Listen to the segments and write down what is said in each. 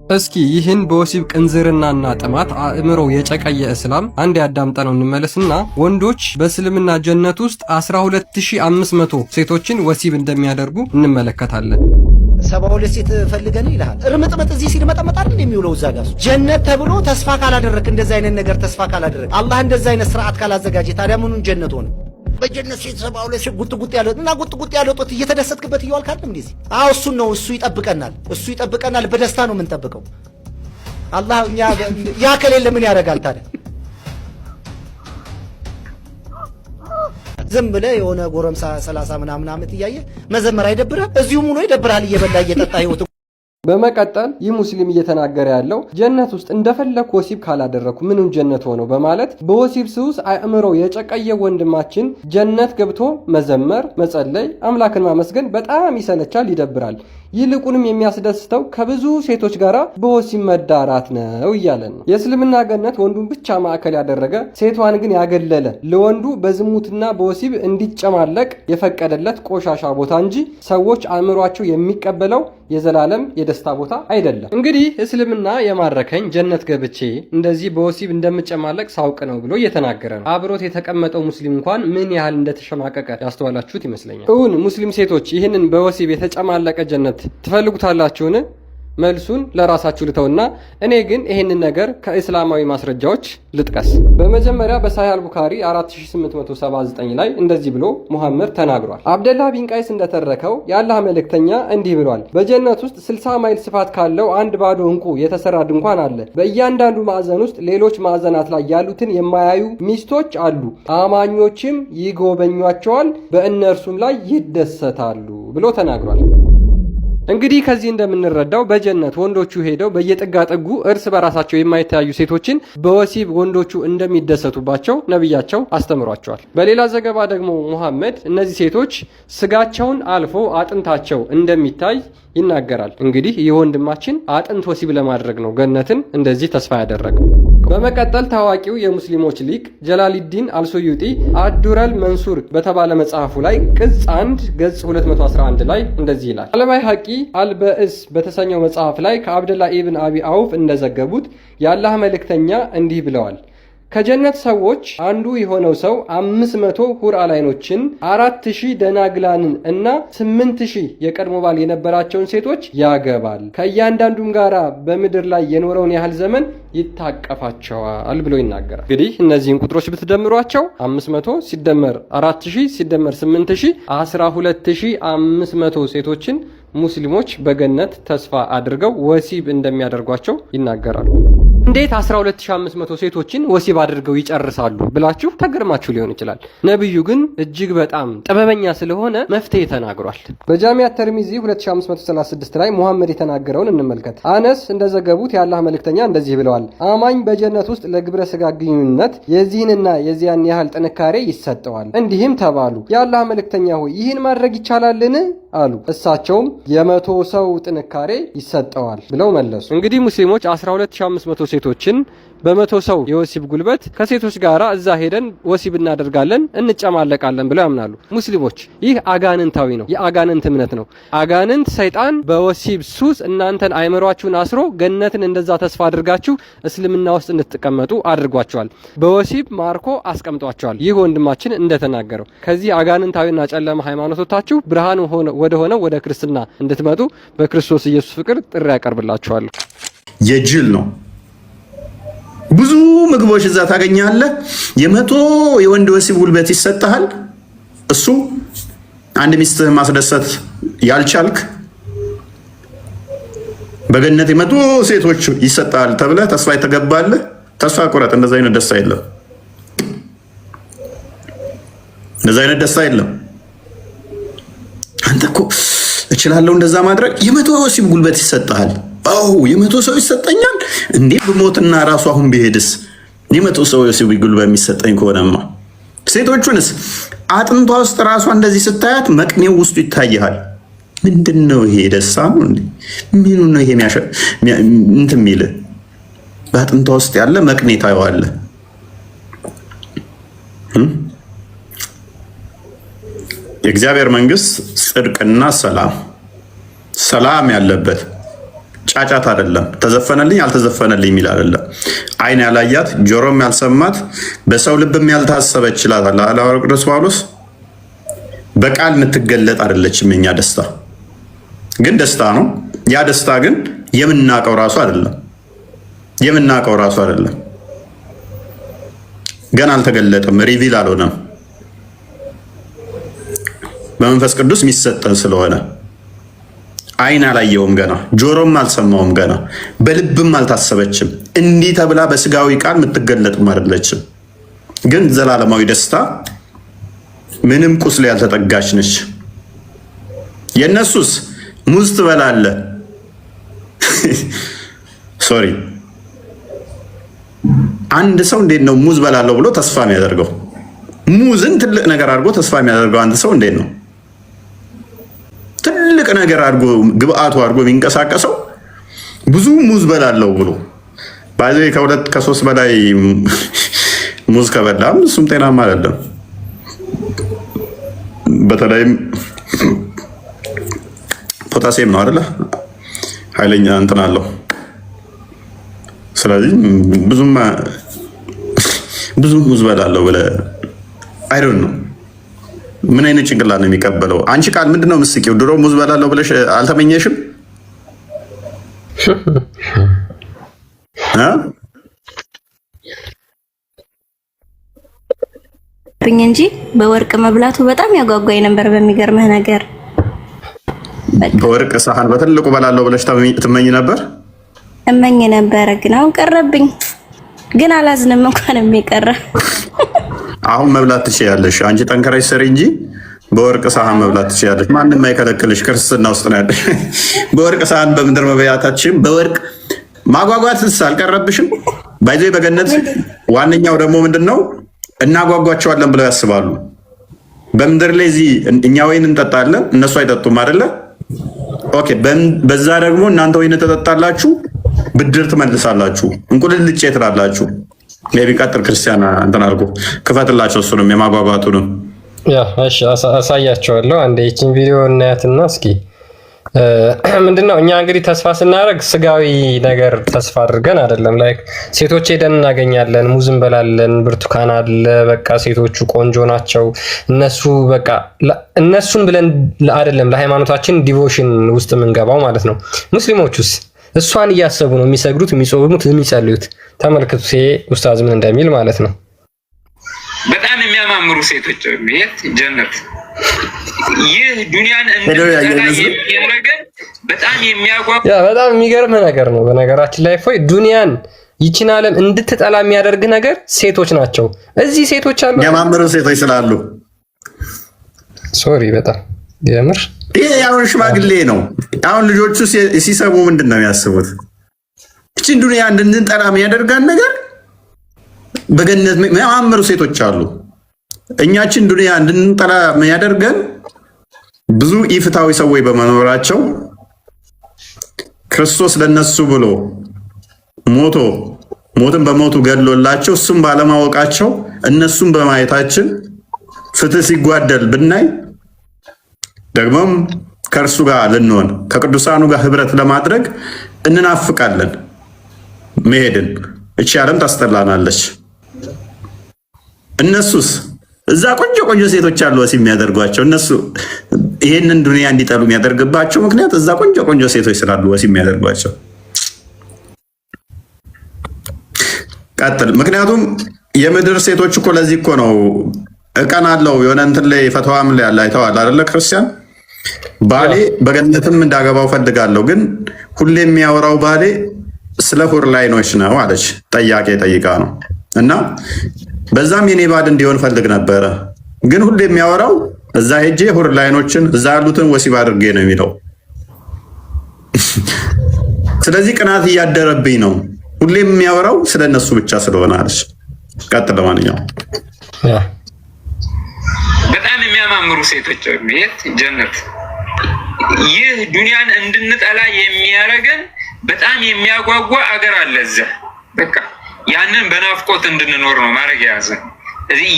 እስኪ ይህን በወሲብ ቅንዝርናና ጥማት አእምሮ የጨቀየ እስላም አንድ ያዳምጠነው እንመለስና ወንዶች በእስልምና ጀነት ውስጥ 12500 ሴቶችን ወሲብ እንደሚያደርጉ እንመለከታለን። 72 ሴት ፈልገን ይልሃል። እርምጥምጥ እዚህ ሲል መጠመጣል የሚውለው እዛ ጋር ጀነት ተብሎ ተስፋ ካላደረክ እንደዛ አይነት ነገር ተስፋ ካላደረክ አላህ እንደዛ አይነት ስርዓት ካላዘጋጀ ታዲያ ምኑን ጀነት ሆነ? በጀነት ሴት 72 ጉጥ ያለው እና ጉጥ ያለው ጦት እየተደሰትክበት እያዋልክ አይደል እንዴ? አዎ እሱ ነው። እሱ ይጠብቀናል። በደስታ ነው የምንጠብቀው። አላህ ያ ከሌለ ምን ያደርጋል ታዲያ? ዝም ብለህ የሆነ ጎረምሳ 30 ምናምን ዓመት እያየ መዘመር አይደብርህ? እዚሁም ሆኖ ይደብርሃል እየበላ እየጠጣ ህይወት። በመቀጠል ይህ ሙስሊም እየተናገረ ያለው ጀነት ውስጥ እንደፈለኩ ወሲብ ካላደረኩ ምንም ጀነት ሆነው በማለት በወሲብ ሱስ አእምሮ የጨቀየ ወንድማችን ጀነት ገብቶ መዘመር፣ መጸለይ፣ አምላክን ማመስገን በጣም ይሰለቻል፣ ይደብራል። ይልቁንም የሚያስደስተው ከብዙ ሴቶች ጋር በወሲብ መዳራት ነው እያለን ነው። የእስልምና ገነት ወንዱን ብቻ ማዕከል ያደረገ ሴቷን ግን ያገለለ ለወንዱ በዝሙትና በወሲብ እንዲጨማለቅ የፈቀደለት ቆሻሻ ቦታ እንጂ ሰዎች አእምሯቸው የሚቀበለው የዘላለም የደስታ ቦታ አይደለም። እንግዲህ እስልምና የማረከኝ ጀነት ገብቼ እንደዚህ በወሲብ እንደምጨማለቅ ሳውቅ ነው ብሎ እየተናገረ ነው። አብሮት የተቀመጠው ሙስሊም እንኳን ምን ያህል እንደተሸማቀቀ ያስተዋላችሁት ይመስለኛል። እውን ሙስሊም ሴቶች ይህንን በወሲብ የተጨማለቀ ጀነት ትፈልጉታላችሁን? መልሱን ለራሳችሁ ልተውና እኔ ግን ይሄንን ነገር ከእስላማዊ ማስረጃዎች ልጥቀስ። በመጀመሪያ በሳሂህ አልቡኻሪ 4879 ላይ እንደዚህ ብሎ ሙሐመድ ተናግሯል። አብደላህ ቢን ቀይስ እንደተረከው የአላህ መልእክተኛ እንዲህ ብሏል። በጀነት ውስጥ 60 ማይል ስፋት ካለው አንድ ባዶ ዕንቁ የተሰራ ድንኳን አለ። በእያንዳንዱ ማዕዘን ውስጥ ሌሎች ማዕዘናት ላይ ያሉትን የማያዩ ሚስቶች አሉ። አማኞችም ይጎበኟቸዋል፣ በእነርሱም ላይ ይደሰታሉ ብሎ ተናግሯል። እንግዲህ ከዚህ እንደምንረዳው በጀነት ወንዶቹ ሄደው በየጥጋ ጥጉ እርስ በራሳቸው የማይተያዩ ሴቶችን በወሲብ ወንዶቹ እንደሚደሰቱባቸው ነብያቸው አስተምሯቸዋል። በሌላ ዘገባ ደግሞ ሙሐመድ እነዚህ ሴቶች ስጋቸውን አልፎ አጥንታቸው እንደሚታይ ይናገራል። እንግዲህ ይህ ወንድማችን አጥንት ወሲብ ለማድረግ ነው ገነትን እንደዚህ ተስፋ ያደረገው። በመቀጠል ታዋቂው የሙስሊሞች ሊቅ ጀላሊዲን አልሱዩጢ አዱረል መንሱር በተባለ መጽሐፉ ላይ ቅጽ 1 ገጽ 211 ላይ እንደዚህ ይላል። አልባይሃቂ አልበእስ በተሰኘው መጽሐፍ ላይ ከአብደላ ኢብን አቢ አውፍ እንደዘገቡት የአላህ መልእክተኛ እንዲህ ብለዋል። ከጀነት ሰዎች አንዱ የሆነው ሰው 500 ሁር አላይኖችን 4000 ደናግላንን እና 8000 የቀድሞ ባል የነበራቸውን ሴቶች ያገባል። ከእያንዳንዱም ጋራ በምድር ላይ የኖረውን ያህል ዘመን ይታቀፋቸዋል ብሎ ይናገራል። እንግዲህ እነዚህን ቁጥሮች ብትደምሯቸው 500 ሲደመር 4000 ሲደመር 8000 12500 ሴቶችን ሙስሊሞች በገነት ተስፋ አድርገው ወሲብ እንደሚያደርጓቸው ይናገራሉ። እንዴት 12500 ሴቶችን ወሲብ አድርገው ይጨርሳሉ ብላችሁ ተገርማችሁ ሊሆን ይችላል። ነብዩ ግን እጅግ በጣም ጥበበኛ ስለሆነ መፍትሄ ተናግሯል። በጃሚዓ ተርሚዚ 2536 ላይ ሙሐመድ የተናገረውን እንመልከት። አነስ እንደዘገቡት የአላህ መልእክተኛ እንደዚህ ብለዋል። አማኝ በጀነት ውስጥ ለግብረ ስጋ ግንኙነት የዚህንና የዚያን ያህል ጥንካሬ ይሰጠዋል። እንዲህም ተባሉ፣ የአላህ መልእክተኛ ሆይ ይህን ማድረግ ይቻላልን አሉ። እሳቸውም የ100 ሰው ጥንካሬ ይሰጠዋል ብለው መለሱ። እንግዲህ ሙስሊሞች 12500 ሴቶችን በ100 ሰው የወሲብ ጉልበት ከሴቶች ጋራ እዛ ሄደን ወሲብ እናደርጋለን እንጨማለቃለን ብለው ያምናሉ ሙስሊሞች። ይህ አጋንንታዊ ነው፣ የአጋንንት እምነት ነው። አጋንንት ሰይጣን በወሲብ ሱስ እናንተን አይምሯችሁን አስሮ ገነትን እንደዛ ተስፋ አድርጋችሁ እስልምና ውስጥ እንድትቀመጡ አድርጓቸዋል። በወሲብ ማርኮ አስቀምጧቸዋል። ይህ ወንድማችን እንደተናገረው ከዚህ አጋንንታዊና ጨለማ ሃይማኖት ወጣችሁ ብርሃን ወደ ክርስትና እንድትመጡ በክርስቶስ ኢየሱስ ፍቅር ጥሪ ያቀርብላችኋለሁ። የጅል ነው። ብዙ ምግቦች እዛ ታገኛለህ። የ100 የወንድ ወሲብ ጉልበት ይሰጣል። እሱ አንድ ሚስትህ ማስደሰት ያልቻልክ በገነት የ100 ሴቶች ይሰጣል ተብለህ ተስፋ የተገባልህ ተስፋ ቁረጥ። እንደዛ አይነት ደስታ የለም። አንተ እኮ እችላለሁ እንደዛ ማድረግ። የ100 ወሲብ ጉልበት ይሰጣል። አዎ የ100 ሰው ይሰጠኛል እንዴ? ብሞትና ራሱ አሁን ቢሄድስ? የ100 ሰው ወሲብ ጉልበት የሚሰጠኝ ከሆነማ ሴቶቹንስ አጥንቷ ውስጥ ራሷ እንደዚህ ስታያት መቅኔው ውስጡ ይታያል። ምንድነው ይሄ? ደስታ ነው እንዴ? ምኑ ነው ይሄ? እንትን የሚል በአጥንቷ ውስጥ ያለ መቅኔ ታየዋለህ። የእግዚአብሔር መንግስት ጽድቅና ሰላም ያለበት ጫጫት አይደለም። ተዘፈነልኝ አልተዘፈነልኝ የሚል አይደለም። አይን ያላያት ጆሮም ያልሰማት በሰው ልብም ያልታሰበች ይላል ሐዋርያው ቅዱስ ጳውሎስ። በቃል የምትገለጥ አይደለችም የኛ ደስታ፣ ግን ደስታ ነው። ያ ደስታ ግን የምናቀው ራሱ አይደለም። ገና አልተገለጠም፣ ሪቪል አልሆነም። በመንፈስ ቅዱስ የሚሰጠን ስለሆነ አይን አላየውም ገና፣ ጆሮም አልሰማውም ገና፣ በልብም አልታሰበችም። እንዲህ ተብላ በስጋዊ ቃል የምትገለጥም አይደለችም። ግን ዘላለማዊ ደስታ ምንም ቁስል ያልተጠጋች ነች። የእነሱስ ሙዝ ትበላለህ ሶሪ አንድ ሰው እንዴት ነው ሙዝ በላለሁ ብሎ ተስፋ የሚያደርገው? ሙዝን ትልቅ ነገር አድርጎ ተስፋ የሚያደርገው አንድ ሰው እንዴት ነው ትልቅ ነገር አድርጎ ግብአቱ አድርጎ የሚንቀሳቀሰው? ብዙ ሙዝ በላለሁ ብሎ ባይዘ ከሁለት ከሶስት በላይ ሙዝ ከበላም እሱም ጤናማ አይደለም። በተለይም ፖታሲየም ነው አይደለ? ኃይለኛ እንትን አለው። ስለዚህ ብዙ ሙዝ በላለሁ ብለህ አይ ዶንት ኖ ምን አይነት ጭንቅላት ነው የሚቀበለው? አንቺ ቃል ምንድነው ምስቂው? ድሮ ሙዝ በላለሁ ብለሽ አልተመኘሽም? እንጂ በወርቅ መብላቱ በጣም ያጓጓኝ ነበር። በሚገርምህ ነገር በወርቅ ሳህን በትልቁ በላለሁ ብለሽ ትመኝ ነበር? እመኝ ነበር፣ ግን አሁን ቀረብኝ። ግን አላዝንም እንኳን የሚቀረ አሁን መብላት ትችያለሽ። አንቺ ጠንከረሽ ስሪ እንጂ በወርቅ ሳህን መብላት ትችያለሽ። ማንም አይከለክልሽ። ክርስትና ውስጥ ነው ያለሽ። በወርቅ ሳህን በምድር መብላታችን በወርቅ ማጓጓትስ አልቀረብሽም? ባይዘ በገነት ዋነኛው ደግሞ ምንድነው እናጓጓቸዋለን ብለው ያስባሉ። በምድር ላይ እዚህ እኛ ወይን እንጠጣለን፣ እነሱ አይጠጡም አይደለ? ኦኬ። በዛ ደግሞ እናንተ ወይን ትጠጣላችሁ፣ ብድር ትመልሳላችሁ፣ እንቁልልጭ ትላላችሁ። ቢቀጥል ክርስቲያን እንትን አድርጎ ክፈትላቸው። እሱንም የማጓጓቱንም እሺ አሳያቸዋለሁ። አንዴ ይህችን ቪዲዮ እናያትና እስኪ ምንድነው እኛ እንግዲህ ተስፋ ስናደርግ ስጋዊ ነገር ተስፋ አድርገን አይደለም። ላይክ ሴቶች ሄደን እናገኛለን፣ ሙዝ እንበላለን፣ ብርቱካን አለ፣ በቃ ሴቶቹ ቆንጆ ናቸው፣ እነሱ በቃ እነሱን ብለን አይደለም ለሃይማኖታችን ዲቮሽን ውስጥ የምንገባው ማለት ነው። ሙስሊሞቹስ እሷን እያሰቡ ነው የሚሰግዱት፣ የሚጾሙት፣ የሚጸልዩት። ተመልክቱ ኡስታዝ ምን እንደሚል ማለት ነው። በጣም የሚያማምሩ ሴቶች ቤት ጀነት ይህ ዱንያን እንደሚያደርገን በጣም የሚያጓጓ በጣም የሚገርም ነገር ነው። በነገራችን ላይ ፎይ ዱንያን ይችን ዓለም እንድትጠላ የሚያደርግ ነገር ሴቶች ናቸው። እዚህ ሴቶች አሉ፣ የሚያማምሩ ሴቶች ስላሉ ሶሪ በጣም የምር ይሄ አሁን ሽማግሌ ነው። አሁን ልጆቹ ሲሰሙ ምንድን ነው የሚያስቡት? ይችን ዱንያ እንድንጠላ የሚያደርጋን ነገር በገነት የሚያማምሩ ሴቶች አሉ። እኛችን ዱንያ እንድንጠላ የሚያደርገን ብዙ ኢፍታዊ ሰዎች በመኖራቸው ክርስቶስ ለነሱ ብሎ ሞትን በሞቱ ገድሎላቸው እሱም ባለማወቃቸው እነሱም በማየታችን ፍትህ ሲጓደል ብናይ ደግሞም ከእርሱ ጋር ልንሆን ከቅዱሳኑ ጋር ህብረት ለማድረግ እንናፍቃለን መሄድን። እቺ ዓለም ታስጠላናለች። እነሱስ እዛ ቆንጆ ሴቶች አሉ ወሲብ የሚያደርጓቸው። እነሱ ይሄንን ዱንያ እንዲጠሉ የሚያደርግባቸው ምክንያት እዛ ቆንጆ ሴቶች ስላሉ ወሲብ የሚያደርጓቸው። ቀጥል። ምክንያቱም የምድር ሴቶች እኮ ለዚህ እኮ ነው እቀን አለው የሆነ እንትን ላይ ፈተዋም ላይ ያለ አይተዋል አይደለ? ክርስቲያን ባሌ በገነትም እንዳገባው ፈልጋለሁ፣ ግን ሁሌ የሚያወራው ባሌ ስለ ሁር ላይኖች ነው አለች። ጠያቄ ጠይቃ ነው እና በዛም የኔ ባል እንዲሆን ፈልግ ነበረ፣ ግን ሁሌ የሚያወራው እዛ ሄጄ ሁር ላይኖችን እዛ ያሉትን ወሲብ አድርጌ ነው የሚለው። ስለዚህ ቅናት እያደረብኝ ነው፣ ሁሌ የሚያወራው ስለ እነሱ ብቻ ስለሆነ አለች። ቀጥል። ለማንኛውም በጣም የሚያማምሩ ሴቶች ቤት ጀነት ይህ ዱንያን እንድንጠላ የሚያደርገን በጣም የሚያጓጓ አገር አለ እዛ። በቃ ያንን በናፍቆት እንድንኖር ነው ማድረግ የያዘ።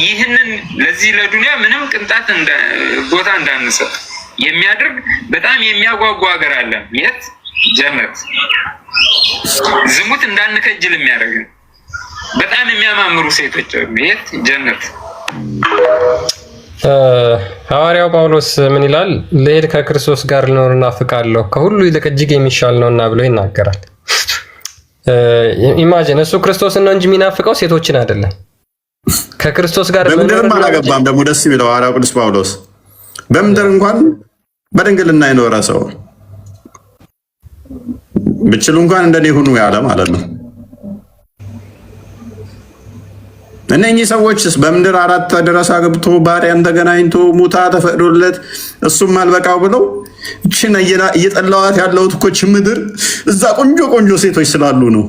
ይህንን ለዚህ ለዱንያ ምንም ቅንጣት ቦታ እንዳንሰጥ የሚያደርግ በጣም የሚያጓጓ ሀገር አለ። የት? ጀነት። ዝሙት እንዳንከጅል የሚያደርግን በጣም የሚያማምሩ ሴቶች የት ጀነት። ሐዋርያው ጳውሎስ ምን ይላል? ልሄድ ከክርስቶስ ጋር ልኖር እናፍቃለሁ ከሁሉ ይልቅ እጅግ የሚሻል ነውና ብሎ ይናገራል። ኢማጂን እሱ ክርስቶስን ነው እንጂ የሚናፍቀው ሴቶችን አይደለም። ከክርስቶስ ጋር በምድርም አላገባም። ደግሞ ደስ የሚለው ሐዋርያው ቅዱስ ጳውሎስ በምድር እንኳን በድንግልና የኖረ ሰው ብችሉ እንኳን እንደኔ ሁኑ ያለ ማለት ነው። እነኚህ ሰዎችስ በምድር 4 ድረስ አግብቶ ባሪያን ተገናኝቶ ሙታ ተፈቅዶለት እሱም አልበቃው ብለው እቺን እየጠላዋት ያለውት እኮ ምድር እዛ ቆንጆ ቆንጆ ሴቶች ስላሉ ነው።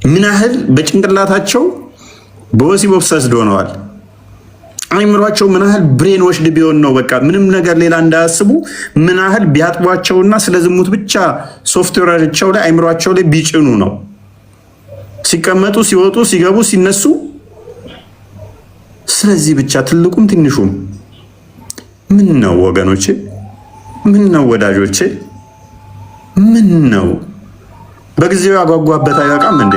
ምን ያህል በጭንቅላታቸው በወሲብ ኦብሰስድ ሆነዋል። አይምሯቸው ምን ያህል ብሬን ወሽድ ቢሆን ነው በቃ ምንም ነገር ሌላ እንዳያስቡ ምን ያህል ቢያጥቧቸውና ስለ ዝሙት ብቻ ሶፍትዌራቸው ላይ አይምሯቸው ላይ ቢጭኑ ነው። ሲቀመጡ፣ ሲወጡ፣ ሲገቡ፣ ሲነሱ ስለዚህ ብቻ ትልቁም ትንሹም ምን ነው ወገኖቼ? ምን ነው ወዳጆቼ? ምን ነው በጊዜው ያጓጓበት አይበቃም እንዴ?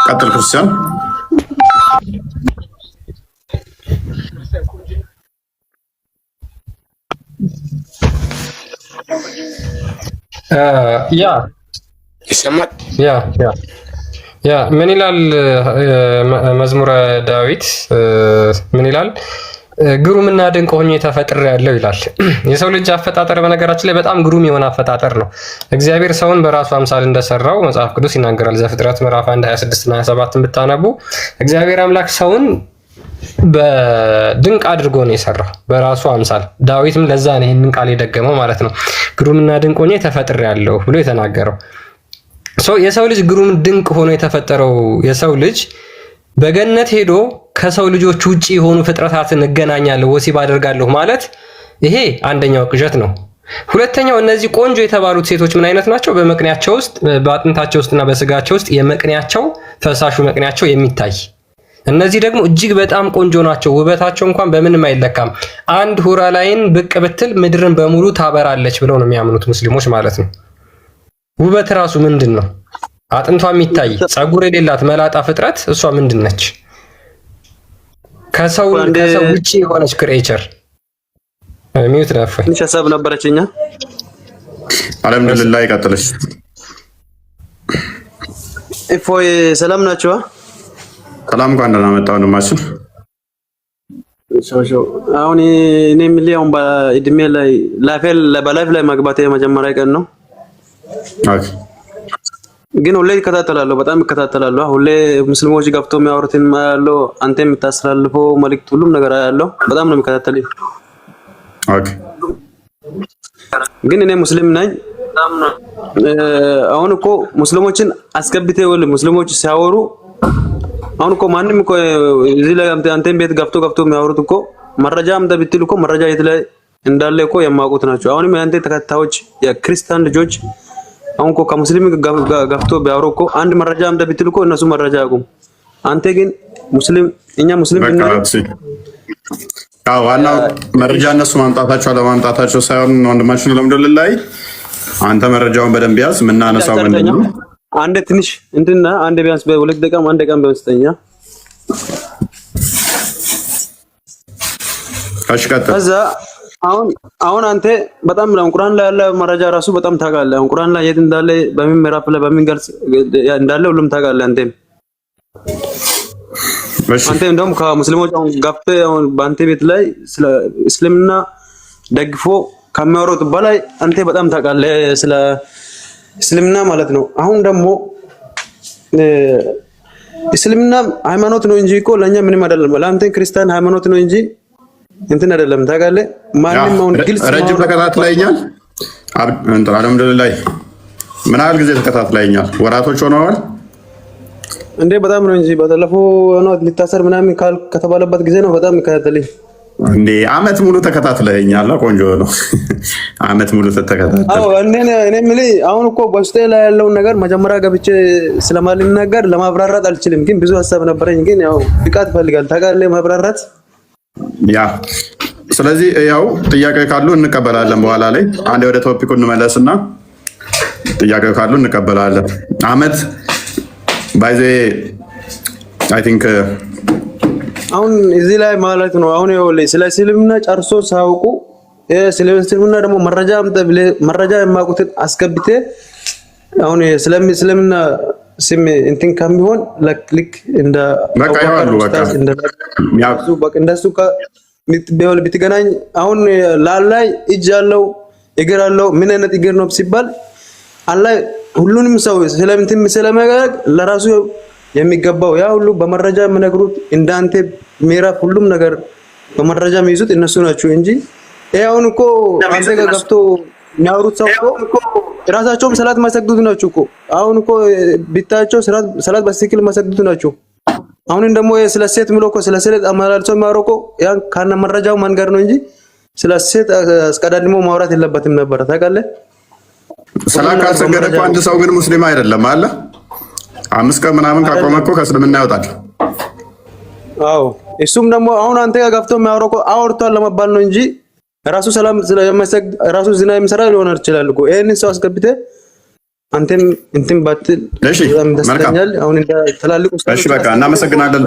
ቀጥል ክርስቲያን። ያ ምን ይላል መዝሙረ ዳዊት ምን ይላል? ግሩምና ድንቅ ሆኜ ተፈጥሬያለሁ ይላል። የሰው ልጅ አፈጣጠር በነገራችን ላይ በጣም ግሩም የሆነ አፈጣጠር ነው። እግዚአብሔር ሰውን በራሱ አምሳል እንደሰራው መጽሐፍ ቅዱስ ይናገራል። ዘፍጥረት ምዕራፍ 1 26 እና 27 ብታነቡ እግዚአብሔር አምላክ ሰውን በድንቅ አድርጎ ነው የሰራው በራሱ አምሳል። ዳዊትም ለዛ ነው ይሄንን ቃል የደገመው ማለት ነው። ግሩምና ድንቅ ሆኜ ተፈጥሬያለሁ ብሎ የተናገረው የሰው ልጅ ግሩም ድንቅ ሆኖ የተፈጠረው የሰው ልጅ በገነት ሄዶ ከሰው ልጆች ውጪ የሆኑ ፍጥረታትን እገናኛለሁ ወሲብ አደርጋለሁ ማለት ይሄ አንደኛው ቅዠት ነው። ሁለተኛው እነዚህ ቆንጆ የተባሉት ሴቶች ምን አይነት ናቸው? በመቅኒያቸው ውስጥ በአጥንታቸው ውስጥና በስጋቸው ውስጥ የመቅኒያቸው ፈሳሹ መቅኒያቸው የሚታይ እነዚህ ደግሞ እጅግ በጣም ቆንጆ ናቸው። ውበታቸው እንኳን በምንም አይለካም። አንድ ሁራ ላይን ብቅ ብትል ምድርን በሙሉ ታበራለች ብለው ነው የሚያምኑት ሙስሊሞች ማለት ነው። ውበት ራሱ ምንድን ነው? አጥንቷ የሚታይ ጸጉር የሌላት መላጣ ፍጥረት እሷ ምንድን ነች? ከሰው ውጪ የሆነች ክሬቸር ሚውት ነፈ ሀሳብ ነበረችኛ። አልሐምዱሊላህ ይቀጥልሽ። እፎይ ሰላም ናችሁ? ሰላም እንኳን ደህና መጣ ወንድማችን። አሁን እኔ ሚሊዮን በእድሜ ላይ በላይፍ ላይ ማግባት የመጀመሪያ ቀን ነው። ኦኬ ግን ሁሌ እከታተላለሁ፣ በጣም እከታተላለሁ። ሁሌ ሙስሊሞች ገብቶ የሚያወሩትን ያለው አንተ የምታስተላልፈው መልእክት ሁሉም ነገር ያለው በጣም ነው የሚከታተልኝ። ኦኬ ግን እኔ ሙስሊም ነኝ። አሁን እኮ ሙስሊሞችን አስገብቴ ሙስሊሞች ሲያወሩ አሁን እኮ ማንንም እኮ እዚህ ላይ አንተን ቤት ገብቶ የሚያወሩት እኮ መረጃ አምጣ ብትል እኮ መረጃ የት ላይ እንዳለ እኮ የማውቁት ናቸው። አሁንም የአንተ ተከታዮች የክርስቲያን ልጆች አሁን እኮ ከሙስሊም ገብቶ ቢያወሩ እኮ አንድ መረጃ አምጣ ብትል እኮ እነሱ መረጃ ያቁም። አንተ ግን ሙስሊም እኛ ሙስሊም ዋናው መረጃ እነሱ ማምጣታቸው አለማምጣታቸው ሳይሆን ወንድማችን አልሐምዱሊላህ አንተ መረጃውን በደንብ ያዝ። የምናነሳው ምንድን ነው? አንድ ትንሽ እንትና አንድ ቢያንስ በሁለት ደቂቃ አንድ ደቂቃ ቢያንስተኛ አሽቀጥ ከዛ አሁን አንተ በጣም ቁርአን ላይ ያለ መረጃ ራሱ በጣም ታውቃለህ። ቁርአን ላይ የት እንዳለ በምን ምዕራፍ ላይ በምን ገልጽ እንዳለ ሁሉም ታውቃለህ። አንተ እንደውም ከሙስሊሞች ገብተህ በአንተ ቤት ላይ ስለ እስልምና ደግፎ ከሚያወሩት በላይ አንተ በጣም ታውቃለህ ስለ እስልምና ማለት ነው። አሁን ደግሞ እስልምና ሃይማኖት ነው እንጂ እኮ ለኛ ምንም አይደለም። ለአንተ ክርስቲያን ሃይማኖት ነው እንጂ እንትን አይደለም። ታውቃለህ ማንንም አሁን ግልጽ ረጅም ተከታትለኛል። አልሐምዱሊላህ ምን ያህል ጊዜ ተከታትለኛል? ወራቶች ሆነዋል እንዴ? በጣም ነው እንጂ በተለፈው ነው ሊታሰር ምናምን ከተባለበት ጊዜ ነው በጣም ይከታተልኝ። እንዴ አመት ሙሉ ተከታትለኛል። ቆንጆ ነው። አመት ሙሉ ተከታተል። አዎ እኔ የምልህ አሁን እኮ በውስጤ ላይ ያለውን ነገር መጀመሪያ ገብቼ ስለማልናገር ለማብራራት አልችልም፣ ግን ብዙ ሀሳብ ነበረኝ። ግን ያው ብቃት ይፈልጋል ታውቃለህ፣ ማብራራት ያ። ስለዚህ ያው ጥያቄ ካሉ እንቀበላለን። በኋላ ላይ አንዴ ወደ ቶፒኩ እንመለስና ጥያቄ ካሉ እንቀበላለን። አመት ባይዜ አይ ቲንክ አሁን እዚህ ላይ ማለት ነው። አሁን ይኸውልህ ስለ እስልምና ጨርሶ ሳያውቁ ስለ እስልምና ደግሞ መረጃ የማያውቁትን አስገብተህ አሁን ስለምና ስም እንትን ከሚሆን ልክ እንደ በቃ ያሉ በቃ እንደሱ ብትገናኝ አሁን ላላይ እጅ ያለው እግር ያለው ምን አይነት እግር ነው ሲባል አላይ ሁሉንም ሰው ስለምንትን ስለማያውቅ ለራሱ የሚገባው ያ ሁሉ በመረጃ የሚነግሩት እንዳንተ ምዕራፍ ሁሉም ነገር በመረጃ የሚይዙት እነሱ ናቸው እንጂ አሁን እኮ አንተ ጋር ገብቶ የሚያወሩት ሰው እኮ ራሳቸውም ሰላት ማሰግዱት ናቸው እኮ። አሁን እኮ ቢታቸው ሰላት በትክክል ማሰግዱት ናቸው። አሁን ደግሞ ስለ ሴት ምሎ እኮ ስለ ሴት አመላልሶ የሚያወራው እኮ ያን ካነ መረጃው መንገር ነው እንጂ ስለ ሴት አስቀዳድሞ ማውራት የለበትም ነበር። ታውቃለህ ሰላት ካልሰገደ እኮ አንድ ሰው ግን ሙስሊም አይደለም አለ። 5 ቀን ምናምን ካቆመ እኮ ከእስልምና ይወጣል። አዎ እሱም ደግሞ አሁን አንተ ጋር ገብቶ የሚያወራው እኮ አውርቷል ለመባል ነው እንጂ ራሱ ሰላም ስለማይሰግድ ራሱ ዝና የሚሰራ ሊሆን ይችላል እኮ። ይሄንን ሰው አስገብተህ አንተም እንትን ባትል በጣም ደስተኛል። አሁን እንደ ተላልቁ እሺ በቃ እናመሰግናለን።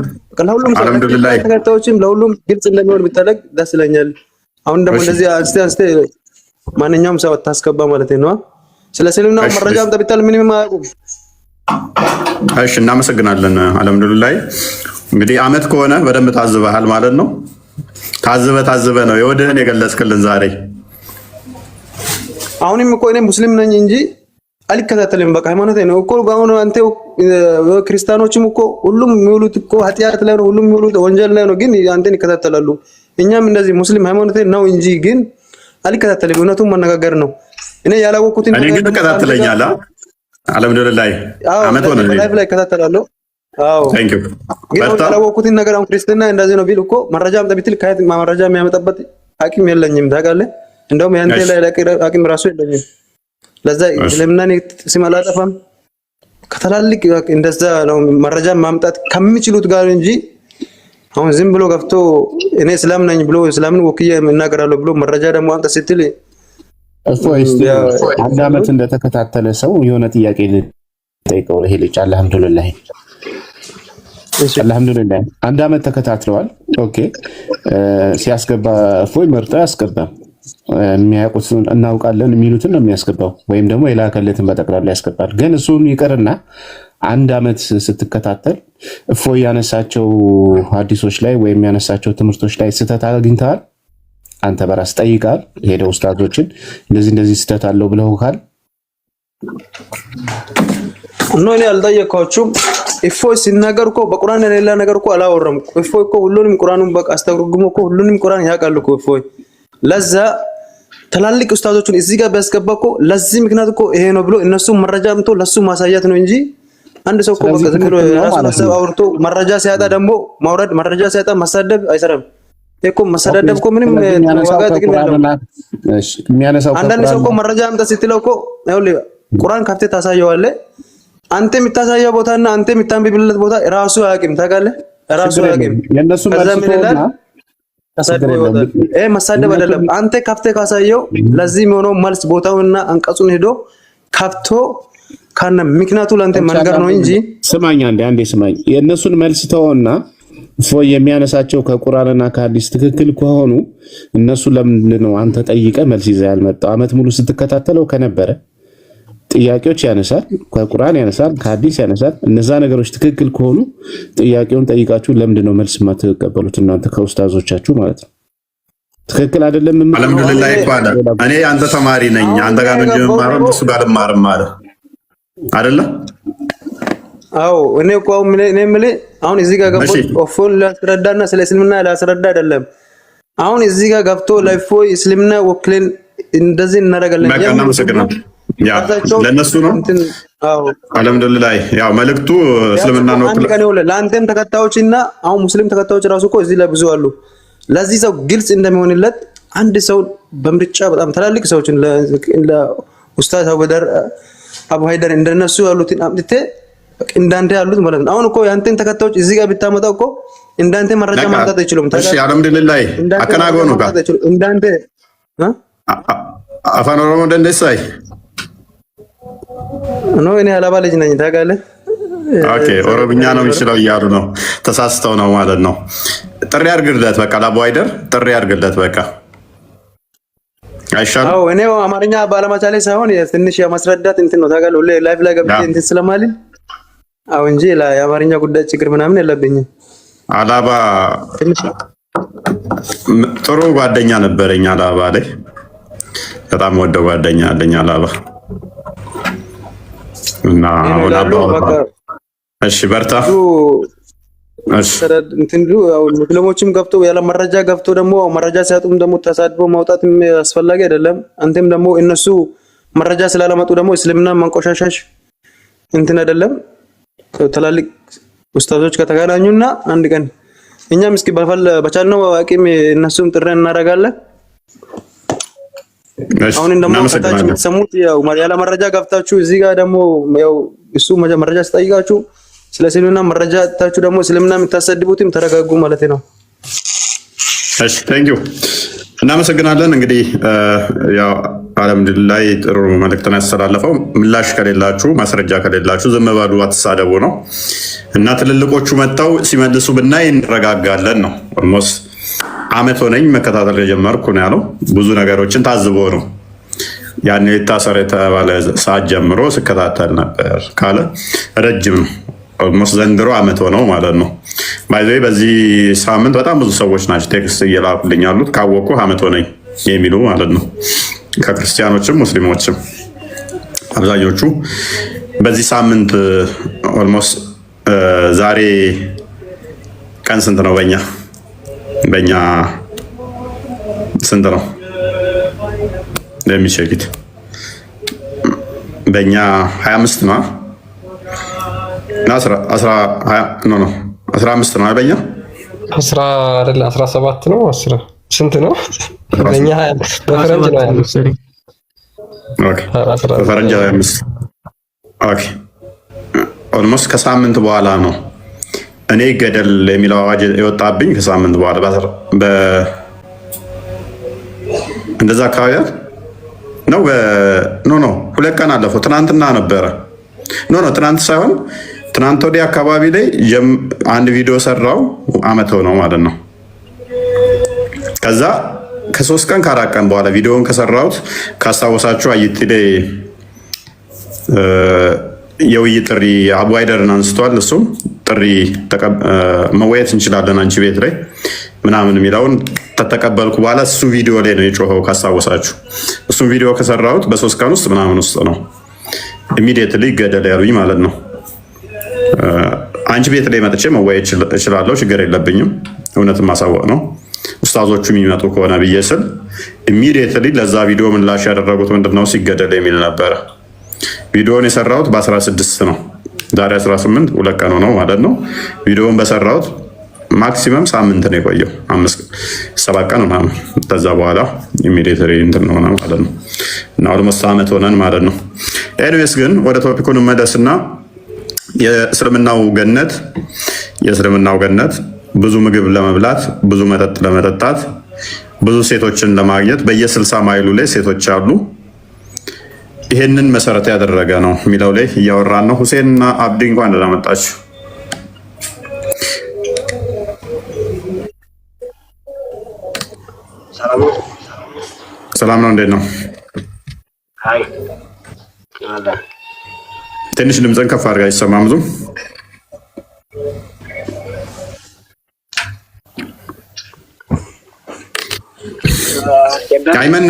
አልሐምዱሊላህ ተከታዮችም ለሁሉም ግልጽ እንደሚሆን ቢታለቅ ደስ ይለኛል። አሁን ደግሞ እንደዚህ አንስተ ማንኛውም ሰው ታስገባ ማለት ነው። ስለ እስልምና መረጃ አምጣ ቢታል ምንም አያውቁም። እሺ እናመሰግናለን። አልሐምዱሊላህ እንግዲህ አመት ከሆነ በደንብ ታዝበሃል ማለት ነው። ታዝበ ነው የወደህን የገለጽክልን ዛሬ። አሁንም እኮ እኔ ሙስሊም ነኝ እንጂ አልከታተልም። በቃ ሃይማኖቴ ነው እኮ። አሁን አንተ ክርስቲያኖችም እኮ ሁሉም የሚውሉት እኮ ኃጢአት ላይ ነው፣ ሁሉም የሚውሉት ወንጀል ላይ ነው፣ ግን አንተን ይከታተላሉ። እኛም እንደዚህ ሙስሊም ሃይማኖቴ ነው እንጂ ግን አልከታተልም። እውነቱን መነጋገር ነው። እኔ ያላወቅኩትን እኔ ግን ትከታተለኛለህ። አልሐምዱሊላህ አመት ሆነ ላይፍ ላይ እከታተላለሁ። አዎ ቴንክ ዩ። ግን ያላወቅኩትን ነገር አሁን ክርስትና እንደዚህ ነው ቢል እኮ መረጃ አምጣ ቢትል ከየት መረጃ የሚያመጣበት አቅም የለኝም። ታውቃለህ እንደውም ያንተ ላይ አቅም ራሱ የለኝም። ለዛ እስልምናን ስም አላጠፋም። ከተላልቅ እንደዛ ነው መረጃ ማምጣት ከሚችሉት ጋር እንጂ አሁን ዝም ብሎ ገብቶ እኔ እስላም ነኝ ብሎ እስላምን ወክዬ እናገራለሁ ብሎ መረጃ ደግሞ አምጣ ስትል እፎይ አንድ አመት እንደተከታተለ ሰው የሆነ ጥያቄ ልጠይቀው። ይሄ ልጅ አልሐምዱሊላህ አንድ አመት ተከታትለዋል። ኦኬ ሲያስገባ እፎይ መርጦ ያስገባል። የሚያውቁትን እናውቃለን የሚሉትን ነው የሚያስገባው፣ ወይም ደግሞ የላከለትን በጠቅላላ ያስገባል። ግን እሱን ይቀርና አንድ አመት ስትከታተል እፎይ ያነሳቸው ሐዲሶች ላይ ወይም ያነሳቸው ትምህርቶች ላይ ስህተት አግኝተሃል? አንተ በራስ ጠይቃል? ሄደው ኡስታዞችን እንደዚህ ስህተት አለው ብለውካል? እኔ አልጠየኳችሁም። እፎይ ሲናገር እኮ በቁርአን የሌላ ነገር እኮ አላወራም። እፎይ እኮ ሁሉንም ቁርአኑን በቃ አስተርጉሞ እኮ ሁሉንም ቁርአን ያውቃል እኮ እፎይ። ለዛ ትላልቅ ኡስታዞችን እዚህ ጋር ቢያስገባ እኮ ለዚህ ምክንያት እኮ ይሄ ነው ብሎ እነሱ መረጃ አምጥቶ ለሱ ማሳየት ነው እንጂ አንድ ሰው እኮ በቃ ዝም ብሎ ራሱ ሐሳብ አውርቶ መረጃ ሲያጣ ደግሞ ማውረድ፣ መረጃ ሲያጣ ማሳደብ አይሰራም እኮ። መሰዳደብ እኮ ምንም ዋጋ ጥቅም የለውም። እሺ የሚያነሳው አንዳንድ ሰው እኮ መረጃ አምጣ ስትለው እኮ ይኸውልህ ቁርአን ከፍተህ ታሳየዋለህ። አንተ የምታሳየው ቦታና አንተ የምታንብብለት ቦታ ራሱ አያውቅም። ታውቃለህ ራሱ አያውቅም። የነሱ መልሱና መሳደብ አይደለም። አንተ ከፍተህ ካሳየው ለዚህ የሚሆነው መልስ ቦታውና አንቀጹን ሄዶ ከፍቶ ካነ ምክንያቱ ለአንተ መንገር ነው እንጂ። ስማኝ አንዴ ስማኝ። የነሱን መልስ ተውና እፎይ የሚያነሳቸው ከቁርአንና ከሐዲስ ትክክል ከሆኑ እነሱ ለምንድን ነው አንተ ጠይቀህ መልስ ይዘህ ያልመጣው? አመት ሙሉ ስትከታተለው ከነበረ ጥያቄዎች ያነሳል፣ ከቁርአን ያነሳል፣ ከሐዲስ ያነሳል። እነዛ ነገሮች ትክክል ከሆኑ ጥያቄውን ጠይቃችሁ ለምንድን ነው መልስ የማትቀበሉት እናንተ ከኡስታዞቻችሁ ማለት ነው? ትክክል አይደለም። አልሐምዱሊላህ ይባላል። እኔ አንተ ተማሪ ነኝ፣ አንተ ጋር ነው እንጂ መማረው እሱ ጋር ልማርም ማለት አይደለ? አዎ እኔ እኮ እኔ የምልህ አሁን እዚህ ጋር ገብቶ እፎይን ላስረዳና ስለ እስልምና ላስረዳ አይደለም። አሁን እዚህ ጋር ገብቶ ለእፎይ እስልምና ወክለን እንደዚህ እናደርጋለን ያ ለነሱ ነው። አዎ አልሐምዱሊላህ ያው መልእክቱ እስልምና ነው። ለአንተም ተከታዮችና አሁን ሙስሊም ተከታዮች ራሱ እኮ እዚህ ላይ ብዙ አሉ። ለዚህ ሰው ግልጽ እንደሚሆንለት አንድ ሰው በምርጫ በጣም ትላልቅ ሰዎችን ለኡስታዝ አቡ ሀይደር እንደነሱ ያሉትን አምጥቴ እንዳንተ ያሉት ማለት ነው። አሁን እኮ ያንተን ተከታዮች እዚህ ጋር ብታመጣው እኮ እንዳንተ መረጃ ማምጣት አይችሉም። እሺ አልሐምዱሊላህ አከናጎ ነው ጋር እንዳንተ አፋን ኦሮሞ ደንደሳይ ነው። እኔ አላባ ልጅ ነኝ ታውቃለህ። ኦኬ ኦሮምኛ ነው የሚችለው እያሉ ነው። ተሳስተው ነው ማለት ነው። ጥሪ አድርግለት በቃ ለአቡ ሀይደር ጥሪ አድርግለት በቃ አይሻልም? አዎ እኔ አማርኛ ባለመቻሌ ሳይሆን ትንሽ የማስረዳት እንትን ነው ታውቃለህ። ሁሌ ላይፍ ላይ ገብቼ እንትን ስለማልል አዎ እንጂ የአማርኛ ጉዳይ ችግር ምናምን የለብኝም። አላባ ጥሩ ጓደኛ ነበረኝ። አላባ ላይ በጣም ወደው ጓደኛ አለኝ አላባ እና አላባ እሺ በርታ። እሺ እንትንዱ ሙስሊሞችም ገብተው ያለ መረጃ ገብተው ደግሞ መረጃ ሲያጡም ደግሞ ተሳድቦ ማውጣት አስፈላጊ አይደለም። አንተም ደግሞ እነሱ መረጃ ስላላመጡ ደግሞ እስልምና መንቆሻሻሽ እንትን አይደለም። ትላልቅ ኡስታዞች ከተገናኙና አንድ ቀን እኛም እስኪ በቻልነው አቅም እነሱም ጥሪ እናደርጋለን። አሁን እንደማ ከታች የምትሰሙት ያው ያለ መረጃ ገብታችሁ እዚህ ጋር ደግሞ ያው እሱ መረጃ ሲጠይቃችሁ ስለ እስልምና መረጃ ታችሁ ደግሞ እስልምና የምታሰድቡትም ተረጋጉ ማለት ነው። እሺ ቴንክ ዩ እናመሰግናለን። እንግዲህ ያው አልሐምዱሊላህ ጥሩ መልእክትን ያስተላለፈው። ምላሽ ከሌላችሁ ማስረጃ ከሌላችሁ ዝም በሉ አትሳደቡ ነው እና ትልልቆቹ መጣው ሲመልሱ ብናይ እንረጋጋለን ነው። ኦልሞስት አመት ሆነኝ መከታተል የጀመርኩ ነው ያለው። ብዙ ነገሮችን ታዝቦ ነው ያን የታሰረ የተባለ ሰዓት ጀምሮ ስከታተል ነበር ካለ ረጅም ነው። ኦልሞስት ዘንድሮ አመት ሆነው ማለት ነው። ባይዘይ በዚህ ሳምንት በጣም ብዙ ሰዎች ናቸው ቴክስት እየላኩልኝ ያሉት ካወቁ አመት ሆነኝ የሚሉ ማለት ነው። ከክርስቲያኖችም ሙስሊሞችም አብዛኞቹ በዚህ ሳምንት ኦልሞስት ዛሬ ቀን ስንት ነው? በእኛ ስንት ነው? ለሚቸግት በእኛ 25 ነው እና 15 ነው በእኛ 17 ነው 10 ስንት ነው? በእኛ በፈረንጅ ነው ያለው። ኦኬ በፈረንጅ 25 ኦኬ። ኦልሞስት ከሳምንት በኋላ ነው እኔ ገደል የሚለው አዋጅ የወጣብኝ ከሳምንት በኋላ እንደዛ አካባቢ ነው። ኖ 2 ቀን አለፈው። ትናንትና ነበረ። ኖ ትናንት ሳይሆን ትናንት ወዲያ አካባቢ ላይ አንድ ቪዲዮ ሰራው አመት ሆነው ማለት ነው። ከዛ ከ3 ቀን ከ4 ቀን በኋላ ቪዲዮውን ከሰራሁት ካስታወሳችሁ አይቲ ላይ የውይይት ጥሪ አቡ ሀይደርን አንስቷል። እሱም ጥሪ መወያየት እንችላለን አንቺ ቤት ላይ ምናምን የሚለውን ተተቀበልኩ በኋላ እሱ ቪዲዮ ላይ ነው የጮኸው ካስታወሳችሁ። እሱም ቪዲዮ ከሰራሁት በ3 ቀን ውስጥ ምናምን ውስጥ ነው ኢሚዲየትሊ ገደል ያሉኝ ማለት ነው። አንቺ ቤት ላይ መጥቼ መወያየት እችላለሁ፣ ችግር የለብኝም። እውነትን ማሳወቅ ነው ኡስታዞቹ የሚመጡ ከሆነ ብዬ ስል ኢሚዲየትሊ ለዛ ቪዲዮ ምላሽ ያደረጉት ምንድነው ሲገደል የሚል ነበረ። ቪዲዮውን የሰራሁት በ16 ነው። ዛሬ 18 2 ቀን ነው ማለት ነው። ቪዲዮውን በሰራሁት ማክሲመም ሳምንት ነው የቆየው፣ 7 ቀን ምናምን። ከዛ በኋላ ኢሚዲየትሊ እንትን ሆነ ማለት ነው እና ኦልሞስት አመት ሆነን ማለት ነው። ኤኒዌይስ ግን ወደ ቶፒኩን መለስና የእስልምናው ገነት ብዙ ምግብ ለመብላት፣ ብዙ መጠጥ ለመጠጣት፣ ብዙ ሴቶችን ለማግኘት በየ60 ማይሉ ላይ ሴቶች አሉ። ይሄንን መሰረት ያደረገ ነው የሚለው ላይ እያወራን ነው። ሁሴንና አብዲ እንኳን ደህና መጣችሁ። ሰላም ነው፣ እንዴት ነው? ትንሽ ድምፅን ከፍ አድርጋ አይሰማም ብዙ። አይመን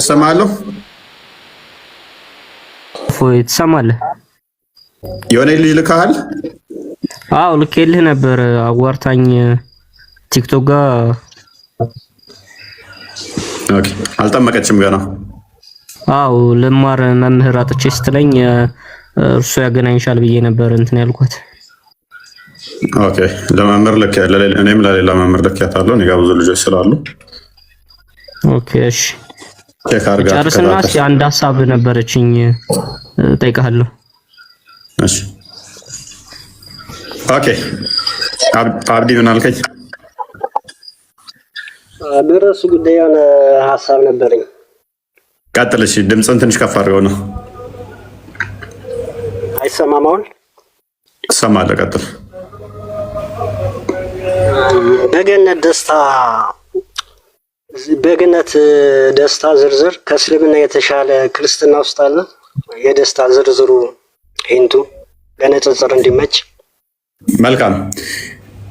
እሰማለሁ። ፎይ ትሰማለህ? የሆነ ልጅ ልካል? አዎ ልኬልህ ነበር። አዋርታኝ ቲክቶክ ጋር። ኦኬ አልጠመቀችም ገና። አዎ ልማር መምህር አጥቼ ስትለኝ እርሱ ያገናኝሻል ብዬ ነበር እንትን ያልኳት። ኦኬ ለመምህር ልክ እኔም ለሌላ መምህር ልኬያታለሁ። እኔ ጋር ብዙ ልጆች ስላሉ ኦኬ እሺ ቼክ አድርጋ ጨርስና እስኪ አንድ ሀሳብ ነበረችኝ እጠይቅሃለሁ። እሺ ኦኬ አብዲ ምን አልከኝ? በራሱ ጉዳይ የሆነ ሀሳብ ነበረኝ። ቀጥል። እሺ ድምፅን ትንሽ ከፍ አድርገው ነው። አይሰማም አሁን? እሰማለሁ። ቀጥል። በገነት ደስታ ዝርዝር ከእስልምና የተሻለ ክርስትና ውስጥ አለ? የደስታ ዝርዝሩ ሂንቱ ለንጽጽር እንዲመች። መልካም።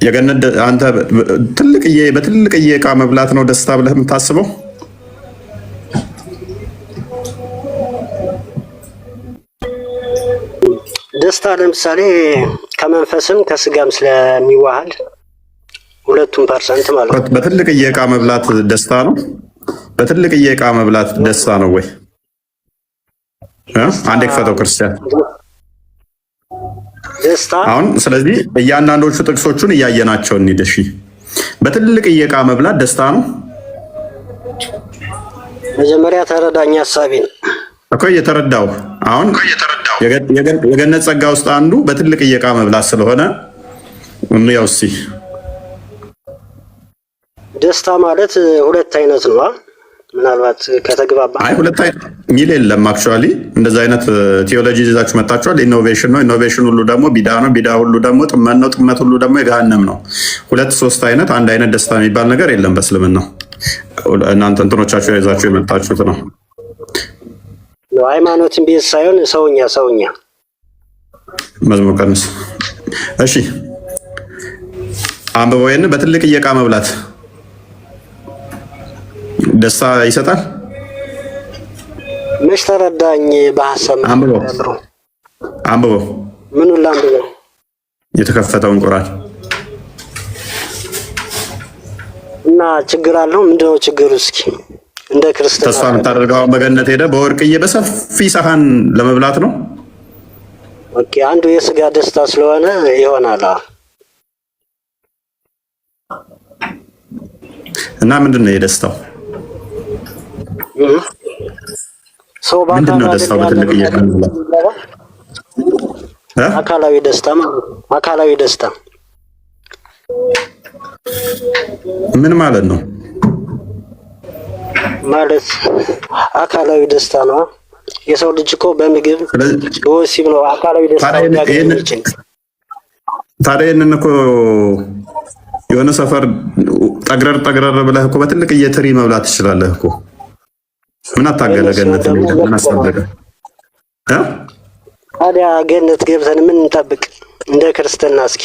የገነት አንተ በትልቅዬ ዕቃ መብላት ነው ደስታ ብለህ የምታስበው? ደስታ ለምሳሌ ከመንፈስም ከስጋም ስለሚዋሃድ 2% ማለት ነው። በትልቅዬ ዕቃ መብላት ደስታ ነው? በትልቅዬ ዕቃ መብላት ደስታ ነው ወይ? አንዴ ክፈተው ክርስቲያን። ደስታ አሁን ስለዚህ እያንዳንዶቹ ጥቅሶቹን እያየናቸው እንሂድ። እሺ በትልቅዬ ዕቃ መብላት ደስታ ነው? መጀመሪያ ተረዳኝ ሀሳቤን እኮ እየተረዳው። አሁን የገነት ጸጋ ውስጥ አንዱ በትልቅዬ ዕቃ መብላት ስለሆነ ያው እስኪ ደስታ ማለት 2 አይነት ነው። ምናልባት ከተግባባ አይ 2 አይነት ሚል የለም። አክቹአሊ እንደዛ አይነት ቴዎሎጂ ይዛችሁ መጣችኋል። ኢኖቬሽን ነው። ኢኖቬሽን ሁሉ ደግሞ ቢዳ ነው። ቢዳ ሁሉ ደግሞ ጥመት ነው። ጥመት ሁሉ ደግሞ የገሃነም ነው። 2-3 አይነት አንድ አይነት ደስታ የሚባል ነገር የለም በእስልምና። እናንተ እንትኖቻችሁ ይዛችሁ የመጣችሁት ነው። ሃይማኖትን ቤት ሳይሆን ሰውኛ መዝሙር ቀንስ። እሺ አንብበው። ይሄን በትልቅዬ ዕቃ መብላት ደስታ ይሰጣል? መች ተረዳኝ? በሐሳብ አንብበው። ምኑን ላንብበው? የተከፈተውን ቁርአን እና ችግር አለው? ምንድነው ችግሩ? እስኪ እንደ ክርስቲያን ተስፋ የምታደርገው በገነት ሄደ በወርቅዬ በሰፊ ሰሃን ለመብላት ነው። ኦኬ አንዱ የስጋ ደስታ ስለሆነ ይሆናል። እና ምንድነው የደስታው? ሰው ምንድነው ደስታው? በትልቅዬ ዕቃ መብላት አካላዊ ደስታ ማለት አካላዊ ደስታ ምን ማለት ነው? ማለት አካላዊ ደስታ ነው። የሰው ልጅ እኮ በምግብ በወሲብ ነው አካላዊ ደስታ ያገኝ ይችላል። ታዲያ ይሄንን እኮ የሆነ ሰፈር ጠግረር ብለህ እኮ በትልቅዬ ትሪ መብላት ትችላለህ እኮ። ምን አታገለ ገነት ምን አስፈልገ? ታዲያ ገነት ገብተን ምን እንጠብቅ እንደ ክርስትና? እስኪ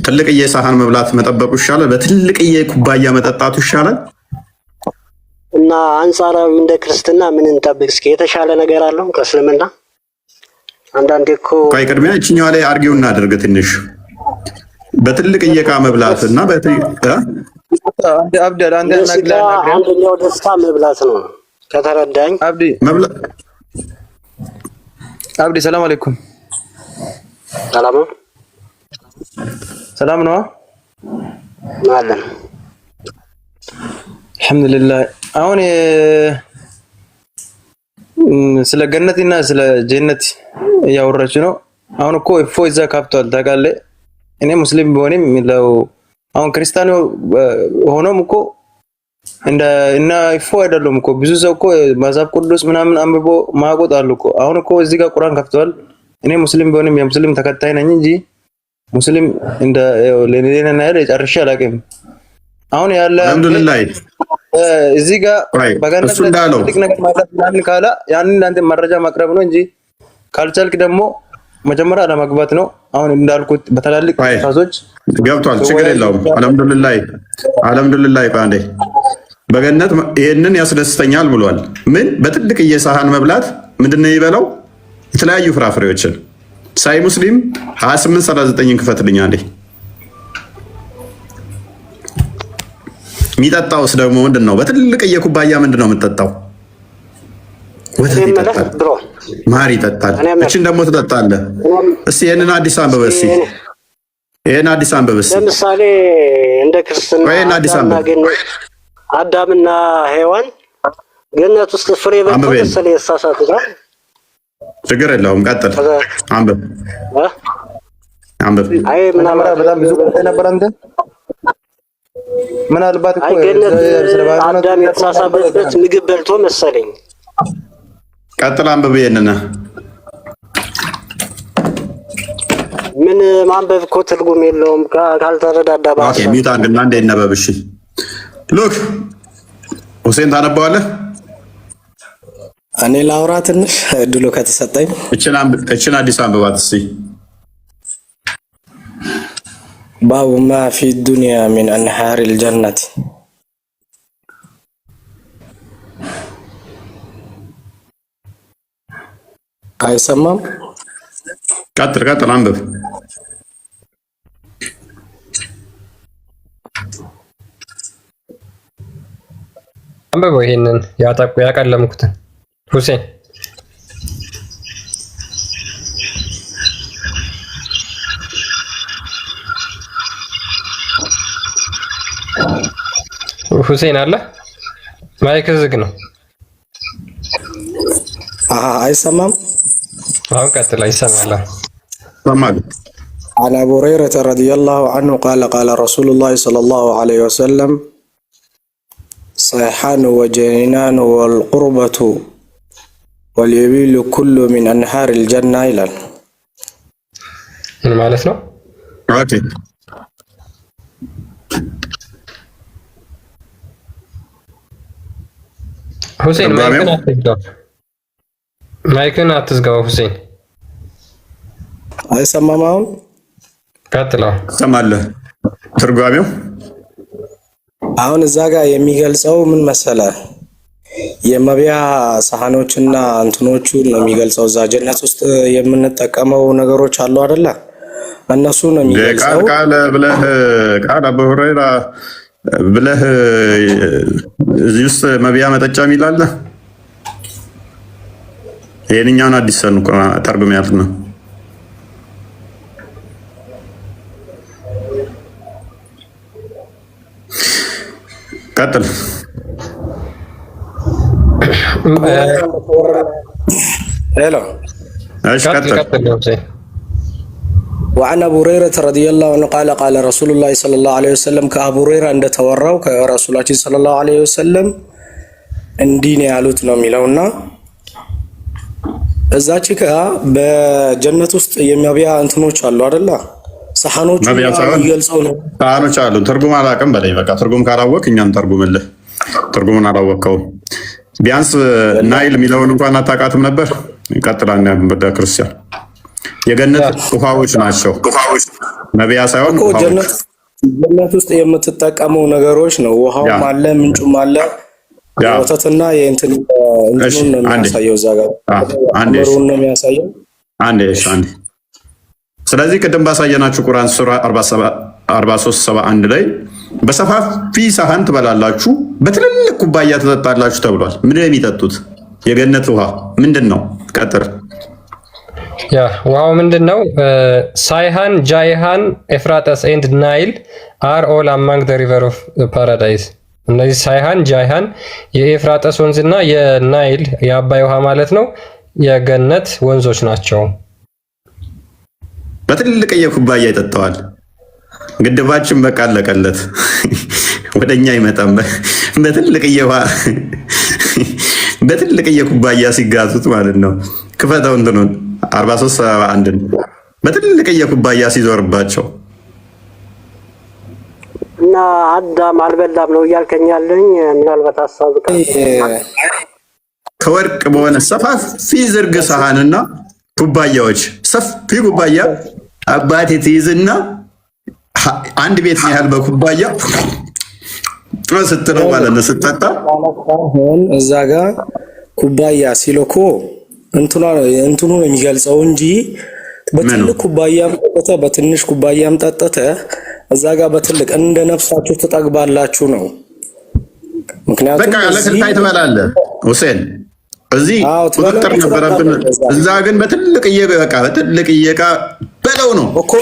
ትልቅዬ ሳህን መብላት መጠበቁ ይሻላል? በትልቅዬ ኩባያ መጠጣቱ ይሻላል? እና አንጻራዊ እንደ ክርስትና ምን እንጠብቅ? እስኪ የተሻለ ነገር አለው ከእስልምና? አንዳንዴ እኮ ቆይ ቅድሚያ እችኛዋ ላይ አርጊው እናድርግ ትንሽ። በትልቅዬ ዕቃ መብላት እና አንደኛው ደስታ መብላት ነው ከተረዳኝ። አብዲ ሰላም አለይኩም። ሰላም ነው አለን አልሐምዱሊላህ። አሁን ስለ ገነትና ስለ ጀነት እያወራች ነው። አሁን እኮ እፎይ እዛ ካፕቷል ታውቃለህ። እኔ ሙስሊም ቢሆንም አሁን ክርስቲያኑ ሆኖም እኮ እና እፎይ አይደለም እኮ ብዙ ሰው እኮ መጽሐፍ ቅዱስ ምናምን አንብቦ ማቆጥ አሉ እኮ። አሁን እኮ እዚህ ጋር ቁርአን ከፍቷል። እኔ ሙስሊም ቢሆንም የሙስሊም ተከታይ ነኝ እንጂ ሙስሊም እንደ ለኔና ያለ ጨርሼ አላውቅም። አሁን ያለ አልሐምዱሊላህ እዚህ ጋር በገነት ትልቅ ነገር ማለት ምናምን ካላ ያንን ለአንተ መረጃ ማቅረብ ነው እንጂ ካልቻልክ ደግሞ መጀመሪያ ለማግባት ነው። አሁን እንዳልኩት በተላልቅ ፋዞች ገብቷል። ችግር የለውም። አልሐምዱሊላህ ባንዴ በገነት ይሄንን ያስደስተኛል ብሏል። ምን በትልቅዬ ሳህን መብላት ምንድነው የሚበላው? የተለያዩ ፍራፍሬዎችን ሳይ ሙስሊም 2839 ክፈትልኝ አንዴ። የሚጠጣውስ ደግሞ ምንድነው? በትልቅዬ ኩባያ ምንድነው የምትጠጣው? ወተት ይጠጣል፣ ማር ይጠጣል። እችን ደግሞ ትጠጣለህ። እስቲ ይሄንን አዲስ አንብበህ እስቲ ይሄን አዲስ አንብበህ እስቲ። ለምሳሌ እንደ ክርስትና አዳምና ሔዋን ገነት ውስጥ ፍሬ በልተው መሰለ የተሳሳቱት። ችግር የለውም ቀጥል፣ አንብብ አንብብ። አይ ምናልባት በጣም ብዙ ቆይተህ ነበር አንተ። ምናልባት እኮ አዳም የተሳሳተበት ምግብ በልቶ መሰለኝ። ቀጥል አንብብ ይሄንን። ምን ማንበብ እኮ ትርጉም የለውም ካልተረዳዳ ባሰ። ኦኬ ሚውት አንድና እንደ ይነበብ። እሺ ሉክ ሁሴን ታነባዋለህ? እኔ ላውራ ትንሽ እድሉ ከተሰጠኝ። እችን አዲስ አንብባት እስቲ። ባቡ ማ ፊ ዱንያ ሚን አንሃር አልጀነት። አይሰማም? ቀጥል አንብብ። አንብበው ይሄንን ያቀለምኩትን ሁሴን ሁሴን አለ። ማይክ ዝግ ነው። አይሰማም? አሁን ቀጥል። ይሰማል። ሰማል። عن أبي هريرة رضي الله عنه قال قال رسول الله صلى الله عليه وسلم صيحان وجنان والقربة واليبيل كل من أنهار الجنة إلى ምን ማለት ነው? ኦኬ ሁሴን ማይክን አትዝጋው። ሁሴን አይሰማም? አሁን ቀጥለው። ትሰማለህ? ትርጓሜው አሁን እዛ ጋር የሚገልጸው ምን መሰለ? የመብያ ሳህኖችና እንትኖቹን ነው የሚገልጸው። እዛ ጀነት ውስጥ የምንጠቀመው ነገሮች አሉ አይደለ? እነሱ ነው የሚገልጸው። ቃል አቡ ሁረይራ ብለህ እዚህ ውስጥ መብያ መጠጫ የሚል አለ። ይሄንኛውን አዲስ ሰን ተርጉም ያልክ ነው። ቀጥል። ሄሎ እሺ ቀጥል። وعن أبو هريرة رضي الله عنه قال قال رسول الله صلى الله عليه وسلم كأبو هريرة عند توراه كرسول الله صلى الله عليه وسلم እንዲህ ነው ያሉት ነው የሚለውና እዛች በጀነት ውስጥ የሚያብያ እንትኖች አሉ አይደለ? ሰሃኖቹ ይገልጸው ነው። ሰሃኖች አሉ። ትርጉም አላውቅም በላይ በቃ ትርጉም ካላወቅ እኛም ተርጉምልህ። ትርጉሙን አላወቅከውም። ቢያንስ ናይል የሚለውን እንኳን አታውቃትም ነበር። ይቀጥላል። ወደ ክርስቲያን የገነት ውሃዎች ናቸው። ነቢያ ሳይሆን ጀነት ውስጥ የምትጠቀመው ነገሮች ነው። ውሃውም አለ፣ ምንጩም አለ። ወተትና የእንትን ነው የሚያሳየው እዛ ጋር አምሩን ነው የሚያሳየው። አንዴ ስለዚህ ቅድም ባሳየናችሁ ቁርአን ሱራ 43:71 ላይ በሰፋፊ ሳህን ትበላላችሁ፣ በትልልቅ ኩባያ ትጠጣላችሁ ተብሏል። ምንድን ነው የሚጠጡት? የገነት ውሃ ምንድን ነው? ቀጥር። ውሃው ምንድን ነው? ሳይሃን፣ ጃይሃን፣ ኤፍራጠስ ኤንድ ናይል አር ኦል አማንግ ዘ ሪቨር ኦፍ ፓራዳይስ። እነዚህ ሳይሃን፣ ጃይሃን የኤፍራጠስ ወንዝና የናይል የአባይ ውሃ ማለት ነው የገነት ወንዞች ናቸው። በትልቅዬ ኩባያ ይጠጣዋል። ግድባችን በቃ አለቀለት፣ ወደኛ አይመጣም። በትልቅዬ ውሃ በትልቅዬ ኩባያ ሲጋዙት ማለት ነው። ክፈተው እንትኑን 43:71 በትልቅዬ ኩባያ ሲዞርባቸው እና አዳም አልበላም ነው እያልከኛለኝ። ምናልባት ሐሳብ ከወርቅ በሆነ ሰፋፊ ዝርግ ሳህንና ኩባያዎች፣ ሰፊ ኩባያ አባቴ ትይዝና አንድ ቤት ነው ያህል በኩባያ ስትለው ማለት ነው ስትጠጣ። እዛ ጋር ኩባያ ሲሎኮ እንትኑ ነው የሚገልጸው እንጂ በትልቅ ኩባያም ጠጥተህ በትንሽ ኩባያም ጠጥተህ እዛ ጋር በትልቅ እንደ ነፍሳችሁ ትጠግባላችሁ ነው። ምክንያቱም በቃ ለከታይ ትበላለህ። ሁሴን እዚህ ቁጥጥር ነበረብን። እዛ ግን በትልቅ እየቃ በለው ነው እኮ።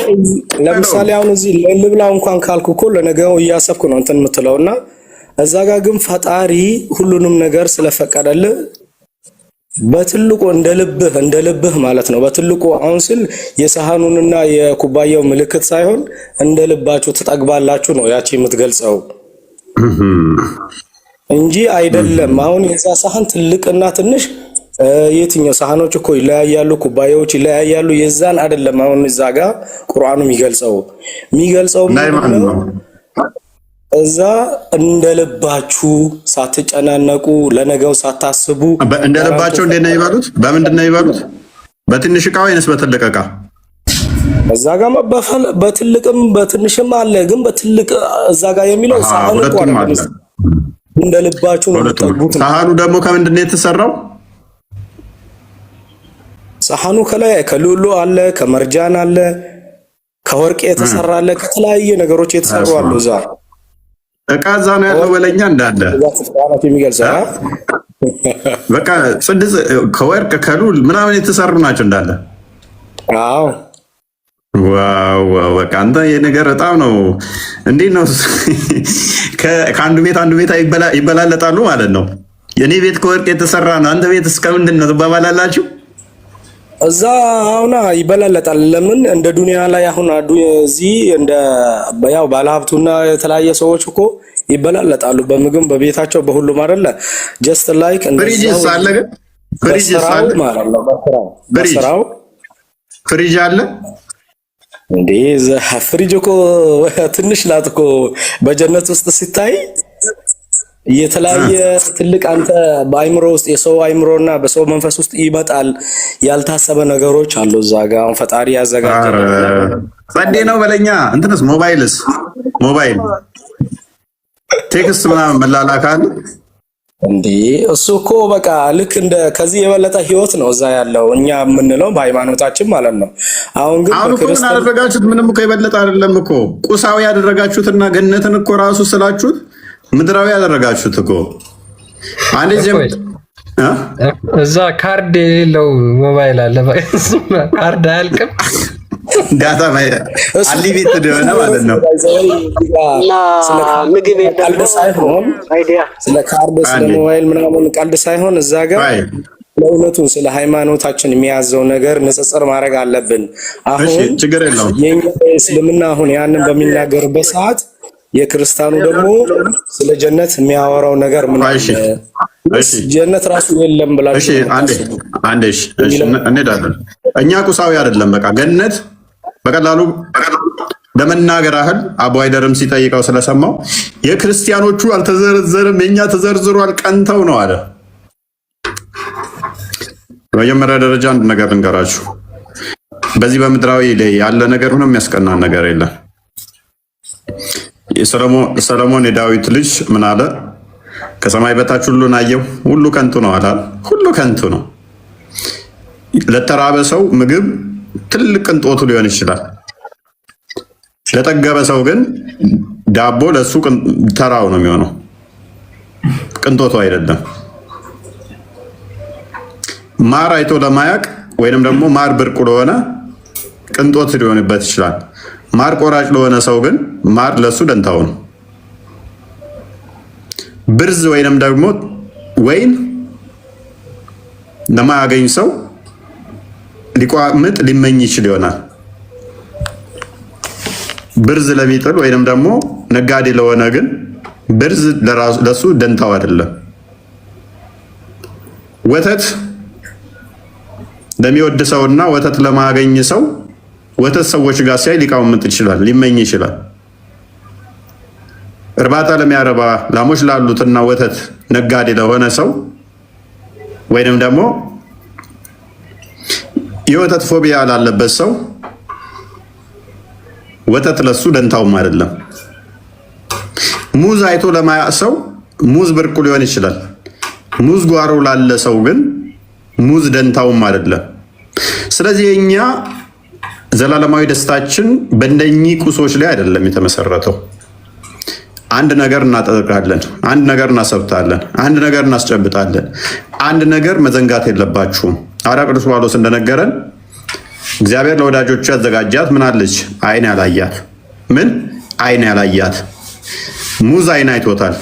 ለምሳሌ አሁን እዚህ ልብላው እንኳን ካልኩ እኮ ለነገው እያሰብኩ ነው እንትን የምትለውና እዛ ጋር ግን ፈጣሪ ሁሉንም ነገር ስለፈቀደልህ በትልቁ እንደ ልብህ ማለት ነው። በትልቁ አሁን ስል የሳህኑንና የኩባያው ምልክት ሳይሆን እንደ ልባችሁ ትጠግባላችሁ ነው ያቺ የምትገልጸው እንጂ አይደለም። አሁን የዛ ሳህን ትልቅና ትንሽ የትኛው ሳህኖች እኮ ይለያያሉ፣ ኩባያዎች ይለያያሉ። የዛን አይደለም አሁን እዛ ጋር ቁርአኑ የሚገልጸው ምንድነው? እዛ እንደ ልባችሁ ሳትጨናነቁ ለነገው ሳታስቡ እንደ ልባቸው እንዴት ነው ይባሉት? በምንድን ነው ይባሉት? በትንሽ ዕቃ ወይንስ በትልቅ ዕቃ? እዛ ጋር በትልቅም በትንሽም አለ። ግን በትልቅ እዛ ጋር የሚለው ሳህኑ እንደ ልባችሁ ነው የምትጠግቡት። ሳህኑ ደግሞ ከምንድን ነው የተሰራው? ሳህኑ ከላይ ከሉሉ አለ፣ ከመርጃን አለ፣ ከወርቅ የተሰራ አለ፣ ከተለያየ ነገሮች የተሰሩ አሉ። እዛ ዕቃ እዛ ነው ያለው በለኛ እንዳለ በቃ ጽድጽ ከወርቅ ከሉል ምናምን የተሰሩ ናቸው እንዳለ። አዎ ዋው በቃ አንተ የነገር በጣም ነው። እንዴት ነው ከአንዱ ቤት አንዱ ቤት ይበላለጣሉ ማለት ነው። የኔ ቤት ከወርቅ የተሰራ ነው፣ አንተ ቤት እስከ ምንድን ነው ትባባላላችሁ? እዛ አሁን ይበላለጣል። ለምን እንደ ዱንያ ላይ አሁን እዚህ እንደ ያው ባለሀብቱና የተለያየ ሰዎች እኮ ይበላለጣሉ በምግብ በቤታቸው በሁሉም አይደለ? ጀስት ላይክ ፍሪጅ አለ፣ ግን ፍሪጅ አለ ማለት ነው። በስራው ፍሪጅ አለ እንዴ? ፍሪጅ እኮ ትንሽ ናት እኮ በጀነት ውስጥ ሲታይ የተለያየ ትልቅ አንተ በአይምሮ ውስጥ የሰው አይምሮና በሰው መንፈስ ውስጥ ይመጣል ያልታሰበ ነገሮች አሉ። እዛ ጋር አሁን ፈጣሪ ያዘጋጀው ጸዴ ነው በለኛ። እንትንስ ሞባይል ቴክስት ምናምን መላላካል እንዴ? እሱ እኮ በቃ ልክ እንደ ከዚህ የበለጠ ህይወት ነው እዛ ያለው እኛ የምንለው በሃይማኖታችን ማለት ነው። አሁን ግን በክርስቲያን ያደረጋችሁት ምንም እኮ የበለጠ አይደለም እኮ ቁሳዊ ያደረጋችሁትና ገነትን እኮ ራሱ ስላችሁት ምድራዊ ያደረጋችሁት እኮ አንዴ እዛ ካርድ የሌለው ሞባይል አለ። ካርድ አያልቅም። ዳታ አሊቤት ደሆነ ማለት ነው። ስለ ምግብ ቀልድ ሳይሆን ስለ ካርድ ስለ ሞባይል ምናምን ቀልድ ሳይሆን እዛ ጋር ለእውነቱን ስለ ሃይማኖታችን የሚያዘው ነገር ንጽጽር ማድረግ አለብን። አሁን ችግር የለውም። የኛ እስልምና አሁን ያንን በሚናገርበት ሰዓት የክርስቲያኑ ደግሞ ስለ ጀነት የሚያወራው ነገር ምን አለ? ጀነት ራሱ የለም ብላችሁ እሺ፣ አንዴ እንሄዳለን። እኛ ቁሳዊ አይደለም። በቃ ገነት በቀላሉ ለመናገር ያህል አቡ አይደርም ሲጠይቀው ስለሰማው የክርስቲያኖቹ አልተዘረዘረም የኛ ተዘርዝሯል ቀንተው ነው አለ። በመጀመሪያ ደረጃ አንድ ነገር ልንገራችሁ። በዚህ በምድራዊ ላይ ያለ ነገር ምንም የሚያስቀናን ነገር የለም። ሰለሞን የዳዊት ልጅ ምን አለ? ከሰማይ በታች ሁሉን አየሁ፣ ሁሉ ከንቱ ነው አላል? ሁሉ ከንቱ ነው። ለተራበ ሰው ምግብ ትልቅ ቅንጦቱ ሊሆን ይችላል። ለጠገበ ሰው ግን ዳቦ ለሱ ተራው ነው የሚሆነው፣ ቅንጦቱ አይደለም። ማር አይቶ ለማያቅ ወይንም ደግሞ ማር ብርቁ ለሆነ ቅንጦት ሊሆንበት ይችላል። ማር ቆራጭ ለሆነ ሰው ግን ማር ለሱ ደንታው ነው። ብርዝ ወይንም ደግሞ ወይን ለማያገኝ ሰው ሊቋምጥ ሊመኝ ይችል ይሆናል። ብርዝ ለሚጥል ወይንም ደግሞ ነጋዴ ለሆነ ግን ብርዝ ለሱ ደንታው አይደለም። ወተት ለሚወድ ሰውና ወተት ለማያገኝ ሰው ወተት ሰዎች ጋር ሲያይ ሊቃውምጥ ይችላል፣ ሊመኝ ይችላል። እርባታ ለሚያረባ ላሞች ላሉትና ወተት ነጋዴ ለሆነ ሰው ወይንም ደግሞ የወተት ፎቢያ ላለበት ሰው ወተት ለሱ ደንታውም አይደለም። ሙዝ አይቶ ለማያቅ ሰው ሙዝ ብርቁ ሊሆን ይችላል። ሙዝ ጓሮ ላለ ሰው ግን ሙዝ ደንታውም አይደለም። ስለዚህ የኛ ዘላለማዊ ደስታችን በእነኚህ ቁሶች ላይ አይደለም የተመሰረተው። አንድ ነገር እናጠቃለን፣ አንድ ነገር እናሰብታለን፣ አንድ ነገር እናስጨብጣለን። አንድ ነገር መዘንጋት የለባችሁም። ሐዋርያው ቅዱስ ጳውሎስ እንደነገረን እግዚአብሔር ለወዳጆቹ ያዘጋጃት ምን አለች? አይን ያላያት። ምን አይን ያላያት? ሙዝ አይን አይቶታል።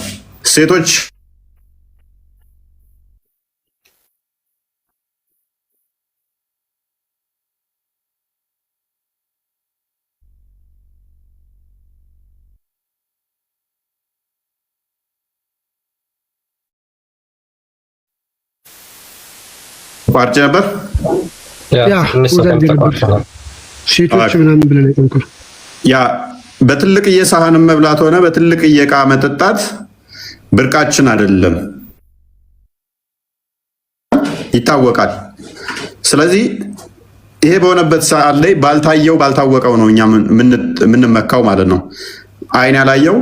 ሴቶች ቋርጭ ነበር ሴቶች ምናምን ብለን አይጠንኩር ያ በትልቅዬ ሳህንም መብላት ሆነ በትልቅዬ ዕቃ መጠጣት ብርቃችን አይደለም፣ ይታወቃል። ስለዚህ ይሄ በሆነበት ሰዓት ላይ ባልታየው ባልታወቀው ነው እኛ የምንመካው ማለት ነው። አይን ያላየው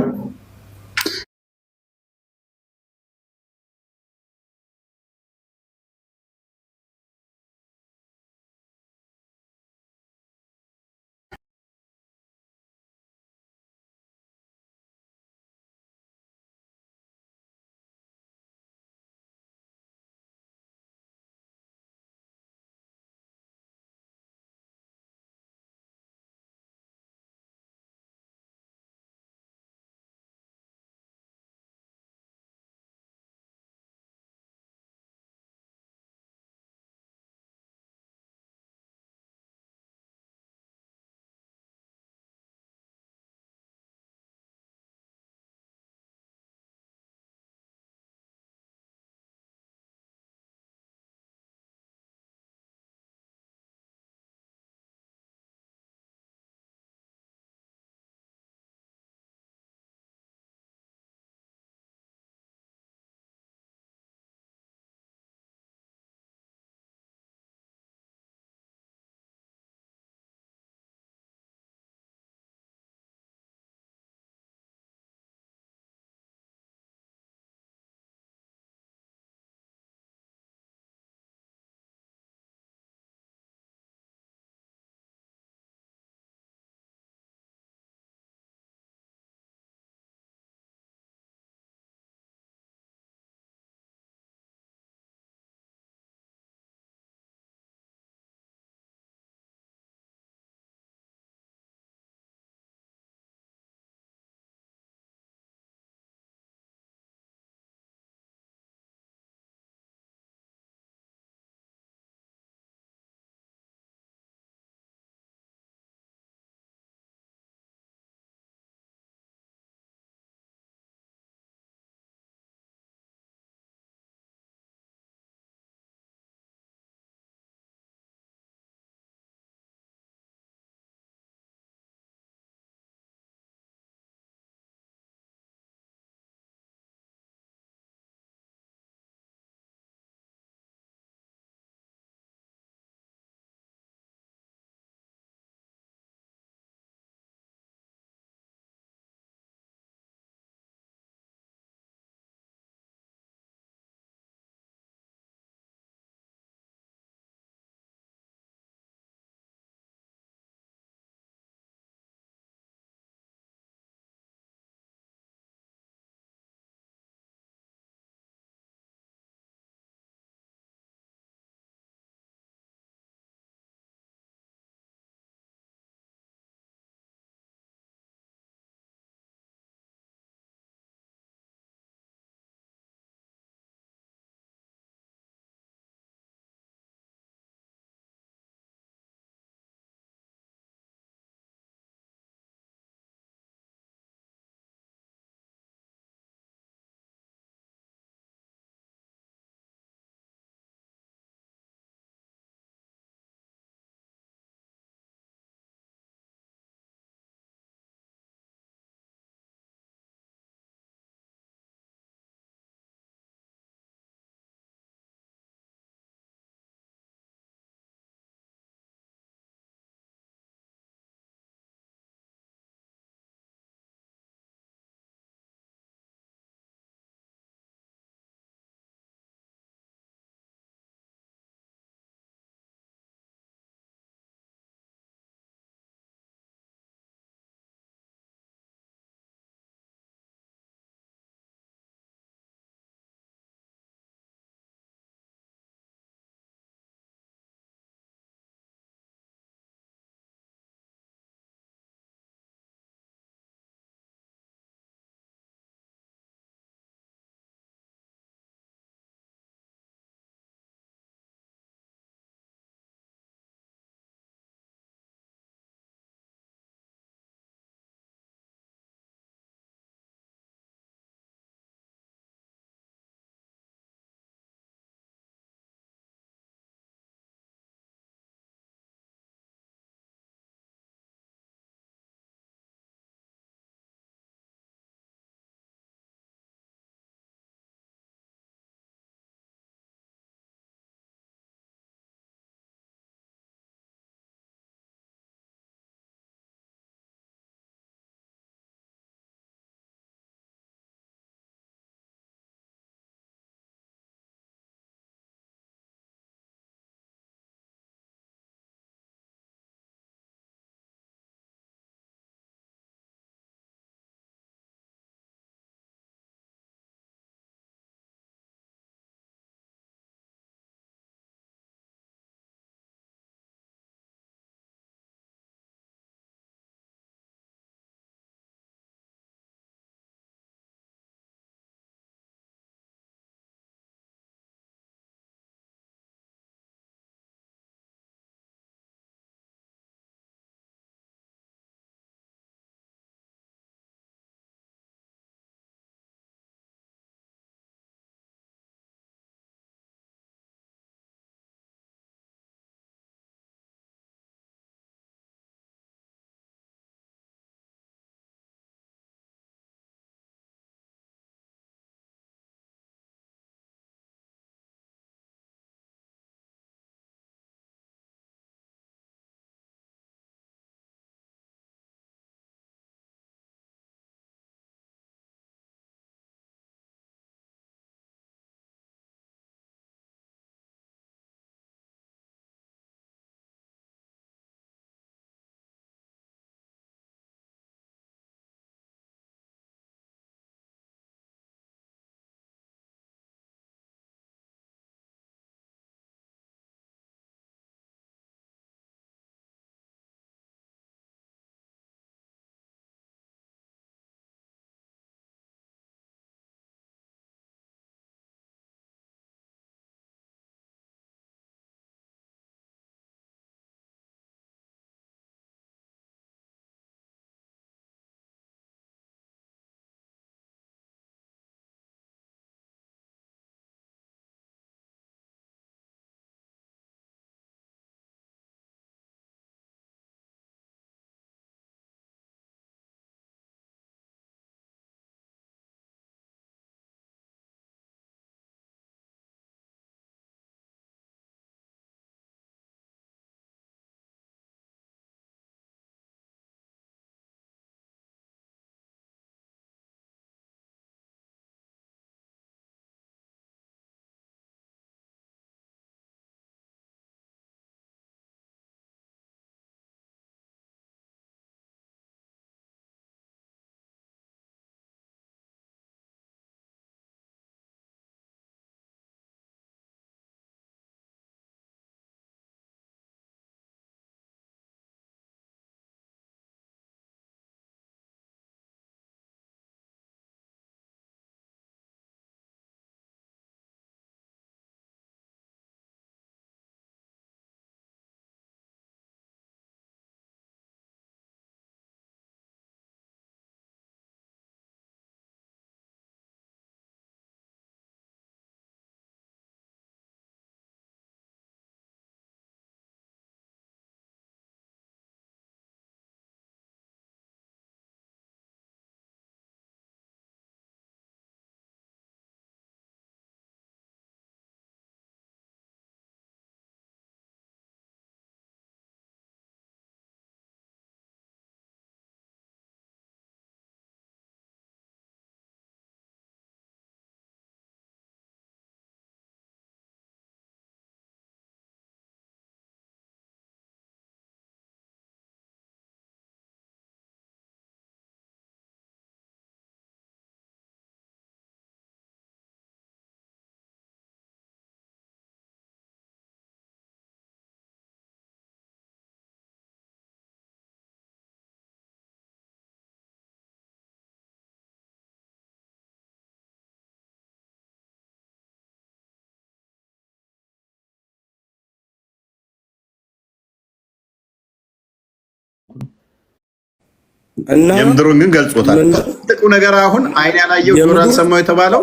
እና የምድሩን ግን ገልጾታል። ትልቁ ነገር አሁን አይን ያላየው ጆሮ ያልሰማው የተባለው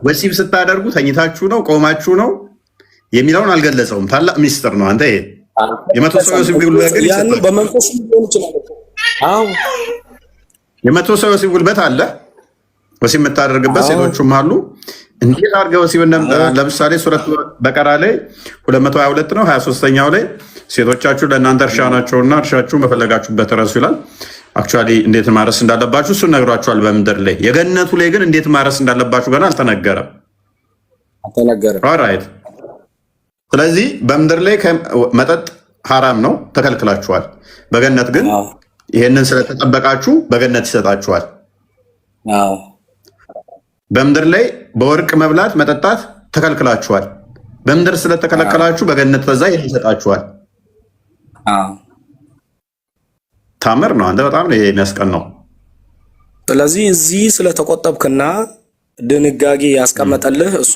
ወሲብ ስታደርጉ ተኝታችሁ ነው ቆማችሁ ነው የሚለውን አልገለጸውም። ታላቅ ሚስጥር ነው። አንተ ይሄ የመቶ ሰው ወሲብ ጉልበት ግን ያን በመንፈስ ሊሆን ይችላል። አዎ የመቶ ሰው ወሲብ ጉልበት አለ። ወሲብ የምታደርግበት ሴቶቹም አሉ። እንዴት አድርገው ወሲብ ለምሳሌ ሱረት በቀራ ላይ 222 ነው 23ኛው ላይ ሴቶቻችሁ ለእናንተ እርሻ ናቸውና እርሻችሁን በፈለጋችሁበት ረሱ ይላል። አክቹዋሊ እንዴት ማረስ እንዳለባችሁ እሱን ነግሯችኋል በምድር ላይ። የገነቱ ላይ ግን እንዴት ማረስ እንዳለባችሁ ገና አልተነገረም። ኦልራይት። ስለዚህ በምድር ላይ መጠጥ ሐራም ነው ተከልክላችኋል። በገነት ግን ይሄንን ስለተጠበቃችሁ በገነት ይሰጣችኋል። በምድር ላይ በወርቅ መብላት መጠጣት ተከልክላችኋል። በምድር ስለተከለከላችሁ በገነት በዛ ይሰጣችኋል። ታምር ነው። አንተ በጣም ነው የሚያስቀናው። ስለዚህ እዚህ ስለተቆጠብክና ድንጋጌ ያስቀመጠልህ እሱ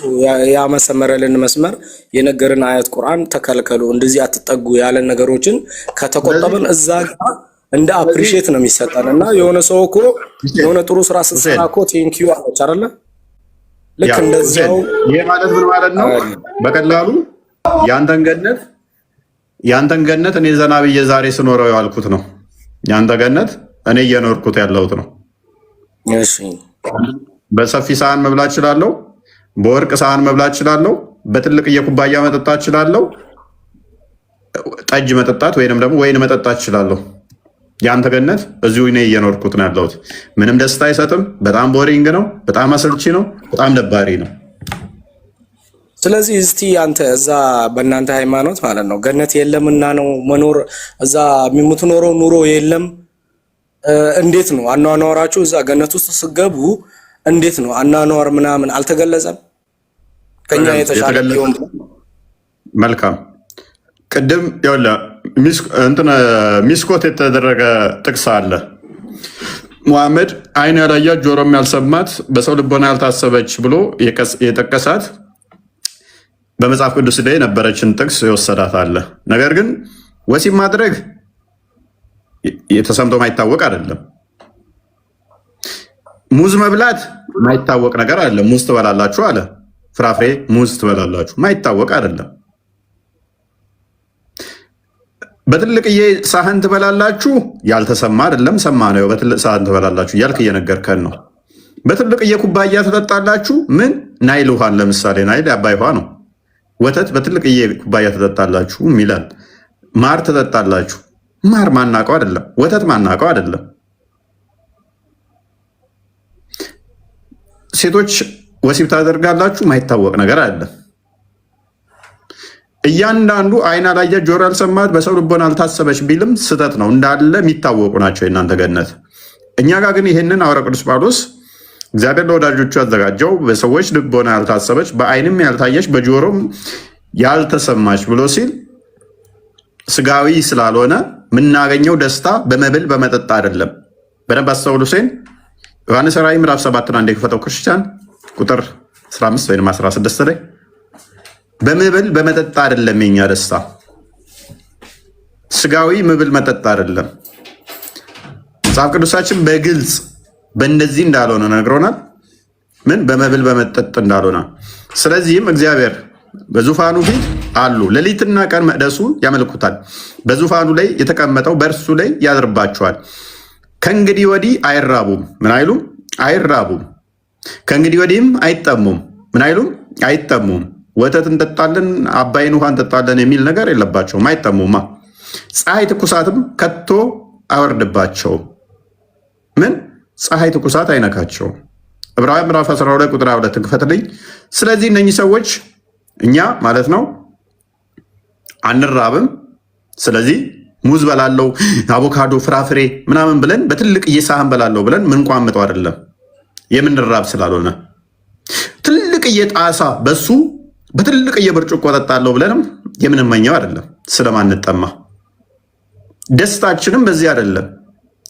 ያመሰመረልን መስመር የነገርን አያት ቁርአን ተከልከሉ እንደዚህ አትጠጉ ያለን ነገሮችን ከተቆጠብን እዛ ጋር እንደ አፕሪሺየት ነው የሚሰጠን እና የሆነ ሰው እኮ የሆነ ጥሩ ስራ ስትሰራ እኮ ቴንኪዩ አለች አይደለ? ልክ እንደዛው ይሄ ማለት ምን ማለት ነው? በቀላሉ ያንተን ገነት እኔ ዘና ብዬ ዛሬ ስኖረው ያልኩት ነው። ያንተ ገነት እኔ እየኖርኩት ያለሁት ነው። እሺ፣ በሰፊ ሳህን መብላት እችላለሁ። በወርቅ ሳህን መብላት እችላለሁ። በትልቅ የኩባያ መጠጣት እችላለሁ። ጠጅ መጠጣት ወይንም ደግሞ ወይን መጠጣት እችላለሁ። ያንተ ገነት እዚሁ እኔ እየኖርኩት ነው ያለሁት። ምንም ደስታ አይሰጥም። በጣም ቦሪንግ ነው። በጣም አሰልቺ ነው። በጣም ደባሪ ነው። ስለዚህ እስቲ አንተ እዛ በእናንተ ሃይማኖት ማለት ነው ገነት የለምና ነው መኖር እዛ የምትኖረው ኑሮ የለም። እንዴት ነው አኗኗራችሁ? እዛ ገነት ውስጥ ስገቡ እንዴት ነው አኗኗር ምናምን አልተገለጸም? ከኛ የተሻለ ቢሆን መልካም። ቅድም ይኸውልህ ሚስኮት የተደረገ ጥቅስ አለ። ሙሐመድ አይን ያላያት ጆሮም ያልሰማት በሰው ልቦና ያልታሰበች ብሎ የጠቀሳት በመጽሐፍ ቅዱስ ላይ የነበረችን ጥቅስ የወሰዳት አለ። ነገር ግን ወሲብ ማድረግ የተሰምቶ ማይታወቅ አይደለም። ሙዝ መብላት ማይታወቅ ነገር አይደለም። ሙዝ ትበላላችሁ አለ። ፍራፍሬ ሙዝ ትበላላችሁ ማይታወቅ አይደለም። በትልቅዬ ሳህን ትበላላችሁ ያልተሰማ አይደለም፣ ሰማ ነው። በትልቅ ሳህን ትበላላችሁ እያልክ እየነገርከን ነው። በትልቅዬ ኩባያ ትጠጣላችሁ። ምን ናይል ውሃን ለምሳሌ ናይል የአባይ ውሃ ነው። ወተት በትልቅዬ ኩባያ ትጠጣላችሁ ይላል። ማር ትጠጣላችሁ። ማር ማናቀው አይደለም። ወተት ማናቀው አይደለም። ሴቶች ወሲብ ታደርጋላችሁ ማይታወቅ ነገር አለ። እያንዳንዱ አይን ያላየች ጆሮ ያልሰማት በሰው ልቦና አልታሰበች ቢልም ስህተት ነው። እንዳለ የሚታወቁ ናቸው የእናንተ ገነት። እኛ ጋር ግን ይህንን ሐዋርያው ቅዱስ ጳውሎስ እግዚአብሔር ለወዳጆቹ ያዘጋጀው በሰዎች ልቦና ያልታሰበች በአይንም ያልታየች በጆሮም ያልተሰማች ብሎ ሲል ስጋዊ ስላልሆነ የምናገኘው ደስታ በመብል በመጠጥ አይደለም። በደንብ አስተውሉ። ሴን ዮሐንስ ራእይ ምዕራፍ 7 አንድ የከፈተው ክርስቲያን ቁጥር 15 ወይም 16 ላይ በመብል በመጠጥ አይደለም የኛ ደስታ። ስጋዊ መብል መጠጥ አይደለም። መጽሐፍ ቅዱሳችን በግልጽ በእንደዚህ እንዳልሆነ ነግሮናል። ምን በመብል በመጠጥ እንዳልሆነ። ስለዚህም እግዚአብሔር በዙፋኑ ፊት አሉ። ሌሊትና ቀን መቅደሱ ያመልኩታል። በዙፋኑ ላይ የተቀመጠው በእርሱ ላይ ያድርባቸዋል። ከእንግዲህ ወዲህ አይራቡም። ምን አይሉም? አይራቡም። ከእንግዲህ ወዲህም አይጠሙም። ምን አይሉም? አይጠሙም። ወተት እንጠጣለን፣ አባይን ውሃ እንጠጣለን የሚል ነገር የለባቸውም። አይጠሙማ። ፀሐይ ትኩሳትም ከቶ አይወርድባቸውም። ምን ፀሐይ ትኩሳት አይነካቸውም። ዕብራውያን ምዕራፍ 12 ቁጥር 2 ክፈትልኝ። ስለዚህ እነኚህ ሰዎች እኛ ማለት ነው አንራብም። ስለዚህ ሙዝ በላለው አቮካዶ፣ ፍራፍሬ ምናምን ብለን በትልቅ እየሳህን በላለው ብለን ምንቋምጠው አይደለም። የምንራብ ስላልሆነ ትልቅ እየጣሳ በሱ በትልቅ እየብርጭቆ ጠጣለው ብለንም የምንመኘው አይደለም። ስለማንጠማ ደስታችንም በዚህ አይደለም።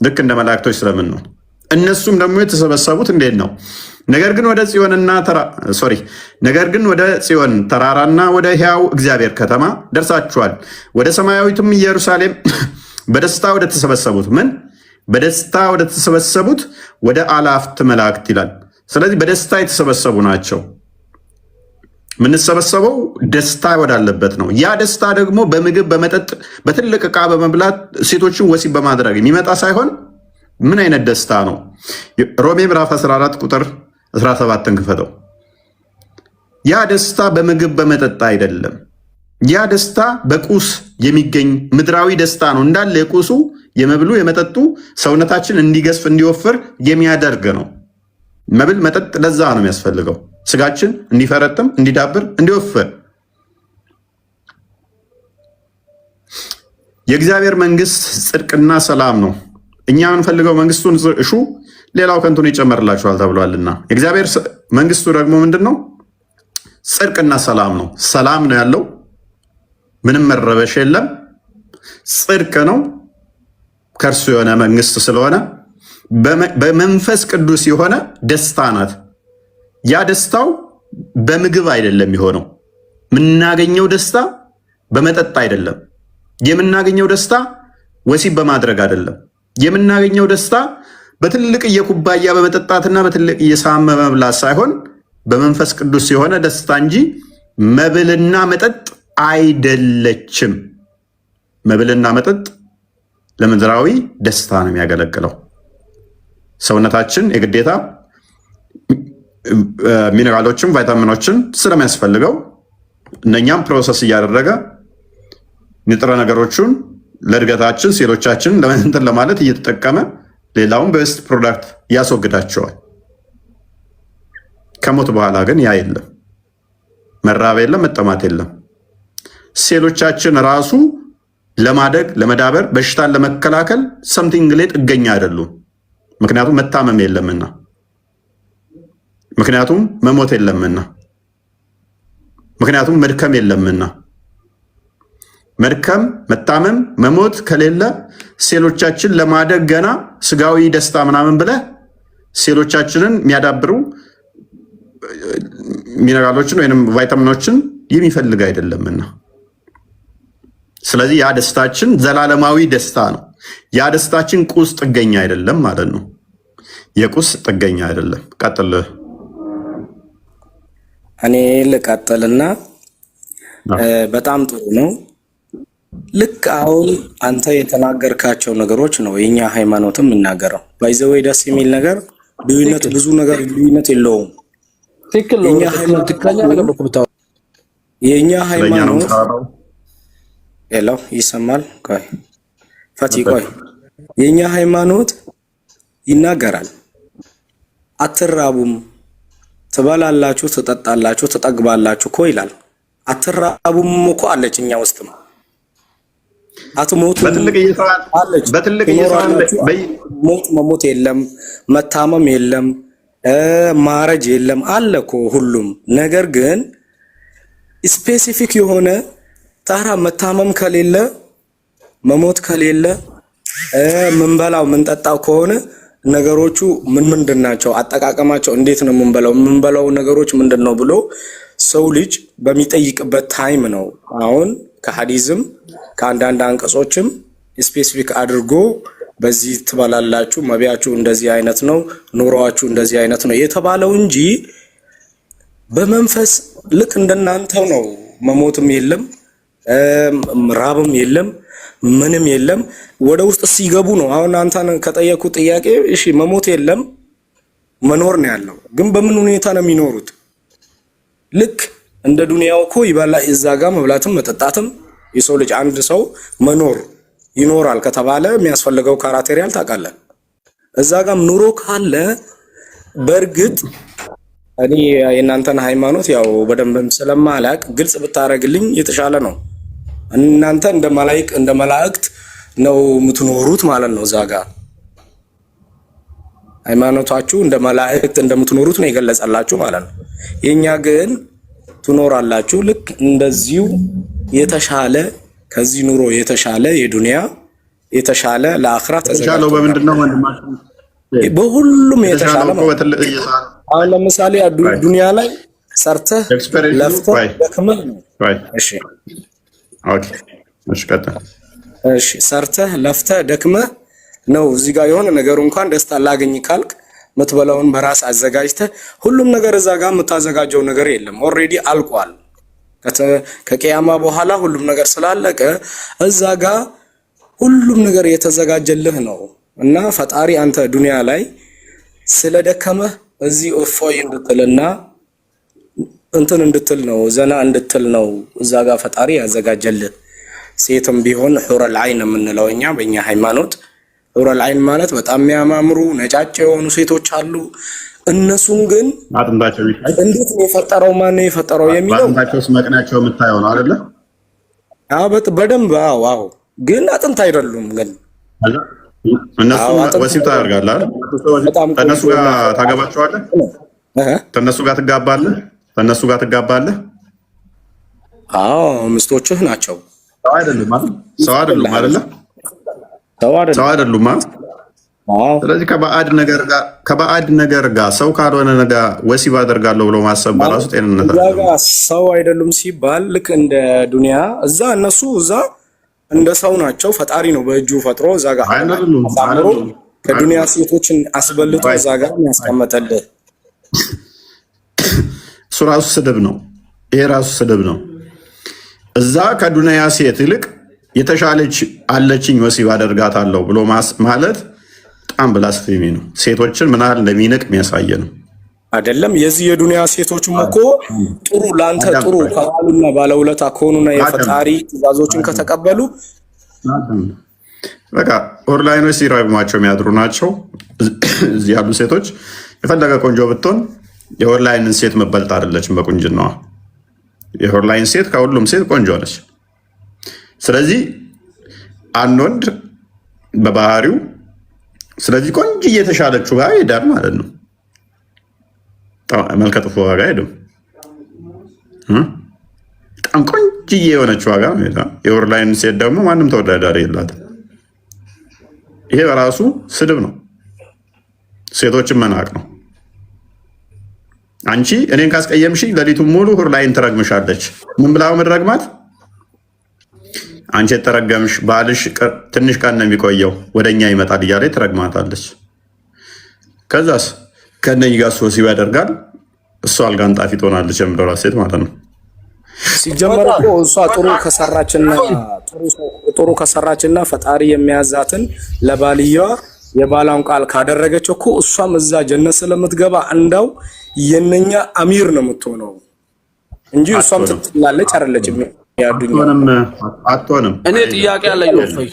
ልክ እንደ መላእክቶች ስለምንሆን እነሱም ደግሞ የተሰበሰቡት እንዴት ነው? ነገር ግን ወደ ጽዮን ተራራና ወደ ሕያው እግዚአብሔር ከተማ ደርሳችኋል፣ ወደ ሰማያዊቱም ኢየሩሳሌም በደስታ ወደ ተሰበሰቡት ምን በደስታ ወደ ተሰበሰቡት ወደ አላፍት መላእክት ይላል። ስለዚህ በደስታ የተሰበሰቡ ናቸው። የምንሰበሰበው ደስታ ወዳለበት ነው። ያ ደስታ ደግሞ በምግብ በመጠጥ በትልቅ ዕቃ በመብላት ሴቶችን ወሲብ በማድረግ የሚመጣ ሳይሆን ምን አይነት ደስታ ነው? ሮሜ ምዕራፍ 14 ቁጥር 17ን ክፈተው። ያ ደስታ በምግብ በመጠጥ አይደለም። ያ ደስታ በቁስ የሚገኝ ምድራዊ ደስታ ነው። እንዳለ የቁሱ የመብሉ የመጠጡ ሰውነታችን እንዲገዝፍ እንዲወፍር የሚያደርግ ነው። መብል መጠጥ ለዛ ነው የሚያስፈልገው። ስጋችን እንዲፈረጥም እንዲዳብር እንዲወፍር። የእግዚአብሔር መንግስት ጽድቅና ሰላም ነው። እኛ የምንፈልገው መንግስቱን እሹ ሌላው ከንቱን ይጨመርላችኋል ተብሏልና የእግዚአብሔር መንግስቱ ደግሞ ምንድን ነው? ጽድቅና ሰላም ነው። ሰላም ነው ያለው፣ ምንም መረበሽ የለም። ጽድቅ ነው ከእርሱ የሆነ መንግስት ስለሆነ በመንፈስ ቅዱስ የሆነ ደስታ ናት። ያ ደስታው በምግብ አይደለም የሆነው። የምናገኘው ደስታ በመጠጥ አይደለም። የምናገኘው ደስታ ወሲብ በማድረግ አይደለም። የምናገኘው ደስታ በትልቅ የኩባያ በመጠጣትና በትልቅ የሳህን በመብላት ሳይሆን በመንፈስ ቅዱስ የሆነ ደስታ እንጂ መብልና መጠጥ አይደለችም። መብልና መጠጥ ለምድራዊ ደስታ ነው የሚያገለግለው። ሰውነታችን የግዴታ ሚኔራሎችን ቫይታሚኖችን ስለሚያስፈልገው እነኛም ፕሮሰስ እያደረገ ንጥረ ነገሮቹን ለእድገታችን ሴሎቻችን ለመንተን ለማለት እየተጠቀመ ሌላውን በዌስት ፕሮዳክት ያስወግዳቸዋል። ከሞት በኋላ ግን ያ የለም። መራብ የለም፣ መጠማት የለም። ሴሎቻችን ራሱ ለማደግ ለመዳበር፣ በሽታን ለመከላከል ሰምቲንግ ላይ ጥገኛ አይደሉም። ምክንያቱም መታመም የለምና፣ ምክንያቱም መሞት የለምና፣ ምክንያቱም መድከም የለምና። መድከም፣ መታመም፣ መሞት ከሌለ ሴሎቻችን ለማደግ ገና ስጋዊ ደስታ ምናምን ብለህ ሴሎቻችንን የሚያዳብሩ ሚነራሎችን ወይም ቫይታሚኖችን የሚፈልግ አይደለምና፣ ስለዚህ ያ ደስታችን ዘላለማዊ ደስታ ነው። ያ ደስታችን ቁስ ጥገኛ አይደለም ማለት ነው። የቁስ ጥገኛ አይደለም። ቀጥል። እኔ ልቀጥልና በጣም ጥሩ ነው። ልክ አሁን አንተ የተናገርካቸው ነገሮች ነው የኛ ሃይማኖትም የሚናገረው። ባይዘወይ ደስ የሚል ነገር ልዩነት ብዙ ነገር ልዩነት የለውም። የኛ ሃይማኖት ሄሎ ይሰማል? ቆይ ፈቲ ቆይ የኛ ሃይማኖት ይናገራል። አትራቡም፣ ትበላላችሁ፣ ትጠጣላችሁ፣ ትጠግባላችሁ እኮ ይላል። አትራቡም እኮ አለች እኛ ውስጥም። አትሞቱ በትልቅ ሞት መሞት የለም፣ መታመም የለም፣ ማረጅ የለም አለ እኮ ሁሉም ነገር። ግን ስፔሲፊክ የሆነ ታራ መታመም ከሌለ መሞት ከሌለ ምንበላው ምንጠጣው ከሆነ ነገሮቹ ምንድን ናቸው? አጠቃቀማቸው እንዴት ነው? ምንበላው ነገሮች ምንድን ነው ብሎ ሰው ልጅ በሚጠይቅበት ታይም ነው። አሁን ከሐዲስም ከአንዳንድ አንቀጾችም ስፔሲፊክ አድርጎ በዚህ ትበላላችሁ፣ መቢያችሁ እንደዚህ አይነት ነው፣ ኑሮአችሁ እንደዚህ አይነት ነው የተባለው እንጂ በመንፈስ ልክ እንደናንተው ነው። መሞትም የለም ራብም የለም ምንም የለም። ወደ ውስጥ ሲገቡ ነው። አሁን አንተን ከጠየቁ ጥያቄ እሺ መሞት የለም መኖር ነው ያለው። ግን በምን ሁኔታ ነው የሚኖሩት? ልክ እንደ ዱንያው እኮ ይበላ እዛ ጋር መብላትም መጠጣትም የሰው ልጅ አንድ ሰው መኖር ይኖራል ከተባለ የሚያስፈልገው ካራክተሪያል ታውቃለህ። እዛ ጋርም ኑሮ ካለ በእርግጥ እኔ የእናንተን ሃይማኖት ያው በደንብም ስለማላቅ ግልጽ ብታረግልኝ የተሻለ ነው። እናንተ እንደ መላእክት ነው የምትኖሩት ማለት ነው። እዛ ጋር ሃይማኖታችሁ እንደ መላእክት እንደምትኖሩት ነው የገለጸላችሁ ማለት ነው። የኛ ግን ትኖራላችሁ ልክ እንደዚሁ የተሻለ ከዚህ ኑሮ የተሻለ የዱንያ የተሻለ ለአኽራ ተዘጋጅቶ በምንድነው ወንድማችን? በሁሉም የተሻለ ነው። አሁን ለምሳሌ ዱንያ ላይ ሰርተህ ለፍተህ ደክመህ ነው። እሺ ኦኬ፣ እሺ፣ ሰርተህ ለፍተህ ደክመህ ነው። እዚህ ጋር የሆነ ነገሩ እንኳን ደስታ ላገኝ ካልክ ምትበላውን በራስ አዘጋጅተህ ሁሉም ነገር እዛ ጋር የምታዘጋጀው ነገር የለም። ኦልሬዲ አልቋል። ከቂያማ በኋላ ሁሉም ነገር ስላለቀ እዛ ጋር ሁሉም ነገር የተዘጋጀልህ ነው እና ፈጣሪ አንተ ዱንያ ላይ ስለደከመህ እዚህ እፎይ እንድትልና እንትን እንድትል ነው ዘና እንድትል ነው እዛ ጋር ፈጣሪ ያዘጋጀልህ። ሴትም ቢሆን ሑረል ዐይን የምንለው እኛ በእኛ ሃይማኖት ሑረል ዐይን ማለት በጣም የሚያማምሩ ነጫጭ የሆኑ ሴቶች አሉ። እነሱን ግን አጥንታቸው እንዴት ነው የፈጠረው ማን ነው የፈጠረው የሚለው አጥንታቸውስ መቅናቸው የምታየው ነው አይደለ? በደንብ አዎ። ግን አጥንት አይደሉም። ግን እነሱ ወሲብ ታደርጋለህ አይደል? ከእነሱ ጋር ታገባቸዋለህ? ከእነሱ ጋር ትጋባለህ? ከእነሱ ጋር ትጋባለህ? አዎ ሚስቶችህ ናቸው። ሰው አይደሉም አይደል? ሰው አይደሉም አይደለ? ሰው አይደሉም ማለት። ስለዚህ ከባዕድ ነገር ጋር ሰው ካልሆነ ነገር ወሲብ አደርጋለሁ ብሎ ማሰብ በራሱ ጤንነት አይደለም። ሰው አይደሉም ሲባል ልክ እንደ ዱንያ እዛ እነሱ እዛ እንደ ሰው ናቸው። ፈጣሪ ነው በእጁ ፈጥሮ እዛ ጋር አሳምሮ ከዱንያ ሴቶችን አስበልጦ እዛ ጋር ያስቀመጠልህ። እሱ ራሱ ስድብ ነው። ይሄ ራሱ ስድብ ነው። እዛ ከዱንያ ሴት ይልቅ የተሻለች አለችኝ ወሲብ አደርጋታለሁ ብሎ ማለት በጣም ብላስፌሚ ነው። ሴቶችን ምን ያህል እንደሚንቅ የሚያሳየ ነው። አይደለም የዚህ የዱንያ ሴቶችም እኮ ጥሩ ላንተ ጥሩ ከዋሉና ባለውለታ ከሆኑና የፈጣሪ ትእዛዞችን ከተቀበሉ በቃ ኦንላይኖች ሲራግሟቸው የሚያድሩ ናቸው። እዚህ ያሉ ሴቶች የፈለገ ቆንጆ ብትሆን የኦንላይንን ሴት መበልጥ አይደለችም በቁንጅናዋ። የኦንላይን ሴት ከሁሉም ሴት ቆንጆ ነች። ስለዚህ አንድ ወንድ በባህሪው ስለዚህ ቆንጆ እየተሻለችው ጋር ይሄዳል ማለት ነው። መልከጥፎ ዋጋ ሄድም በጣም ቆንጅዬ የሆነች ዋጋ ነው። የኦንላይን ሴት ደግሞ ማንም ተወዳዳሪ የላትም። ይሄ በራሱ ስድብ ነው፣ ሴቶችን መናቅ ነው። አንቺ እኔን ካስቀየምሽ ሌሊቱን ሙሉ ኦንላይን ትረግምሻለች። ምን ብላ ምድረግማት? አንቺ የተረገምሽ ባልሽ ትንሽ ቀን ነው የሚቆየው ወደኛ ይመጣል እያለ ትረግማታለች። ከዛስ ከነኝ ጋር ወሲብ ያደርጋል። እሷ አልጋ አንጣፊ ትሆናለች የምትለው ሴት ማለት ነው። ሲጀመር እኮ እሷ ጥሩ ከሰራችና ፈጣሪ የሚያዛትን ለባልየዋ የባላውን ቃል ካደረገች እኮ እሷም እዛ ጀነት ስለምትገባ እንዳው የነኛ አሚር ነው የምትሆነው እንጂ እሷም ትጥላለች አይደለችም። ያዱኛ አትሆንም። እኔ ጥያቄ አለኝ ነው ፈይ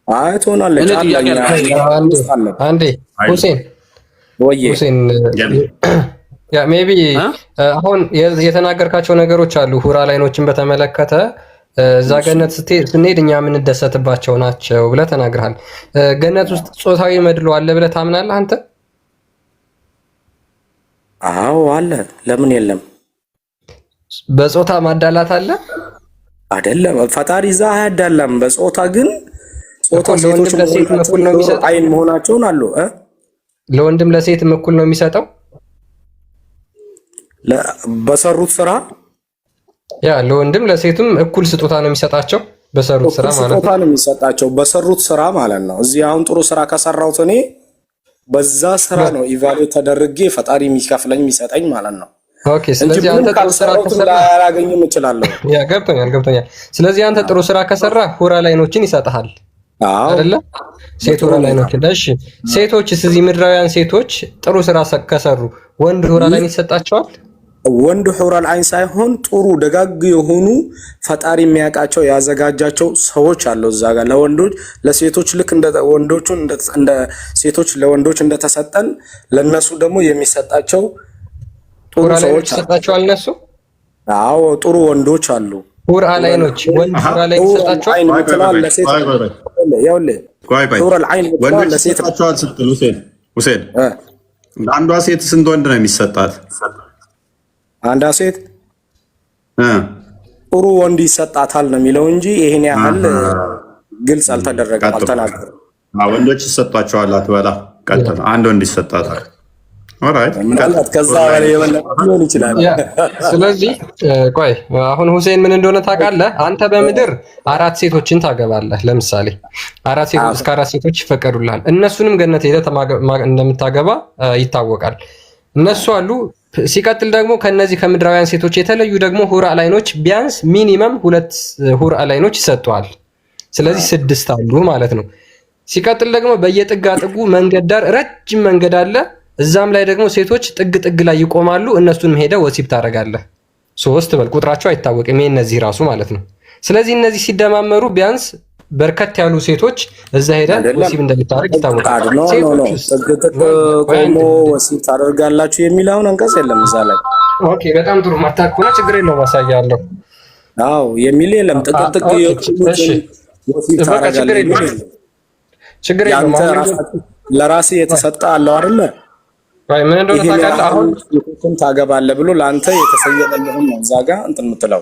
አይቶናለች አንዴ ሁሴን ያ ሜቢ አሁን የተናገርካቸው ነገሮች አሉ። ሁራ ላይኖችን በተመለከተ እዛ ገነት ስንሄድ እኛ የምንደሰትባቸው ናቸው ብለህ ተናግረሃል። ገነት ውስጥ ጾታዊ መድሎ አለ ብለህ ታምናለህ አንተ? አዎ አለ። ለምን የለም? በጾታ ማዳላት አለ አይደለም? ፈጣሪ እዛ አያዳላም በጾታ ግን ጾታ ሴቶች ለሴት እኩል ነው የሚሰጠው አይን መሆናቸውን አሉ። ለወንድም ለሴትም እኩል ነው የሚሰጠው በሰሩት ስራ። ያ ለወንድም ለሴትም እኩል ስጦታ ነው የሚሰጣቸው በሰሩት ስራ ማለት ነው። ስጦታ ነው የሚሰጣቸው በሰሩት ስራ ማለት ነው። እዚህ አሁን ጥሩ ስራ ከሰራሁት እኔ በዛ ስራ ነው ኢቫሉዌት ተደርጌ ፈጣሪ የሚከፍለኝ የሚሰጠኝ ማለት ነው። ኦኬ ስለዚህ አንተ ጥሩ ስራ ከሰራ አላገኝም እችላለሁ። ያ ገብቶኛል። ስለዚህ አንተ ጥሩ ስራ ከሰራ ሁራ ላይኖችን ይሰጣል አይደለ? ሴት ሁራ ላይኖችን። እሺ ሴቶችስ እዚህ ምድራውያን ሴቶች ጥሩ ስራ ከሰሩ ወንድ ሁራ ላይን ይሰጣቸዋል? ወንድ ሑረል ዐይን ሳይሆን ጥሩ ደጋግ የሆኑ ፈጣሪ የሚያውቃቸው ያዘጋጃቸው ሰዎች አሉ እዛ ጋር ለወንዶች ለሴቶች ልክ እንደ ወንዶቹ እንደ ሴቶች ለወንዶች እንደተሰጠን ለነሱ ደግሞ የሚሰጣቸው ጥሩ ሰዎች ይሰጣቸዋል። እነሱ አዎ ጥሩ ወንዶች አሉ። ሑረል ዐይኖች ወንድ ሑረል ዐይን ይሰጣቸዋል። ሑረል ዐይን ወንዶች ይሰጣቸዋል ስትል ሁሴን አንዷ ሴት ስንት ወንድ ነው የሚሰጣት? አንዷ ሴት ጥሩ ወንድ ይሰጣታል ነው የሚለው እንጂ ይሄን ያህል ግልጽ አልተደረገም፣ አልተናገረም። ወንዶች ይሰጣቸዋል አትበላ። ቀጥታ አንድ ወንድ ይሰጣታል። ኦራይት ከዛ በላይ የበለጠ ሊሆን ይችላል። ስለዚህ ቆይ አሁን ሁሴን ምን እንደሆነ ታውቃለህ? አንተ በምድር 4 ሴቶችን ታገባለህ። ለምሳሌ 4 ሴቶች እስከ 4 ሴቶች ይፈቀዱልሃል። እነሱንም ገነት ሄደህ እንደምታገባ ይታወቃል። እነሱ አሉ። ሲቀጥል ደግሞ ከነዚህ ከምድራውያን ሴቶች የተለዩ ደግሞ ሁር አላይኖች ቢያንስ ሚኒመም 2 ሁር አላይኖች ይሰጡሃል። ስለዚህ 6 አሉ ማለት ነው። ሲቀጥል ደግሞ በየጥጋ ጥጉ መንገድ ዳር ረጅም መንገድ አለ። እዛም ላይ ደግሞ ሴቶች ጥግ ጥግ ላይ ይቆማሉ። እነሱንም ሄደህ ወሲብ ታደርጋለህ። 3 በል ቁጥራቸው አይታወቅም። እነዚህ ራሱ ማለት ነው። ስለዚህ እነዚህ ሲደማመሩ ቢያንስ በርከት ያሉ ሴቶች እዛ ሄደህ ወሲብ እንደምታደርግ ይታወቃል። ጥግ ጥግ ቆሞ ወሲብ ታደርጋላችሁ የሚለውን አንቀጽ የለም እዛ ላይ። ኦኬ በጣም ጥሩ። ማታውቅ ከሆነ ችግር የለውም አሳያለሁ። አዎ የሚል የለም። ጥግ ጥግ ወሲብ ታደርጋለህ። ችግር የለውም። ለራስህ የተሰጠ አለው አይደለ? አይ ምን እንደሆነ ታውቃለህ? አሁን ሴቶችን ታገባለህ ብሎ ለአንተ የተሰየመልህ ነው እዛ ጋር እንትን የምትለው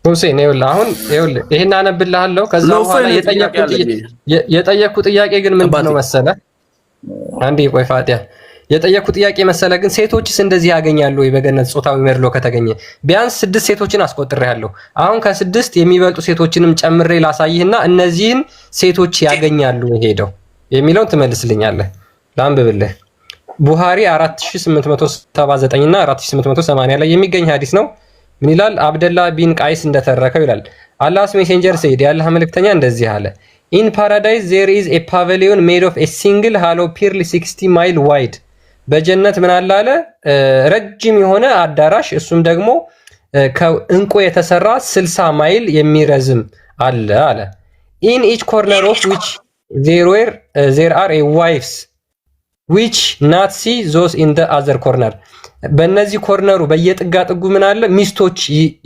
ሁሴን። ይኸውልህ ይሄን አነብልሃለሁ። ከዛ በኋላ የጠየቅኩ ጥያቄ ግን ምንድን ነው መሰለህ? አንዴ ቆይ ፋጢያ፣ የጠየቅኩ ጥያቄ መሰለህ ግን ሴቶችስ እንደዚህ ያገኛሉ ወይ በገነት ጾታዊ መድሎ ከተገኘ? ቢያንስ 6 ሴቶችን አስቆጥሬያለሁ። አሁን ከ6 የሚበልጡ ሴቶችንም ጨምሬ ላሳይህና እነዚህን ሴቶች ያገኛሉ ሄደው የሚለውን ትመልስልኛለህ። ላንብብልህ። ቡሃሪ 4879 እና 4880 ላይ የሚገኝ ሐዲስ ነው። ምን ይላል? አብደላ ቢን ቃይስ እንደተረከው ይላል አላህስ ሜሴንጀር ሰይድ ያላህ መልእክተኛ እንደዚህ አለ ኢን ፓራዳይስ ዜር ኢዝ ኤ ፓቪሊዮን ሜድ ኦፍ ኤ ሲንግል ሃሎ ፒርሊ 60 ማይል ዋይድ። በጀነት ምን አለ አለ ረጅም የሆነ አዳራሽ እሱም ደግሞ ከእንቁ የተሰራ 60 ማይል የሚረዝም አለ አለ ኢን ኢች ኮርነር ኦፍ ዊች ዜር አር ኤ ዋይፍስ ዊች ናት ሲ ዞስ ኢን ዘ አዘር ኮርነር። በእነዚህ ኮርነሩ በየጥጋ ጥጉ ምን አለ ሚስቶች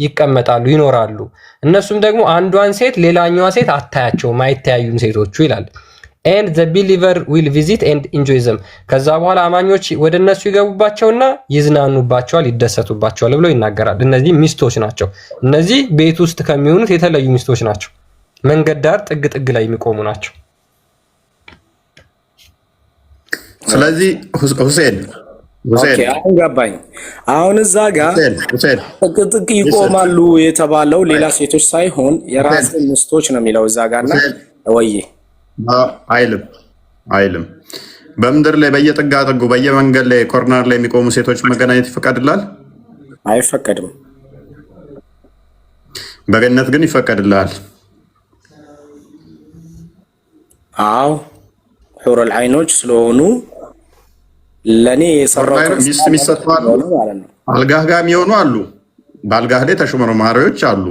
ይቀመጣሉ ይኖራሉ። እነሱም ደግሞ አንዷን ሴት ሌላኛዋ ሴት አታያቸውም፣ አይተያዩም ሴቶቹ ይላል። and the believer will visit and enjoy them። ከዛ በኋላ አማኞች ወደ እነሱ ይገቡባቸውና ይዝናኑባቸዋል፣ ይደሰቱባቸዋል ብሎ ይናገራል። እነዚህ ሚስቶች ናቸው። እነዚህ ቤት ውስጥ ከሚሆኑት የተለዩ ሚስቶች ናቸው። መንገድ ዳር ጥግ ጥግ ላይ የሚቆሙ ናቸው። ስለዚህ ሁሴን አሁን ገባኝ። አሁን እዛ ጋር ጥግ ጥግ ይቆማሉ የተባለው ሌላ ሴቶች ሳይሆን የራስ ሚስቶች ነው የሚለው እዛ ጋርና ወይ አይልም። በምድር ላይ በየጥጋ ጥጉ በየመንገድ ላይ ኮርነር ላይ የሚቆሙ ሴቶች መገናኘት ይፈቀድላል? አይፈቀድም። በገነት ግን ይፈቀድላል። አዎ ሑረል ዐይኖች ስለሆኑ ለኔ የሰራው ሚስት የሚሰጥቷል ማለት ነው። አልጋህ ጋር የሚሆኑ አሉ፣ በአልጋህ ላይ ተሽመርማሪዎች አሉ።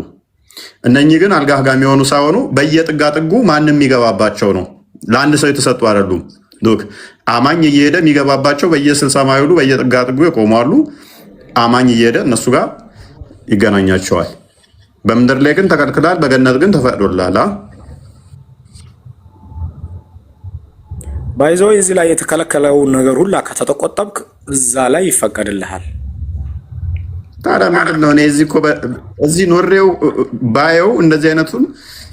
እነኚህ ግን አልጋህ ጋር የሚሆኑ ሳይሆኑ በየጥጋ ጥጉ ማንም የሚገባባቸው ነው። ለአንድ ሰው የተሰጡ አይደሉም። ዶክ አማኝ እየሄደ የሚገባባቸው በየ60 ማይሉ በየጥጋ ጥጉ ይቆማሉ። አማኝ እየሄደ እነሱ ጋር ይገናኛቸዋል። በምድር ላይ ግን ተከልክላል፣ በገነት ግን ተፈቅዶላል። ባይዘው እዚህ ላይ የተከለከለው ነገር ሁላ ከተቆጠብክ እዛ ላይ ይፈቀድልሃል። ታዲያ ምንድን ነው? እኔ እዚህ ኖሬው ባየው እንደዚህ አይነቱን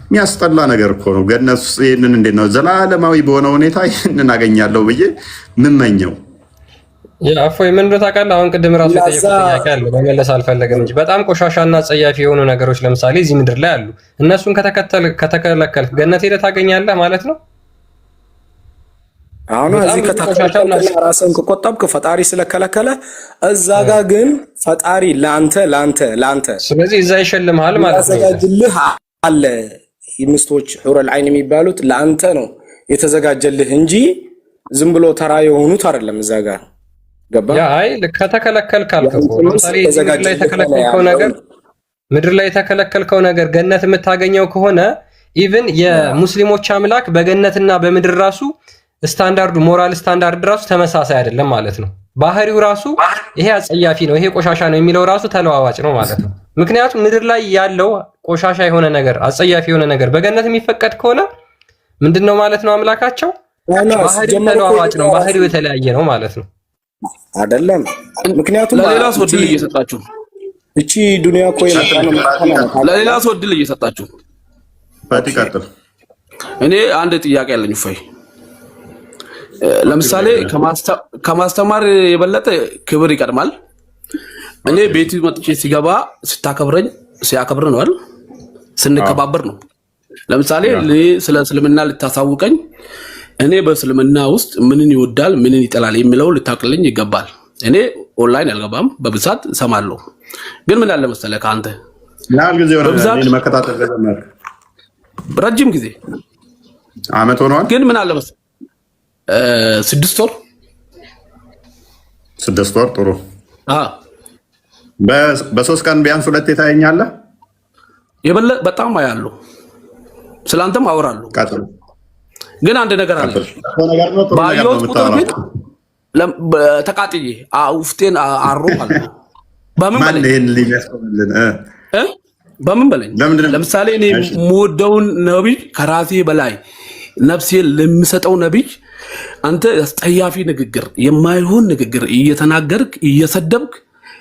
የሚያስጠላ ነገር እኮ ነው። ገነት ውስጥ ይህንን እንዴት ነው ዘላለማዊ በሆነ ሁኔታ ይህንን አገኛለሁ ብዬ ምመኘው? እፎይ ምን እንደው ታውቃለህ? አሁን ቅድም ራሱ የጠየቁት ጥያቄ አለ መመለስ አልፈለግም እንጂ በጣም ቆሻሻና ጸያፊ የሆኑ ነገሮች ለምሳሌ እዚህ ምድር ላይ አሉ። እነሱን ከተከለከልክ ገነት ሄደህ ታገኛለህ ማለት ነው። አሁን እዚህ ከተከለከለ ራስን ከቆጠብክ ፈጣሪ ስለከለከለ እዛ ጋር ግን ፈጣሪ ላንተ ስለዚህ እዛ ይሸልምሃል ማለት ነው። የተዘጋጀልህ አለ ሚስቶች ሑረል ዐይን የሚባሉት ለአንተ ነው የተዘጋጀልህ እንጂ ዝም ብሎ ተራ የሆኑት አይደለም። እዛ ጋር ገባ? ያ አይ ከተከለከልክ አልከው። ለምሳሌ ምድር ላይ የተከለከልከው ነገር ገነት የምታገኘው ከሆነ ኢቭን የሙስሊሞች አምላክ በገነትና በምድር ራሱ ስታንዳርዱ ሞራል ስታንዳርድ ራሱ ተመሳሳይ አይደለም ማለት ነው። ባህሪው ራሱ ይሄ አጸያፊ ነው፣ ይሄ ቆሻሻ ነው የሚለው ራሱ ተለዋዋጭ ነው ማለት ነው። ምክንያቱም ምድር ላይ ያለው ቆሻሻ የሆነ ነገር አጸያፊ የሆነ ነገር በገነት የሚፈቀድ ከሆነ ምንድነው ማለት ነው? አምላካቸው ባህሪው ተለዋዋጭ ነው፣ ባህሪው የተለያየ ነው ማለት ነው አይደለም። ምክንያቱም ለሌላ ሰው ድል እየሰጣችሁ እቺ ዱንያ እኮ ለሌላ ሰው ድል እየሰጣችሁ ፈቲካተል እኔ አንድ ጥያቄ አለኝ። ፈይ ለምሳሌ ከማስተማር የበለጠ ክብር ይቀድማል። እኔ ቤት መጥቼ ሲገባ ስታከብረኝ ሲያከብር ነው አይደል? ስንከባበር ነው። ለምሳሌ ስለ እስልምና ልታሳውቀኝ እኔ በእስልምና ውስጥ ምንን ይወዳል ምንን ይጠላል የሚለው ልታውቅልኝ ይገባል። እኔ ኦንላይን አልገባም፣ በብዛት እሰማለሁ። ግን ምን አለ መሰለህ ከአንተ ያህል ጊዜ ሆነ እኔን መከታተል ከጀመርክ? ረጅም ጊዜ አመት ሆኗል። ግን ምን አለ መሰለህ 6 ወር 6 ወር ጥሩ። በ3 ቀን ቢያንስ 2 ታየኛለህ? የበለጠ በጣም አያለሁ፣ ስላንተም አወራለሁ። ግን አንድ ነገር አለ። ባየሁት ቁጥር ግን ተቃጥዬ ውፍቴን አሮ ማለት ነው። በምን በለኝ። ለምሳሌ እኔ የምወደውን ነቢይ ከራሴ በላይ ነፍሴን ለሚሰጠው ነቢይ አንተ አስጠያፊ ንግግር፣ የማይሆን ንግግር እየተናገርክ እየሰደብክ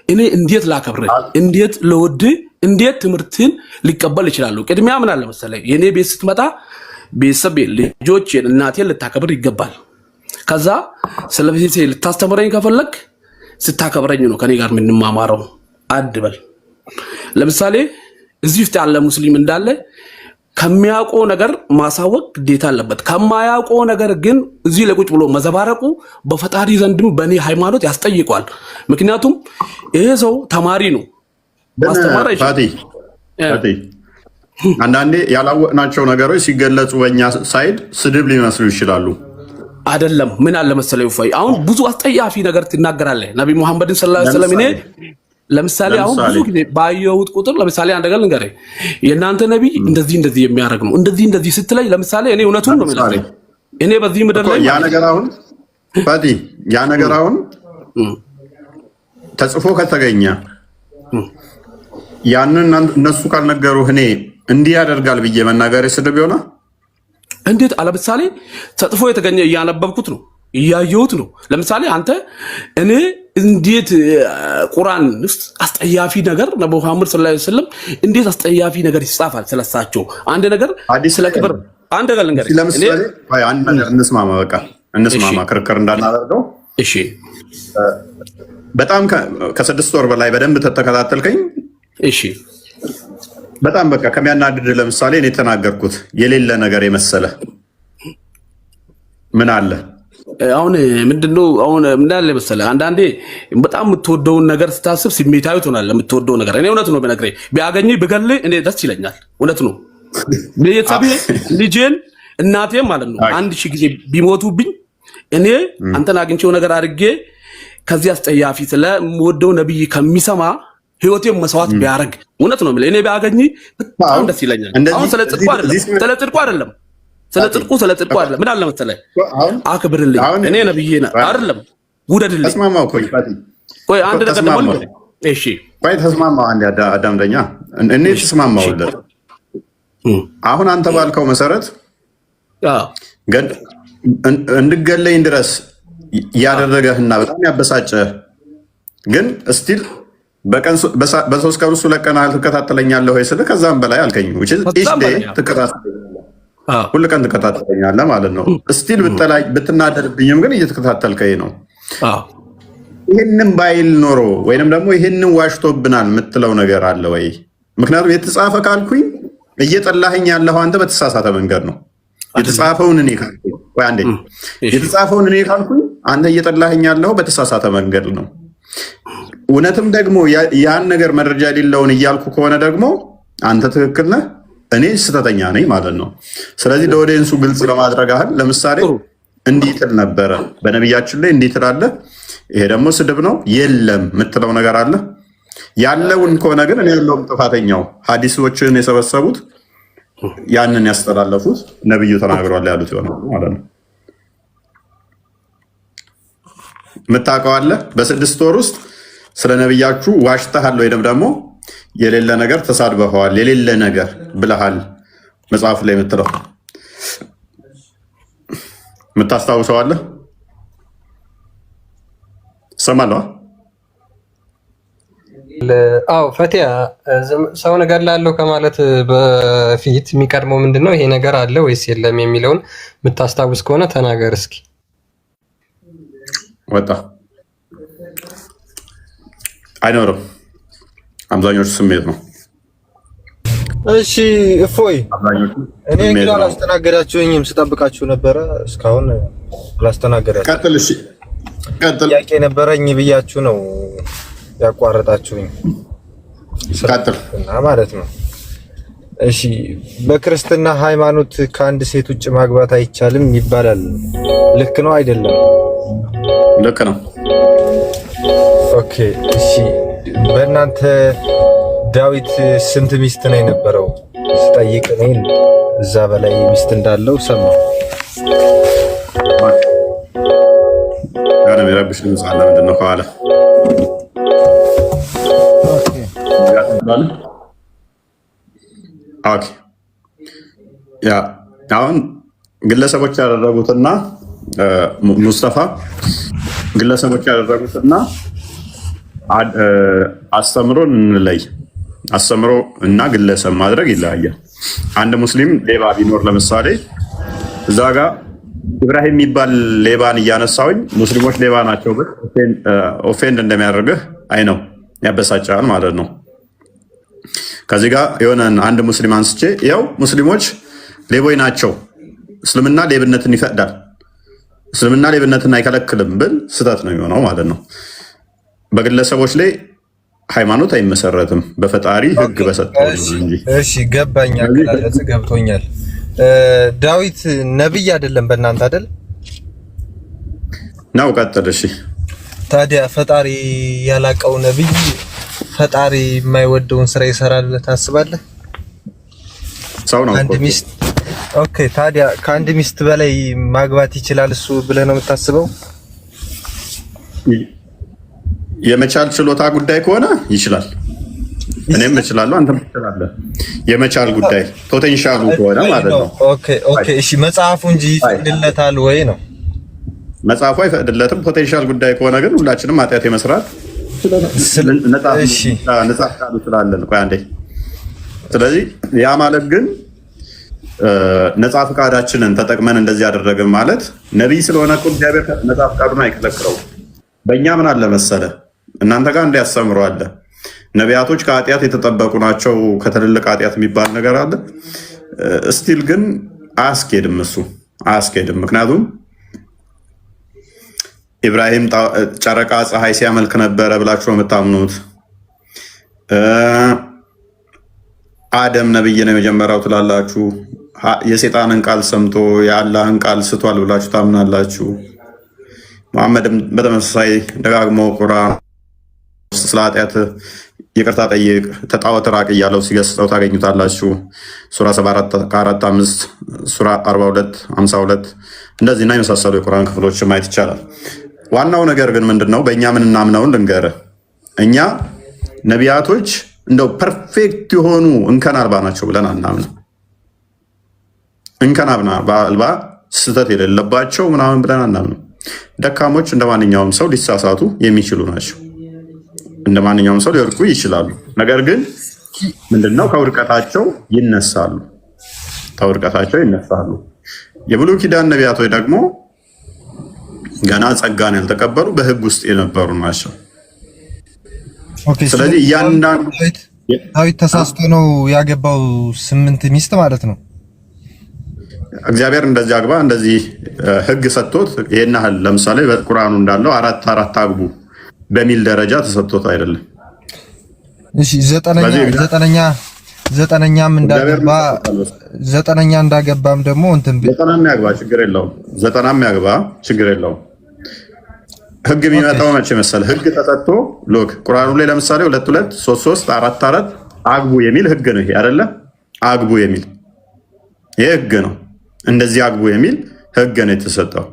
እኔ እንዴት ላከብርህ፣ እንዴት ለወድህ፣ እንዴት ትምህርትን ሊቀበል ይችላሉ? ቅድሚያ ምን አለ መሰለህ የኔ ቤት ስትመጣ ቤተሰብ ልጆቼን እናቴን ልታከብር ይገባል። ከዛ ስለ ቤቴ ልታስተምረኝ ከፈለክ ስታከብረኝ ነው ከኔ ጋር የምንማማረው። አድበል ለምሳሌ እዚህ ውስጥ ያለ ሙስሊም እንዳለ ከሚያውቀው ነገር ማሳወቅ ግዴታ አለበት። ከማያውቀው ነገር ግን እዚህ ለቁጭ ብሎ መዘባረቁ በፈጣሪ ዘንድም በእኔ ሃይማኖት ያስጠይቋል። ምክንያቱም ይሄ ሰው ተማሪ ነው፣ ማስተማር አይችልም። አንዳንዴ ያላወቅናቸው ነገሮች ሲገለጹ በእኛ ሳይድ ስድብ ሊመስሉ ይችላሉ። አይደለም። ምን አለ መሰለኝ ፋይ አሁን ብዙ አስጠያፊ ነገር ትናገራለህ ነብይ መሐመድን ሰለላሁ ዐለይሂ ወሰለም። እኔ ለምሳሌ አሁን ብዙ ጊዜ ባየሁት ቁጥር ለምሳሌ አንድ ነገር ልንገርህ፣ የእናንተ ነብይ እንደዚህ የሚያደርግ ነው እንደዚህ ስትለኝ ለምሳሌ እኔ እውነቱን ነው የምልህ። እኔ በዚህ ምድር ላይ ያ ነገር አሁን ተጽፎ ከተገኘ ያንን እነሱ ካልነገሩህ እኔ እንዲህ ያደርጋል ብዬ መናገር ስድብ ይሆናል? እንዴት? ለምሳሌ ተጽፎ የተገኘ እያነበብኩት ነው እያየሁት ነው። ለምሳሌ አንተ እኔ እንዴት ቁርአን ውስጥ አስጠያፊ ነገር ነብዩ መሐመድ ሰለላሁ ዐለይሂ ወሰለም እንዴት አስጠያፊ ነገር ይጻፋል ስለሳቸው? አንድ ነገር ስለ ክብር አንድ ነገር ልንገርህ። ለምሳሌ አንድ ነገር እንስማማ፣ በቃ እንስማማ፣ ክርክር እንዳናደርገው። እሺ። በጣም ከ6 ወር በላይ በደንብ ተከታተልከኝ። እሺ። በጣም በቃ ከሚያናድድ ለምሳሌ እኔ የተናገርኩት የሌለ ነገር የመሰለ ምን አለ? አሁን ምንድነው አሁን ምን አለ መሰለህ፣ አንዳንዴ በጣም የምትወደውን ነገር ስታስብ ስሜታዊ ትሆናለህ። የምትወደው ነገር እኔ እውነት ነው በነገሬ ቢያገኝ ብገልህ እኔ ደስ ይለኛል። እውነት ነው። ቤተሰቤ ልጄን እናቴም ማለት ነው 1000 ጊዜ ቢሞቱብኝ እኔ አንተን አግኝቼው ነገር አድርጌ ከዚህ አስጠያፊ ስለምወደው ነብይ ከሚሰማ ህይወቴን መስዋዕት ቢያደርግ እውነት ነው የምልህ እኔ ቢያገኝ በጣም ደስ ይለኛል። አሁን ስለ ጽድቁ አይደለም ምን አለ መሰለህ አክብርልኝ፣ እኔ ነብዬ አይደለም ውደድልኝ። ተስማማው እኮ ቆይ አንድ ነገር ደግሞ እሺ ቆይ ተስማማው አንድ አዳምጠኛ እኔ ተስማማው። አሁን አንተ ባልከው መሰረት እንድገለኝ ድረስ ያደረገህና በጣም ያበሳጨህ ግን እስቲል በ3 ቀን ውስጥ 2 ቀን ትከታተለኛለህ ወይ ስልህ ከዛም በላይ አልከኝ። ሁል ቀን ትከታተለኛለህ ማለት ነው። እስቲል ብትናደድብኝም ግን እየተከታተልከኝ ነው። ይህንን ባይል ኖሮ ወይንም ደግሞ ይህንን ዋሽቶብናል የምትለው ነገር አለ ወይ? ምክንያቱም የተጻፈ ካልኩኝ እየጠላኸኝ ያለኸው አንተ በተሳሳተ መንገድ ነው። የተጻፈውን እኔ ካልኩኝ አንተ እየጠላኸኝ ያለኸው በተሳሳተ መንገድ ነው። እውነትም ደግሞ ያን ነገር መረጃ የሌለውን እያልኩ ከሆነ ደግሞ አንተ ትክክል ነህ፣ እኔ ስህተተኛ ነኝ ማለት ነው። ስለዚህ ለኦዲየንሱ ግልጽ ለማድረግ ያህል ለምሳሌ እንዲህ ትል ነበረ በነቢያችን ላይ እንዲህ ትላለህ፣ ይሄ ደግሞ ስድብ ነው የለም የምትለው ነገር አለ። ያለውን ከሆነ ግን እኔ ያለውም ጥፋተኛው ሀዲሶችን የሰበሰቡት ያንን ያስተላለፉት ነብዩ ተናግሯል ያሉት ይሆናል ማለት ነው። የምታውቀው አለ በ6 ወር ውስጥ ስለ ነብያችሁ ዋሽተሃል ወይም ደግሞ የሌለ ነገር ተሳድበኸዋል፣ የሌለ ነገር ብለሃል መጽሐፍ ላይ የምትለው የምታስታውሰው አለ? ሰማለሁ። አዎ ፈቲያ ሰው ነገር ላለው ከማለት በፊት የሚቀድመው ምንድነው ይሄ ነገር አለ ወይስ የለም የሚለውን የምታስታውስ ከሆነ ተናገር እስኪ። ወጣ አይኖርም። አብዛኞቹ ስሜት ነው። እሺ እፎይ፣ እኔ እንግዲህ አላስተናገዳችሁኝም፣ ስጠብቃችሁ ነበረ። እስካሁን አላስተናገዳችሁ። ቀጥል። እሺ ቀጥል። ጥያቄ ነበረኝ ብያችሁ ነው ያቋረጣችሁኝ። ቀጥል ማለት ነው። እሺ በክርስትና ሃይማኖት ከአንድ ሴት ውጭ ማግባት አይቻልም ይባላል። ልክ ነው አይደለም? ልክ ነው። ኦኬ እሺ በእናንተ ዳዊት ስንት ሚስት ነው የነበረው? ስጠይቅ እኔን እዛ በላይ ሚስት እንዳለው ሰማሁ። ያኔ የሚረብሽ ድምፅ አለ። ምንድን ነው ከኋላ? ኦኬ ያ አሁን ግለሰቦች ያደረጉትና ሙስጠፋ ግለሰቦች ያደረጉትና አስተምሮን እንለይ። አስተምሮ እና ግለሰብ ማድረግ ይለያያል። አንድ ሙስሊም ሌባ ቢኖር ለምሳሌ እዛ ጋር ኢብራሂም የሚባል ሌባን እያነሳውኝ ሙስሊሞች ሌባ ናቸው ብል ኦፌንድ እንደሚያደርግህ አይ ነው ያበሳጫል ማለት ነው። ከዚህ ጋር የሆነ አንድ ሙስሊም አንስቼ ያው ሙስሊሞች ሌቦች ናቸው፣ እስልምና ሌብነትን ይፈቅዳል፣ እስልምና ሌብነትን አይከለክልም ብል ስህተት ነው የሚሆነው ማለት ነው። በግለሰቦች ላይ ሃይማኖት አይመሰረትም፣ በፈጣሪ ሕግ በሰጠው እንጂ። እሺ ገባኝ፣ አገላለጽ ገብቶኛል። ዳዊት ነብይ አይደለም በእናንተ አይደል ነው? ቀጥል። እሺ ታዲያ ፈጣሪ ያላቀው ነብይ ፈጣሪ የማይወደውን ስራ ይሰራል ብለህ ታስባለህ? ሰው ነው አንድ ሚስት። ኦኬ ታዲያ ከአንድ ሚስት በላይ ማግባት ይችላል እሱ ብለህ ነው የምታስበው? የመቻል ችሎታ ጉዳይ ከሆነ ይችላል። እኔም እችላለሁ፣ አንተም ትችላለህ። የመቻል ጉዳይ ፖቴንሻሉ ከሆነ ማለት ነው። ኦኬ እሺ መጽሐፉ እንጂ ይፈቅድለታል ወይ ነው? መጽሐፉ አይፈቅድለትም። ፖቴንሻል ጉዳይ ከሆነ ግን ሁላችንም ኃጢአት የመስራት ነጻ ቃሉ ስላለን። ቆይ አንዴ። ስለዚህ ያ ማለት ግን ነጻ ፈቃዳችንን ተጠቅመን እንደዚህ ያደረግን ማለት ነቢይ ስለሆነ እኮ እግዚአብሔር ነጻ ፈቃዱን አይከለክለውም። በእኛ ምን አለ መሰለ እናንተ ጋር እንዲያስተምሩ አለ። ነቢያቶች ከኃጢአት የተጠበቁ ናቸው። ከትልልቅ ኃጢአት የሚባል ነገር አለ። እስቲል ግን አያስኬድም፣ እሱ አያስኬድም። ምክንያቱም ኢብራሂም ጨረቃ ፀሐይ ሲያመልክ ነበረ ብላችሁ ነው የምታምኑት። አደም ነብይ ነው የመጀመሪያው ትላላችሁ። የሴጣንን ቃል ሰምቶ የአላህን ቃል ስቷል ብላችሁ ታምናላችሁ። መሐመድም በተመሳሳይ ደጋግሞ ቁርአን ስለ ኃጢአት ይቅርታ ጠይቅ፣ ተጣወት ራቅ እያለው ሲገስጸው ታገኙታላችሁ። ሱራ 74 ከ4-5 ሱራ 42 52 እንደዚህና የመሳሰሉ የቁርአን ክፍሎች ማየት ይቻላል። ዋናው ነገር ግን ምንድነው? በእኛ ምንናምነውን ልንገርህ። እኛ ነቢያቶች እንደው ፐርፌክት የሆኑ እንከን አልባ ናቸው ብለን አናምንም። እንከን አልባ ስህተት የሌለባቸው ምናምን ብለን አናምንም። ደካሞች እንደ ማንኛውም ሰው ሊሳሳቱ የሚችሉ ናቸው። እንደ ማንኛውም ሰው ሊወድቁ ይችላሉ። ነገር ግን ምንድነው? ከውድቀታቸው ይነሳሉ። ከውድቀታቸው ይነሳሉ። የብሉይ ኪዳን ነቢያቶች ደግሞ ገና ጸጋን ያልተቀበሉ በሕግ ውስጥ የነበሩ ናቸው። ስለዚህ እያንዳንዱ ዳዊት ተሳስቶ ነው ያገባው 8 ሚስት ማለት ነው። እግዚአብሔር እንደዚህ አግባ እንደዚህ ሕግ ሰጥቶት ይሄን ያህል ለምሳሌ በቁርአኑ እንዳለው 4 አግቡ በሚል ደረጃ ተሰጥቶት አይደለም። እሺ ዘጠነኛም እንዳገባ ዘጠነኛ እንዳገባም ደግሞ እንትን ዘጠናም ያግባ ችግር የለውም። ዘጠናም ያግባ ችግር የለውም። ሕግ የሚመጣው መቼ መሰለህ? ሕግ ተሰጥቶ ሎክ ቁርአኑ ላይ ለምሳሌ 2 3 4 አግቡ የሚል ሕግ ነው። ይሄ አይደለ? አግቡ የሚል ይሄ ሕግ ነው። እንደዚህ አግቡ የሚል ሕግ ነው የተሰጠው።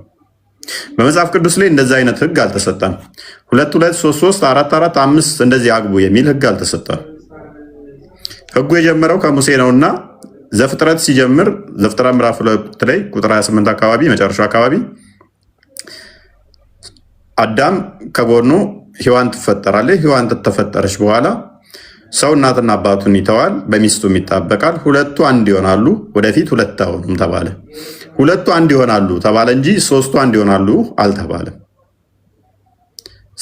በመጽሐፍ ቅዱስ ላይ እንደዚህ አይነት ሕግ አልተሰጠም። 2 3 4 5 እንደዚህ አግቡ የሚል ሕግ አልተሰጠም። ሕጉ የጀመረው ከሙሴ ነውና ዘፍጥረት ሲጀምር ዘፍጥረት ምዕራፍ 2 ላይ ቁጥር 28 አካባቢ መጨረሻው አካባቢ አዳም ከጎኑ ሔዋን ትፈጠራለች። ሔዋን ተፈጠረች በኋላ ሰው እናትና አባቱን ይተዋል፣ በሚስቱም ይጣበቃል፣ ሁለቱ አንድ ይሆናሉ፣ ወደፊት ሁለት አይሆኑም ተባለ። ሁለቱ አንድ ይሆናሉ ተባለ እንጂ ሶስቱ አንድ ይሆናሉ አልተባለም።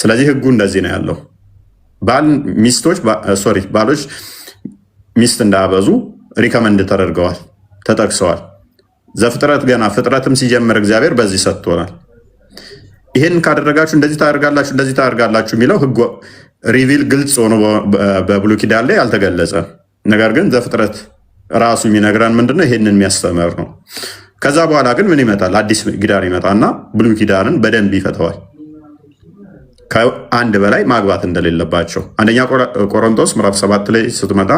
ስለዚህ ህጉ እንደዚህ ነው ያለው። ባሎች ሚስት እንዳያበዙ ሪከመንድ ተደርገዋል፣ ተጠቅሰዋል። ዘፍጥረት ገና ፍጥረትም ሲጀምር እግዚአብሔር በዚህ ሰጥቶናል። ይሄን ካደረጋችሁ እንደዚህ ታደርጋላችሁ፣ እንደዚህ ታደርጋላችሁ የሚለው ህጉ ሪቪል ግልጽ ሆኖ በብሉይ ኪዳን ላይ አልተገለጸ። ነገር ግን ዘፍጥረት ራሱ የሚነግረን ምንድነው? ይሄንን የሚያስተምር ነው። ከዛ በኋላ ግን ምን ይመጣል? አዲስ ኪዳን ይመጣና ብሉይ ኪዳንን በደንብ ይፈተዋል። ከአንድ በላይ ማግባት እንደሌለባቸው አንደኛ ቆሮንቶስ ምዕራፍ 7 ላይ ስትመጣ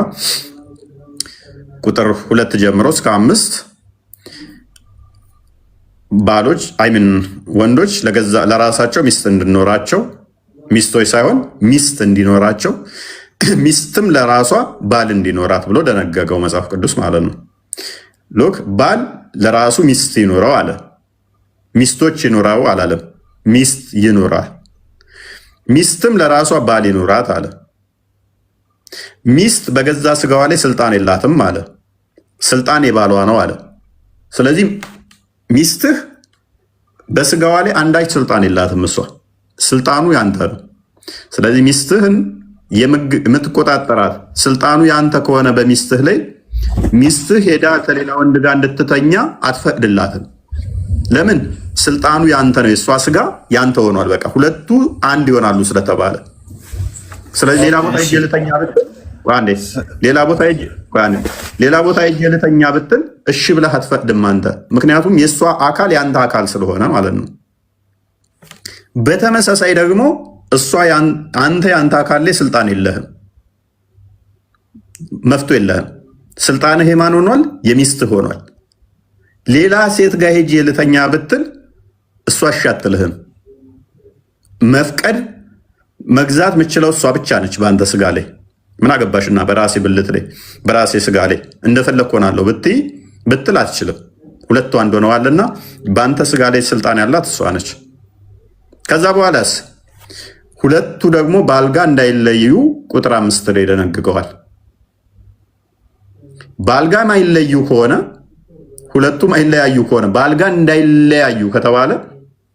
ቁጥር 2 ጀምሮ እስከ 5 ባሎች ወንዶች ለራሳቸው ሚስት እንዲኖራቸው፣ ሚስቶች ሳይሆን ሚስት እንዲኖራቸው፣ ሚስትም ለራሷ ባል እንዲኖራት ብሎ ደነገገው መጽሐፍ ቅዱስ ማለት ነው። ሎክ ባል ለራሱ ሚስት ይኖረው አለ። ሚስቶች ይኖራው አላለም። ሚስት ይኖራል። ሚስትም ለራሷ ባል ይኖራት አለ። ሚስት በገዛ ስጋዋ ላይ ስልጣን የላትም አለ። ስልጣን የባሏ ነው አለ። ስለዚህ ሚስትህ በስጋዋ ላይ አንዳች ስልጣን የላትም። እሷ ስልጣኑ ያንተ ነው። ስለዚህ ሚስትህን የምትቆጣጠራት ስልጣኑ ያንተ ከሆነ በሚስትህ ላይ ሚስትህ ሄዳ ከሌላ ወንድ ጋር እንድትተኛ አትፈቅድላትም። ለምን? ስልጣኑ ያንተ ነው። የእሷ ስጋ ያንተ ሆኗል። በቃ ሁለቱ አንድ ይሆናሉ ስለተባለ። ስለዚህ ሌላ ቦታ ሄጄ ልተኛ ብትል ሌላ ቦታ ሄጄ ልተኛ ብትል እሺ ብለህ አትፈቅድም አንተ። ምክንያቱም የእሷ አካል ያንተ አካል ስለሆነ ማለት ነው። በተመሳሳይ ደግሞ አንተ ያንተ አካል ላይ ስልጣን የለህም፣ መፍቶ የለህም። ስልጣንህ የማን ሆኗል? የሚስትህ ሆኗል። ሌላ ሴት ጋር ሄጄ ልተኛ ብትል እሷ እሺ አትልህም። መፍቀድ መግዛት የምችለው እሷ ብቻ ነች በአንተ ስጋ ላይ። ምን አገባሽና በራሴ ብልት ላይ በራሴ ስጋ ላይ እንደፈለግ ሆናለሁ ብትል አትችልም። ሁለቱ አንድ ሆነዋልና በአንተ ስጋ ላይ ስልጣን ያላት እሷ ነች። ከዛ በኋላስ ሁለቱ ደግሞ በአልጋ እንዳይለዩ ቁጥር 5 ላይ ደነግገዋል። በአልጋ ማይለዩ ከሆነ ሁለቱም አይለያዩ ከሆነ በአልጋ እንዳይለያዩ ከተባለ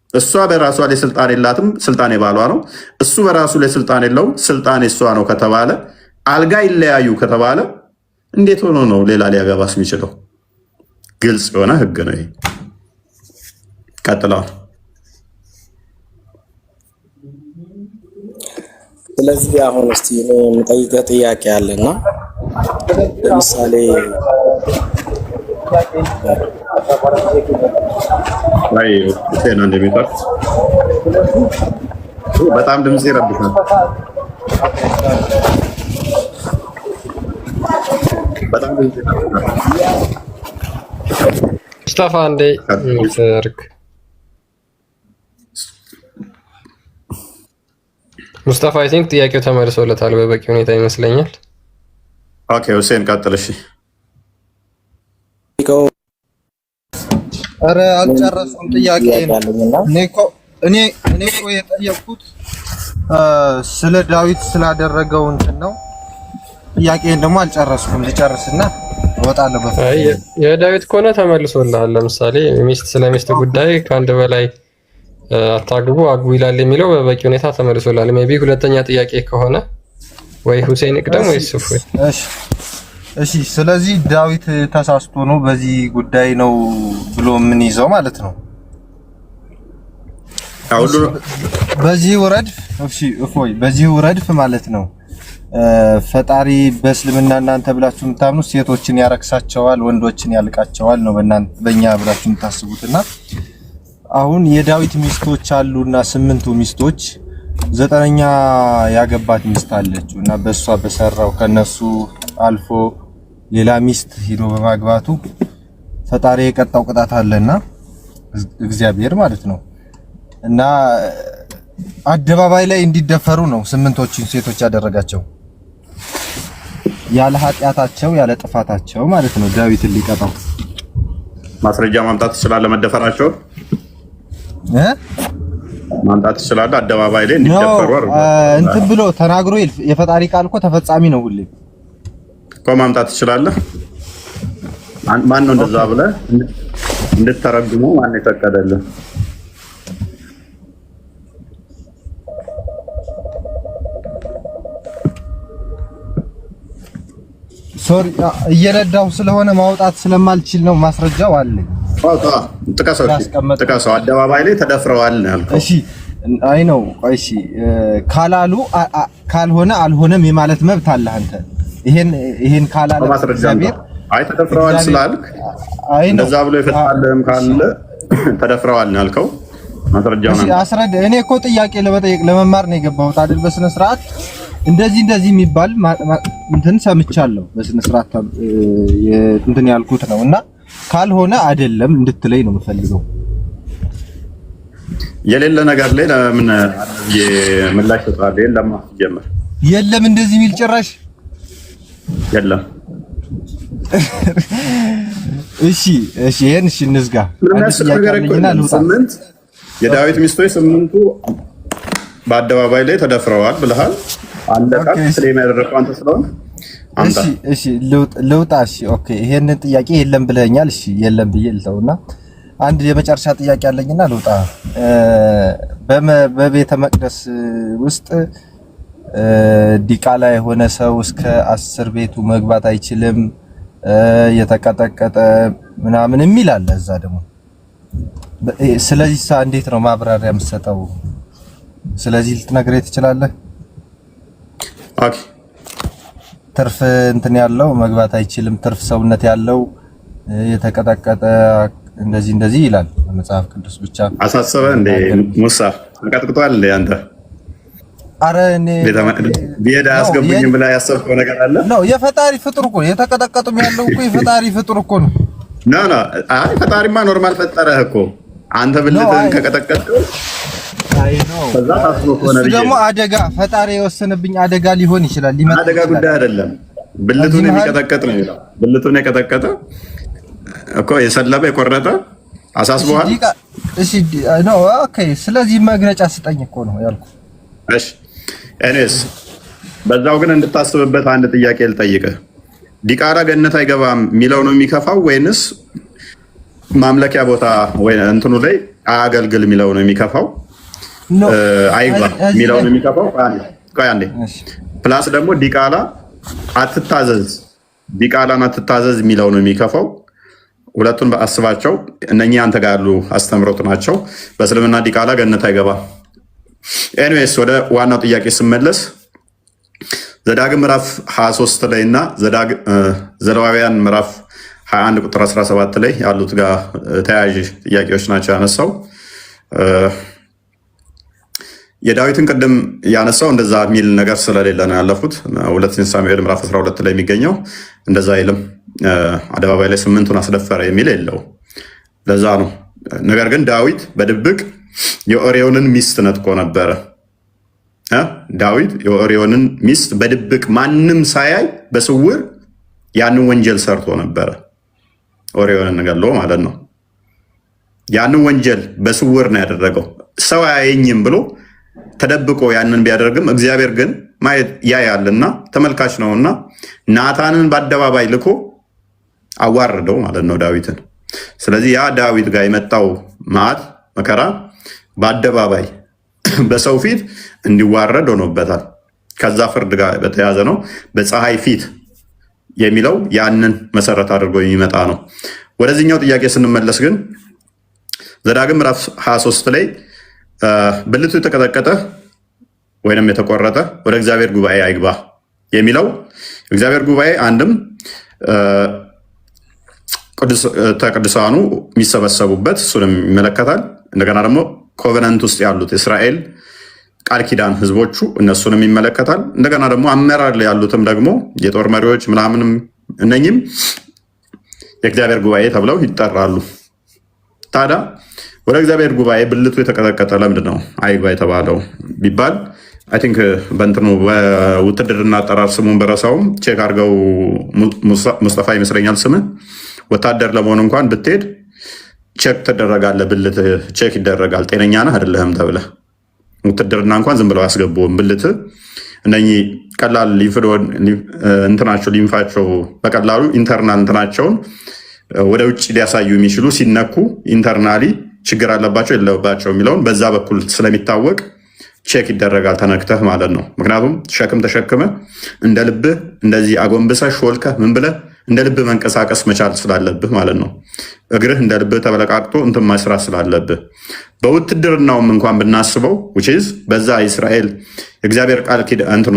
እሷ በራሷ ላይ ስልጣን የላትም፣ ስልጣን የባሏ ነው። እሱ በራሱ ላይ ስልጣን የለውም፣ ስልጣን የሷ ነው ከተባለ አልጋ ይለያዩ ከተባለ እንዴት ሆኖ ነው ሌላ ሊያገባስ የሚችለው? ግልጽ የሆነ ህግ ነው ይሄ። ቀጥለዋል። ስለዚህ አሁን እስቲ እኔ የምጠይቀህ ጥያቄ አለና ለምሳሌ በጣም ድምጽ ይረብሻል። ሙስጠፋ እንዴ ምትርክ ሙስጠፋ አይ ቲንክ ጥያቄው ተመልሶለታል በበቂ ሁኔታ ይመስለኛል። ኦኬ ሁሴን ቀጥል። እሺ ኧረ አልጨረስኩም ጥያቄ እኔ እኮ የጠየቅኩት ስለ ዳዊት ስላደረገው እንትን ነው። ጥያቄን ደግሞ አልጨረስኩም። ልጨርስና እወጣለሁ። የዳዊት ከሆነ ተመልሶልሃል። ለምሳሌ ስለ ሚስት ጉዳይ ከአንድ በላይ አታግቡ አግቡ ይላል የሚለው በበቂ ሁኔታ ተመልሶልሃል። ሜይ ቢ ሁለተኛ ጥያቄ ከሆነ ወይ ሁሴን ይቅደም ወይ እፎይ። እሺ ስለዚህ ዳዊት ተሳስቶ ነው በዚህ ጉዳይ ነው ብሎ ምን ይዘው ማለት ነው። በዚህ ረድፍ እፎይ በዚህ ረድፍ ማለት ነው ፈጣሪ በእስልምና እናንተ ብላችሁ የምታምኑ ሴቶችን ያረክሳቸዋል፣ ወንዶችን ያልቃቸዋል ነው በእኛ ብላችሁ የምታስቡትና አሁን የዳዊት ሚስቶች አሉና 8ቱ ሚስቶች 9ኛ ያገባት ሚስት አለችው እና በሷ በሰራው ከነሱ አልፎ ሌላ ሚስት ሄዶ በማግባቱ ፈጣሪ የቀጣው ቅጣት አለና እግዚአብሔር ማለት ነው እና አደባባይ ላይ እንዲደፈሩ ነው 8ቶቹን ሴቶች ያደረጋቸው ያለ ኃጢአታቸው ያለ ጥፋታቸው ማለት ነው። ዳዊትን ሊቀጣው ማስረጃ ማምጣት ትችላለህ? መደፈራቸው ማምጣት ትችላለህ? አደባባይ ላይ እንዲደፈሩ እንትን ብሎ ተናግሮ የፈጣሪ ቃል እኮ ተፈጻሚ ነው ሁሌ እኮ ማምጣት ትችላለህ? ማን ነው እንደዛ ብለህ እንድትተረጉመው ማን የፈቀደልህ? ሶሪ እየረዳሁ ስለሆነ ማውጣት ስለማልችል ነው። ማስረጃው አለኝ። ጥቀሰው። አደባባይ ላይ ተደፍረዋል ያልከው። እሺ አይ ነው። እሺ ካላሉ ካልሆነ አልሆነም የማለት መብት አለ አንተ። ይሄን ካላለ እግዚአብሔር አይ ተደፍረዋል ስላልክ እንደዛ ብሎ ይፈታልም ካለ ተደፍረዋል ያልከው ማስረጃው ነው። አስረዳ። እኔ እኮ ጥያቄ ለመጠየቅ ለመማር ነው የገባሁት አይደል? በስነ ስርዓት እንደዚህ የሚባል እንትን ሰምቻለሁ። በስነ ስርዓት እንትን ያልኩት ነው እና ካልሆነ አይደለም እንድትለይ ነው የምፈልገው። የሌለ ነገር ላይ ለምን ምላሽ ተጣለ? የለም ጀመር የለም እንደዚህ የሚል ጭራሽ የለም። እሺ ይሄን እንዝጋ። ስምንት የዳዊት ሚስቶች 8ቱ በአደባባይ ላይ ተደፍረዋል ብለሃል። አንደቃ ስለማ ያደረቀው አንተ ስለሆነ እሺ ልውጣ። እሺ ኦኬ ይሄን ጥያቄ የለም ብለኛል። እሺ የለም ብዬ ልተውና አንድ የመጨረሻ ጥያቄ አለኝና ልውጣ። በቤተ መቅደስ ውስጥ ዲቃላ የሆነ ሰው እስከ 10 ቤቱ መግባት አይችልም፣ የተቀጠቀጠ ምናምን የሚል አለ እዛ ደግሞ። ስለዚህ እንዴት ነው ማብራሪያ የምትሰጠው? ስለዚህ ልትነግረኝ ትችላለህ? ኦኬ ትርፍ እንትን ያለው መግባት አይችልም፣ ትርፍ ሰውነት ያለው የተቀጠቀጠ እንደዚህ ይላል መጽሐፍ ቅዱስ። ብቻ አሳሰበ እንደ ሙሳ ተቀጥቅጧል እንደ አንተ አረ እኔ ቢሄድ አያስገቡኝም ብላ ያሰብከው ነገር አለ ነው? የፈጣሪ ፍጡር እኮ የተቀጠቀጡም ያለው እኮ የፈጣሪ ፍጡር እኮ ነው። አይ ፈጣሪማ ኖርማል ፈጠረህ እኮ አንተ ብልትህን ከቀጠቀጥከው እሱ ደግሞ አደጋ ፈጣሪ የወሰነብኝ አደጋ ሊሆን ይችላል። ሊመጣ አደጋ ጉዳይ አይደለም። ብልቱን የሚቀጠቀጥ ነው ይላል። ብልቱን የቀጠቀጠ እኮ የሰለበ የቆረጠ አሳስበዋል። እሺ ነው ኦኬ። ስለዚህ መግለጫ ስጠኝ እኮ ነው ያልኩ። እሺ እኔስ በዛው ግን እንድታስብበት አንድ ጥያቄ ልጠይቅህ። ዲቃላ ገነት አይገባም የሚለው ነው የሚከፋው ወይንስ ማምለኪያ ቦታ ወይ እንትኑ ላይ አያገልግል የሚለው ነው የሚከፋው? አይግባ የሚለው ነው የሚከፋው? ቆይ አንዴ። ፕላስ ደግሞ ዲቃላን አትታዘዝ የሚለው ነው የሚከፋው? ሁለቱን በአስባቸው። እነኚህ አንተ ጋር ያሉ አስተምሮት ናቸው። በእስልምና ዲቃላ ገነት አይገባም። ኤኒዌይስ ወደ ዋናው ጥያቄ ስመለስ ዘዳግም ምዕራፍ 23 ላይ እና ዘሌዋውያን ምዕራፍ 21 ቁጥር 17 ላይ ያሉት ጋር ተያያዥ ጥያቄዎች ናቸው ያነሳው። የዳዊትን ቅድም ያነሳው እንደዛ የሚል ነገር ስለሌለ ነው ያለፉት። ሁለተኛ ሳሙኤል ምዕራፍ 12 ላይ የሚገኘው እንደዛ አይልም። አደባባይ ላይ 8ቱን አስደፈረ የሚል የለው። ለዛ ነው። ነገር ግን ዳዊት በድብቅ የኦሪዮንን ሚስት ነጥቆ ነበረ። ዳዊት የኦሪዮንን ሚስት በድብቅ ማንም ሳያይ በስውር ያንን ወንጀል ሰርቶ ነበረ። ኦሪዮንን ገሎ ማለት ነው። ያንን ወንጀል በስውር ነው ያደረገው። ሰው አያየኝም ብሎ ተደብቆ ያንን ቢያደርግም እግዚአብሔር ግን ማየት ያያልና ተመልካች ነውና ናታንን በአደባባይ ልኮ አዋረደው ማለት ነው ዳዊትን። ስለዚህ ያ ዳዊት ጋር የመጣው መዓት መከራ በአደባባይ በሰው ፊት እንዲዋረድ ሆኖበታል። ከዛ ፍርድ ጋር በተያያዘ ነው። በፀሐይ ፊት የሚለው ያንን መሰረት አድርጎ የሚመጣ ነው። ወደዚህኛው ጥያቄ ስንመለስ ግን ዘዳግም ምዕራፍ 23 ላይ ብልቱ የተቀጠቀጠ ወይንም የተቆረጠ ወደ እግዚአብሔር ጉባኤ አይግባ የሚለው እግዚአብሔር ጉባኤ አንድም ቅዱሳኑ የሚሰበሰቡበት እሱንም ይመለከታል። እንደገና ደግሞ ኮቨነንት ውስጥ ያሉት እስራኤል ቃል ኪዳን ህዝቦቹ እነሱንም ይመለከታል። እንደገና ደግሞ አመራር ላይ ያሉትም ደግሞ የጦር መሪዎች ምናምንም እነኝም የእግዚአብሔር ጉባኤ ተብለው ይጠራሉ። ታዲያ ወደ እግዚአብሔር ጉባኤ ብልቱ የተቀጠቀጠ ለምንድን ነው አይግባ የተባለው ቢባል አይ ቲንክ በእንትኑ በውትድርና አጠራር ስሙን በረሳውም ቼክ አድርገው ሙስጠፋ ይመስለኛል ስምህ ወታደር ለመሆን እንኳን ብትሄድ ቼክ ትደረጋለህ። ብልት ቼክ ይደረጋል። ጤነኛ ነህ አይደለህም ተብለህ ውትድርና እንኳን ዝም ብለው አያስገቡም። ብልት እነኚህ ቀላል እንትናቸው ሊንፋቸው በቀላሉ ኢንተርናል እንትናቸውን ወደ ውጭ ሊያሳዩ የሚችሉ ሲነኩ ኢንተርናሊ ችግር አለባቸው የለባቸው የሚለውን በዛ በኩል ስለሚታወቅ ቼክ ይደረጋል ተነክተህ ማለት ነው። ምክንያቱም ሸክም ተሸክመ እንደ ልብህ እንደዚህ አጎንብሰህ ሾልከህ ምን ብለህ እንደ ልብህ መንቀሳቀስ መቻል ስላለብህ ማለት ነው። እግርህ እንደ ልብህ ተበለቃቅቶ እንትን መስራት ስላለብህ በውትድርናውም እንኳን ብናስበው ውጪዝ በዛ እስራኤል የእግዚአብሔር ቃል እንትኑ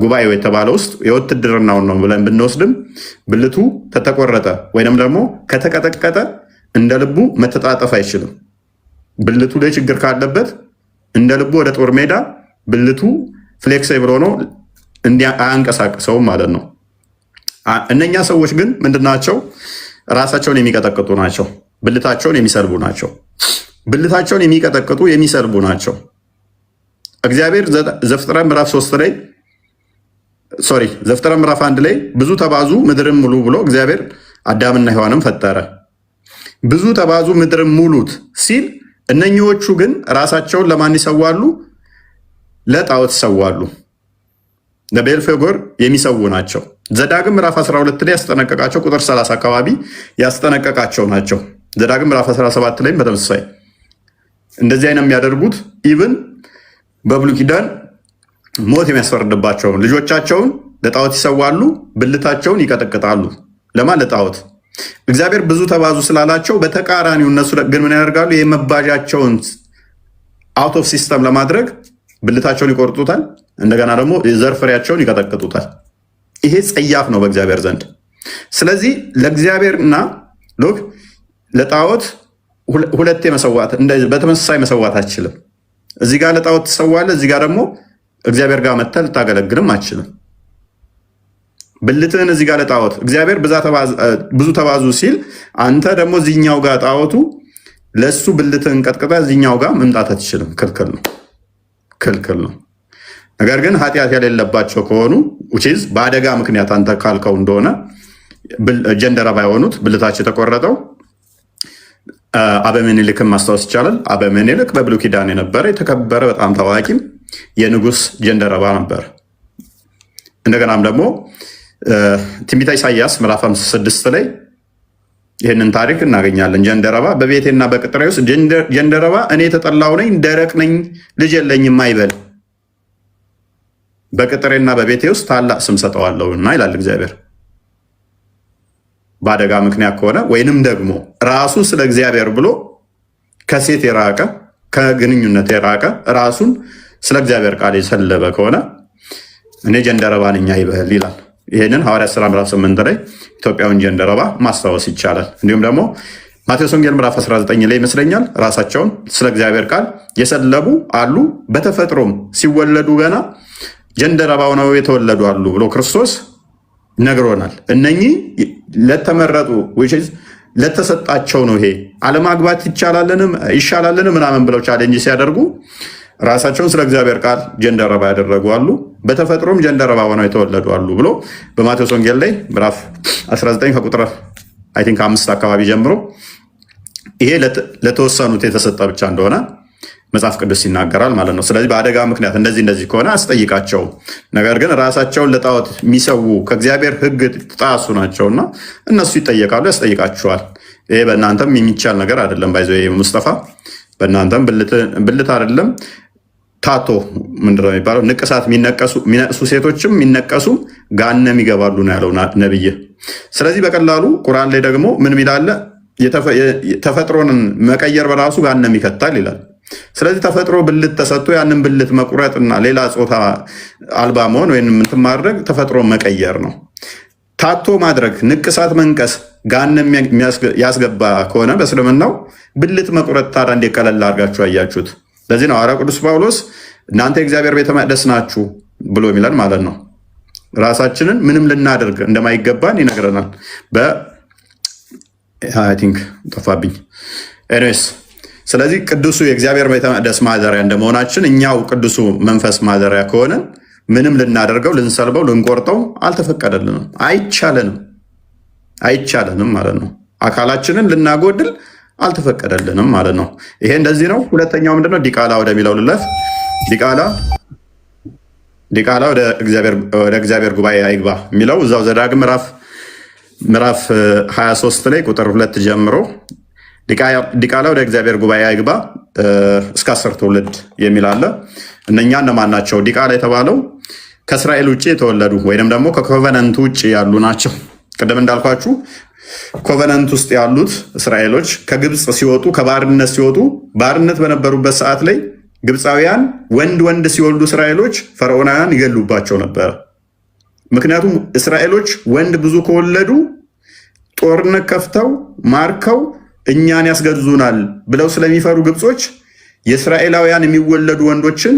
ጉባኤው የተባለ ውስጥ የውትድርናውን ነው ብለን ብንወስድም ብልቱ ከተቆረጠ ወይንም ደግሞ ከተቀጠቀጠ እንደ ልቡ መተጣጠፍ አይችልም። ብልቱ ላይ ችግር ካለበት እንደ ልቡ ወደ ጦር ሜዳ ብልቱ ፍሌክሲብል ሆኖ አያንቀሳቅሰውም ማለት ነው። እነኛ ሰዎች ግን ምንድናቸው? ራሳቸውን የሚቀጠቅጡ ናቸው። ብልታቸውን የሚሰልቡ ናቸው። ብልታቸውን የሚቀጠቅጡ የሚሰልቡ ናቸው። እግዚአብሔር ዘፍጥረት ምዕራፍ 3 ላይ ዘፍጥረት ምዕራፍ 1 ላይ ብዙ ተባዙ ምድርን ሙሉ ብሎ እግዚአብሔር አዳምና ሔዋንም ፈጠረ። ብዙ ተባዙ ምድርን ሙሉት ሲል እነኚዎቹ ግን ራሳቸውን ለማን ይሰዋሉ? ለጣዖት ይሰዋሉ። ለቤልፌጎር የሚሰዉ ናቸው። ዘዳግም ምዕራፍ 12 ላይ ያስጠነቀቃቸው ቁጥር 30 አካባቢ ያስጠነቀቃቸው ናቸው። ዘዳግም ምዕራፍ 17 ላይም በተመሳሳይ እንደዚህ አይነት የሚያደርጉት ኢቭን በብሉይ ኪዳን ሞት የሚያስፈርድባቸውን ልጆቻቸውን ለጣዖት ይሰዋሉ፣ ብልታቸውን ይቀጠቅጣሉ። ለማን? ለጣዖት። እግዚአብሔር ብዙ ተባዙ ስላላቸው በተቃራኒው እነሱ ግን ምን ያደርጋሉ? የመባዣቸውን አውት ኦፍ ሲስተም ለማድረግ ብልታቸውን ይቆርጡታል። እንደገና ደግሞ የዘር ፍሬያቸውን ይቀጠቅጡታል። ይሄ ጸያፍ ነው በእግዚአብሔር ዘንድ። ስለዚህ ለእግዚአብሔርና ለጣዖት ሁለቴ መሰዋት በተመሳሳይ መሰዋት አትችልም። እዚህ ጋር ለጣዖት ትሰዋለህ፣ እዚህ ጋር ደግሞ እግዚአብሔር ጋር መተህ ልታገለግልም አትችልም። ብልትህን እዚህ ጋር ለጣዖት እግዚአብሔር ብዙ ተባዙ ሲል አንተ ደግሞ እዚህኛው ጋር ጣዖቱ ለእሱ ብልትህን ቀጥቅጠህ እዚህኛው ጋር መምጣት አትችልም። ክልክል ነው። ነገር ግን ኃጢአት የሌለባቸው ከሆኑ ውጪዝ በአደጋ ምክንያት አንተ ካልከው እንደሆነ ጀንደረባ የሆኑት ብልታቸው የተቆረጠው አበሜኔልክን ማስታወስ ይቻላል። አበሜኔልክ በብሉይ ኪዳን የነበረ የተከበረ በጣም ታዋቂም የንጉስ ጀንደረባ ነበር። እንደገናም ደግሞ ትንቢተ ኢሳይያስ ምዕራፍ 56 ላይ ይህንን ታሪክ እናገኛለን። ጀንደረባ በቤቴና በቅጥሬ ውስጥ ጀንደረባ እኔ የተጠላሁ ነኝ፣ ደረቅ ነኝ፣ ልጅ የለኝም አይበል፣ በቅጥሬና በቤቴ ውስጥ ታላቅ ስም ሰጠዋለሁና ይላል እግዚአብሔር። በአደጋ ምክንያት ከሆነ ወይንም ደግሞ ራሱ ስለ እግዚአብሔር ብሎ ከሴት የራቀ ከግንኙነት የራቀ ራሱን ስለ እግዚአብሔር ቃል የሰለበ ከሆነ እኔ ጀንደረባ ነኝ አይበል ይላል። ይህንን ሐዋርያት ሥራ ምዕራፍ 8 ላይ ኢትዮጵያውን ጀንደረባ ማስታወስ ይቻላል። እንዲሁም ደግሞ ማቴዎስ ወንጌል ምዕራፍ 19 ላይ ይመስለኛል ራሳቸውን ስለ እግዚአብሔር ቃል የሰለቡ አሉ። በተፈጥሮም ሲወለዱ ገና ጀንደረባው ነው የተወለዱ አሉ ብሎ ክርስቶስ ነግሮናል። እነኚህ ለተመረጡ ለተሰጣቸው ነው። ይሄ አለማግባት ይሻላልን ምናምን ብለው ቻሌንጅ ሲያደርጉ ራሳቸውን ስለ እግዚአብሔር ቃል ጀንደረባ ያደረጉ አሉ። በተፈጥሮም ጀንደረባ ሆነው የተወለዱ አሉ ብሎ በማቴዎስ ወንጌል ላይ ምዕራፍ 19 ከቁጥር 5 አካባቢ ጀምሮ ይሄ ለተወሰኑት የተሰጠ ብቻ እንደሆነ መጽሐፍ ቅዱስ ይናገራል ማለት ነው። ስለዚህ በአደጋ ምክንያት እንደዚህ ከሆነ አስጠይቃቸው። ነገር ግን ራሳቸውን ለጣዖት የሚሰዉ ከእግዚአብሔር ሕግ ጣሱ ናቸውና እነሱ ይጠየቃሉ፣ ያስጠይቃቸዋል። ይሄ በእናንተም የሚቻል ነገር አይደለም። ባይዘ ሙስጠፋ በእናንተም ብልት አይደለም ታቶ ምንድነው የሚባለው? ንቅሳት የሚነቅሱ ሴቶችም የሚነቀሱ ጋነም ይገባሉ ነው ያለው ነብይ። ስለዚህ በቀላሉ ቁርአን ላይ ደግሞ ምን ሚላለ? ተፈጥሮን መቀየር በራሱ ጋነም ይከታል ይላል። ስለዚህ ተፈጥሮ ብልት ተሰጥቶ ያንን ብልት መቁረጥና ሌላ ጾታ አልባ መሆን ወይም እንትን ማድረግ ተፈጥሮ መቀየር ነው። ታቶ ማድረግ፣ ንቅሳት መንቀስ ጋነም ያስገባ ከሆነ በእስልምናው ብልት መቁረጥ ታዲያ እንዴት ቀለል አድርጋችሁ አያችሁት? ለዚህ ነው ሐዋርያው ቅዱስ ጳውሎስ እናንተ የእግዚአብሔር ቤተ መቅደስ ናችሁ ብሎ የሚለን ማለት ነው። ራሳችንን ምንም ልናደርግ እንደማይገባን ይነግረናል። ጠፋብኝ። ኤኒዌይስ ስለዚህ ቅዱሱ የእግዚአብሔር ቤተ መቅደስ ማደሪያ እንደመሆናችን እኛው ቅዱሱ መንፈስ ማደሪያ ከሆነ ምንም ልናደርገው፣ ልንሰልበው፣ ልንቆርጠው አልተፈቀደልንም፣ አይቻለንም ማለት ነው። አካላችንን ልናጎድል አልተፈቀደልንም ማለት ነው። ይሄ እንደዚህ ነው። ሁለተኛው ምንድነው? ዲቃላ ወደሚለው ልለፍ። ዲቃላ ወደ እግዚአብሔር ጉባኤ አይግባ የሚለው እዛው ዘዳግም ምዕራፍ 23 ላይ ቁጥር 2 ጀምሮ ዲቃላ ወደ እግዚአብሔር ጉባኤ አይግባ እስከ 10 ትውልድ የሚል አለ። እነኛ እነማን ናቸው? ዲቃላ የተባለው ከእስራኤል ውጭ የተወለዱ ወይንም ደግሞ ከኮቨነንት ውጭ ያሉ ናቸው። ቅድም እንዳልኳችሁ ኮቨነንት ውስጥ ያሉት እስራኤሎች ከግብፅ ሲወጡ ከባርነት ሲወጡ ባርነት በነበሩበት ሰዓት ላይ ግብፃውያን ወንድ ወንድ ሲወልዱ እስራኤሎች ፈርዖናውያን ይገሉባቸው ነበር። ምክንያቱም እስራኤሎች ወንድ ብዙ ከወለዱ ጦርነት ከፍተው ማርከው እኛን ያስገዙናል ብለው ስለሚፈሩ ግብጾች የእስራኤላውያን የሚወለዱ ወንዶችን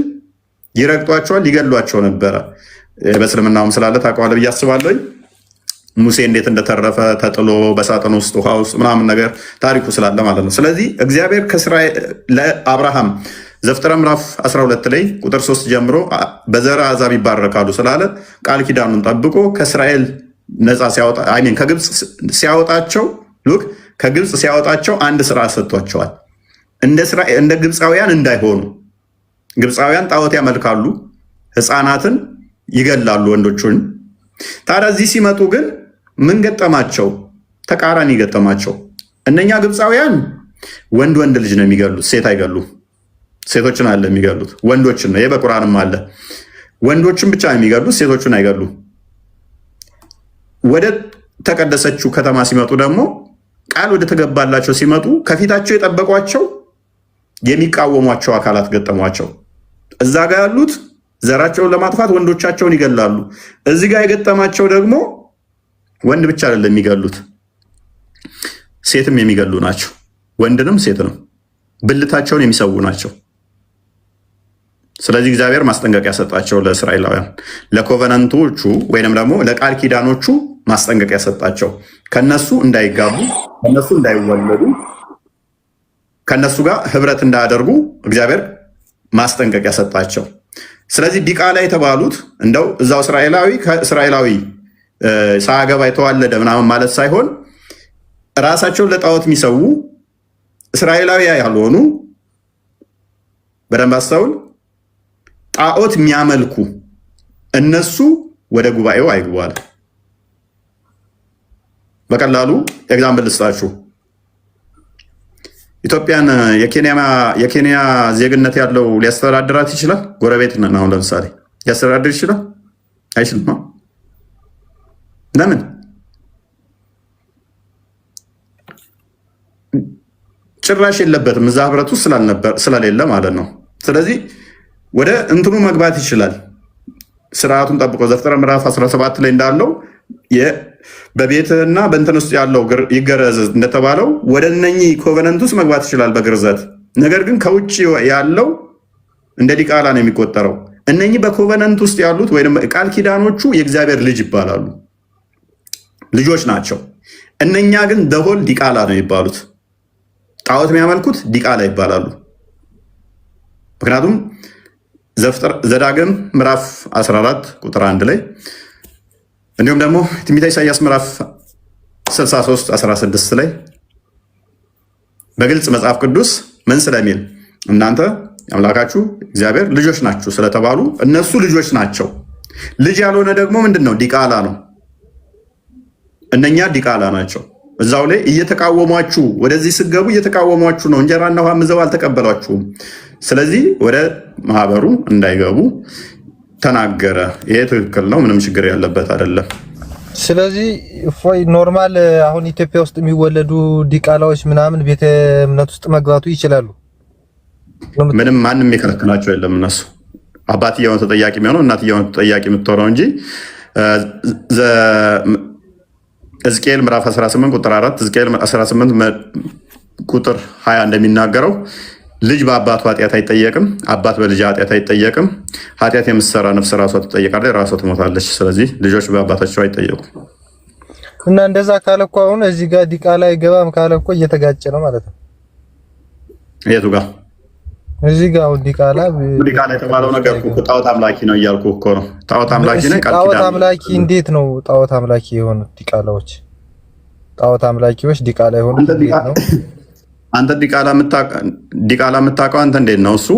ይረግጧቸዋል፣ ይገሏቸው ነበረ። በእስልምናውም ስላለ ታውቀዋለህ ብዬ አስባለሁ። ሙሴ እንዴት እንደተረፈ ተጥሎ በሳጥን ውስጥ ውሃ ውስጥ ምናምን ነገር ታሪኩ ስላለ ማለት ነው። ስለዚህ እግዚአብሔር ለአብርሃም ዘፍጥረት ምዕራፍ 12 ላይ ቁጥር 3 ጀምሮ በዘር አሕዛብ ይባረካሉ ስላለ ቃል ኪዳኑን ጠብቆ ከእስራኤል ነፃ ሲያወጣ ከግብፅ ሲያወጣቸው ሉክ ከግብፅ ሲያወጣቸው አንድ ስርዓት ሰጥቷቸዋል። እንደ ግብፃውያን እንዳይሆኑ። ግብፃውያን ጣዖት ያመልካሉ፣ ህፃናትን ይገላሉ፣ ወንዶቹን። ታዲያ እዚህ ሲመጡ ግን ምን ገጠማቸው? ተቃራኒ ገጠማቸው። እነኛ ግብፃውያን ወንድ ወንድ ልጅ ነው የሚገሉት፣ ሴት አይገሉም። ሴቶችን አለ የሚገሉት፣ ወንዶችን ነው። ይህ በቁርአንም አለ። ወንዶችን ብቻ ነው የሚገሉት፣ ሴቶችን አይገሉም። ወደ ተቀደሰችው ከተማ ሲመጡ ደግሞ ቃል ወደ ተገባላቸው ሲመጡ ከፊታቸው የጠበቋቸው የሚቃወሟቸው አካላት ገጠሟቸው። እዛ ጋር ያሉት ዘራቸውን ለማጥፋት ወንዶቻቸውን ይገላሉ። እዚህ ጋር የገጠማቸው ደግሞ ወንድ ብቻ አይደለም የሚገሉት፣ ሴትም የሚገሉ ናቸው። ወንድንም ሴትንም ብልታቸውን የሚሰዉ ናቸው። ስለዚህ እግዚአብሔር ማስጠንቀቂያ ሰጣቸው ለእስራኤላውያን፣ ለኮቨነንቶቹ ወይንም ደግሞ ለቃል ኪዳኖቹ ማስጠንቀቂያ ሰጣቸው። ከነሱ እንዳይጋቡ፣ ከነሱ እንዳይወለዱ፣ ከነሱ ጋር ህብረት እንዳያደርጉ እግዚአብሔር ማስጠንቀቂያ ሰጣቸው። ስለዚህ ዲቃላ የተባሉት እንደው እዛው እስራኤላዊ ከእስራኤላዊ ሳያገባ የተዋለደ ምናምን ማለት ሳይሆን ራሳቸውን ለጣዖት የሚሰዉ እስራኤላዊ ያልሆኑ፣ በደንብ አስተውል፣ ጣዖት የሚያመልኩ እነሱ ወደ ጉባኤው አይግቧል። በቀላሉ ኤግዛምፕል ልስጣችሁ። ኢትዮጵያን የኬንያ ዜግነት ያለው ሊያስተዳድራት ይችላል? ጎረቤት ነን። አሁን ለምሳሌ ሊያስተዳድር ይችላል? አይችልም። ለምን? ጭራሽ የለበትም። እዛ ህብረት ውስጥ ስለሌለ ማለት ነው። ስለዚህ ወደ እንትኑ መግባት ይችላል፣ ስርዓቱን ጠብቆ ዘፍጥረት ምዕራፍ 17 ላይ እንዳለው በቤትና በእንትን ውስጥ ያለው ይገረዝ እንደተባለው ወደ እነኚህ ኮቨነንት ውስጥ መግባት ይችላል በግርዘት። ነገር ግን ከውጭ ያለው እንደ ዲቃላ ነው የሚቆጠረው። እነኚህ በኮቨነንት ውስጥ ያሉት ወይም ቃል ኪዳኖቹ የእግዚአብሔር ልጅ ይባላሉ፣ ልጆች ናቸው። እነኛ ግን ደሆል ዲቃላ ነው የሚባሉት። ጣዖት የሚያመልኩት ዲቃላ ይባላሉ። ምክንያቱም ዘዳግም ምዕራፍ 14 ቁጥር 1 ላይ እንዲሁም ደግሞ ትንቢተ ኢሳይያስ ምዕራፍ 63 16 ላይ በግልጽ መጽሐፍ ቅዱስ ምን ስለሚል እናንተ አምላካችሁ እግዚአብሔር ልጆች ናችሁ ስለተባሉ እነሱ ልጆች ናቸው። ልጅ ያልሆነ ደግሞ ምንድን ነው? ዲቃላ ነው። እነኛ ዲቃላ ናቸው። እዛው ላይ እየተቃወሟችሁ ወደዚህ ስገቡ እየተቃወሟችሁ ነው። እንጀራና ውሃ ምዘው አልተቀበሏችሁም። ስለዚህ ወደ ማህበሩ እንዳይገቡ ተናገረ። ይሄ ትክክል ነው፣ ምንም ችግር ያለበት አይደለም። ስለዚህ እፎይ ኖርማል አሁን ኢትዮጵያ ውስጥ የሚወለዱ ዲቃላዎች ምናምን ቤተ እምነት ውስጥ መግባቱ ይችላሉ። ምንም ማንም የከለከላቸው የለም። እነሱ አባትየውን ተጠያቂ የሚሆነው እናትየውን ተጠያቂ የምትሆነው እንጂ ሕዝቅኤል ምዕራፍ 18 ቁጥር 4 ሕዝቅኤል 18 ቁጥር 20 እንደሚናገረው ልጅ በአባቱ ኃጢአት አይጠየቅም፣ አባት በልጅ ኃጢአት አይጠየቅም። ኃጢአት የምትሰራ ነፍስ ራሷ ትጠየቃለች፣ ራሷ ትሞታለች። ስለዚህ ልጆች በአባታቸው አይጠየቁም። እና እንደዛ ካለ እኮ አሁን እዚህ ጋር ዲቃላ አይገባም ካለ እኮ እየተጋጨ ነው ማለት ነው። የቱ ጋር? እዚህ ጋር አሁን ዲቃላ የተባለው ነገር እኮ ጣዖት አምላኪ ነው እያልኩ እኮ ነው። ጣዖት አምላኪ ነው። ጣዖት አምላኪ እንዴት ነው ጣዖት አምላኪ የሆኑት ዲቃላዎች? ጣዖት አምላኪዎች ዲቃላ የሆኑት እንዴት ነው? አንተ ዲቃላ የምታውቀው አንተ እንዴት ነው? እሱ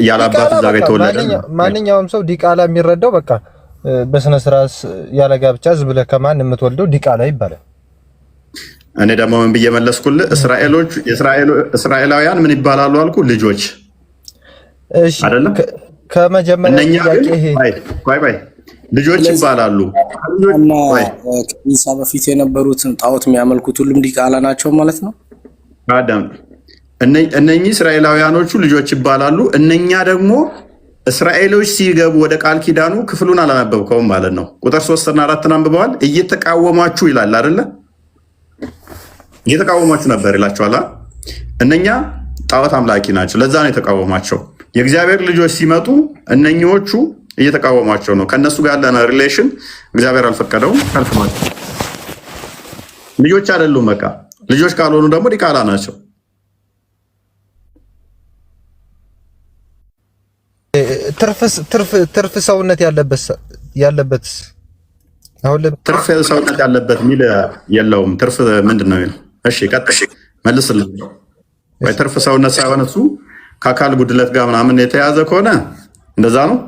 ያላባት እዛ ጋር የተወለደ ማንኛውም ሰው ዲቃላ የሚረዳው በቃ በስነ ስርዓት ያለ ጋብቻ ዝም ብለህ ከማን የምትወልደው ዲቃላ ይባላል። እኔ ደግሞ ምን ብዬ መለስኩልህ? እስራኤላውያን ምን ይባላሉ አልኩ? ልጆች አይደለም። ከመጀመሪያ ጥያቄ ይሄ ቆይ ልጆች ይባላሉ እና ከኢሳ በፊት የነበሩትን ጣዖት የሚያመልኩት ሁሉም ዲቃላ ናቸው ማለት ነው። አዳም እነኚህ እስራኤላውያኖቹ ልጆች ይባላሉ። እነኛ ደግሞ እስራኤሎች ሲገቡ ወደ ቃል ኪዳኑ ክፍሉን አላነበብከውም ማለት ነው። ቁጥር 3 እና 4 አንብበዋል። እየተቃወሟችሁ ይላል አይደለ? እየተቃወሟችሁ ነበር ይላችኋል። እነኛ ጣዖት አምላኪ ናቸው። ለዛ ነው የተቃወሟቸው። የእግዚአብሔር ልጆች ሲመጡ እነኚዎቹ እየተቃወሟቸው ነው። ከነሱ ጋር ያለን ሪሌሽን እግዚአብሔር አልፈቀደውም፣ ከልክሏቸው። ልጆች አይደሉም። በቃ ልጆች ካልሆኑ ደግሞ ዲቃላ ናቸው። ትርፍ ሰውነት ያለበት አሁን ትርፍ ሰውነት ያለበት ሚል የለውም። ትርፍ ምንድን ነው የሚለው? እሺ ቀጥል፣ መልስልኝ። ወይ ትርፍ ሰውነት ሳይሆን እሱ ከአካል ጉድለት ጋር ምናምን የተያዘ ከሆነ እንደዛ ነው።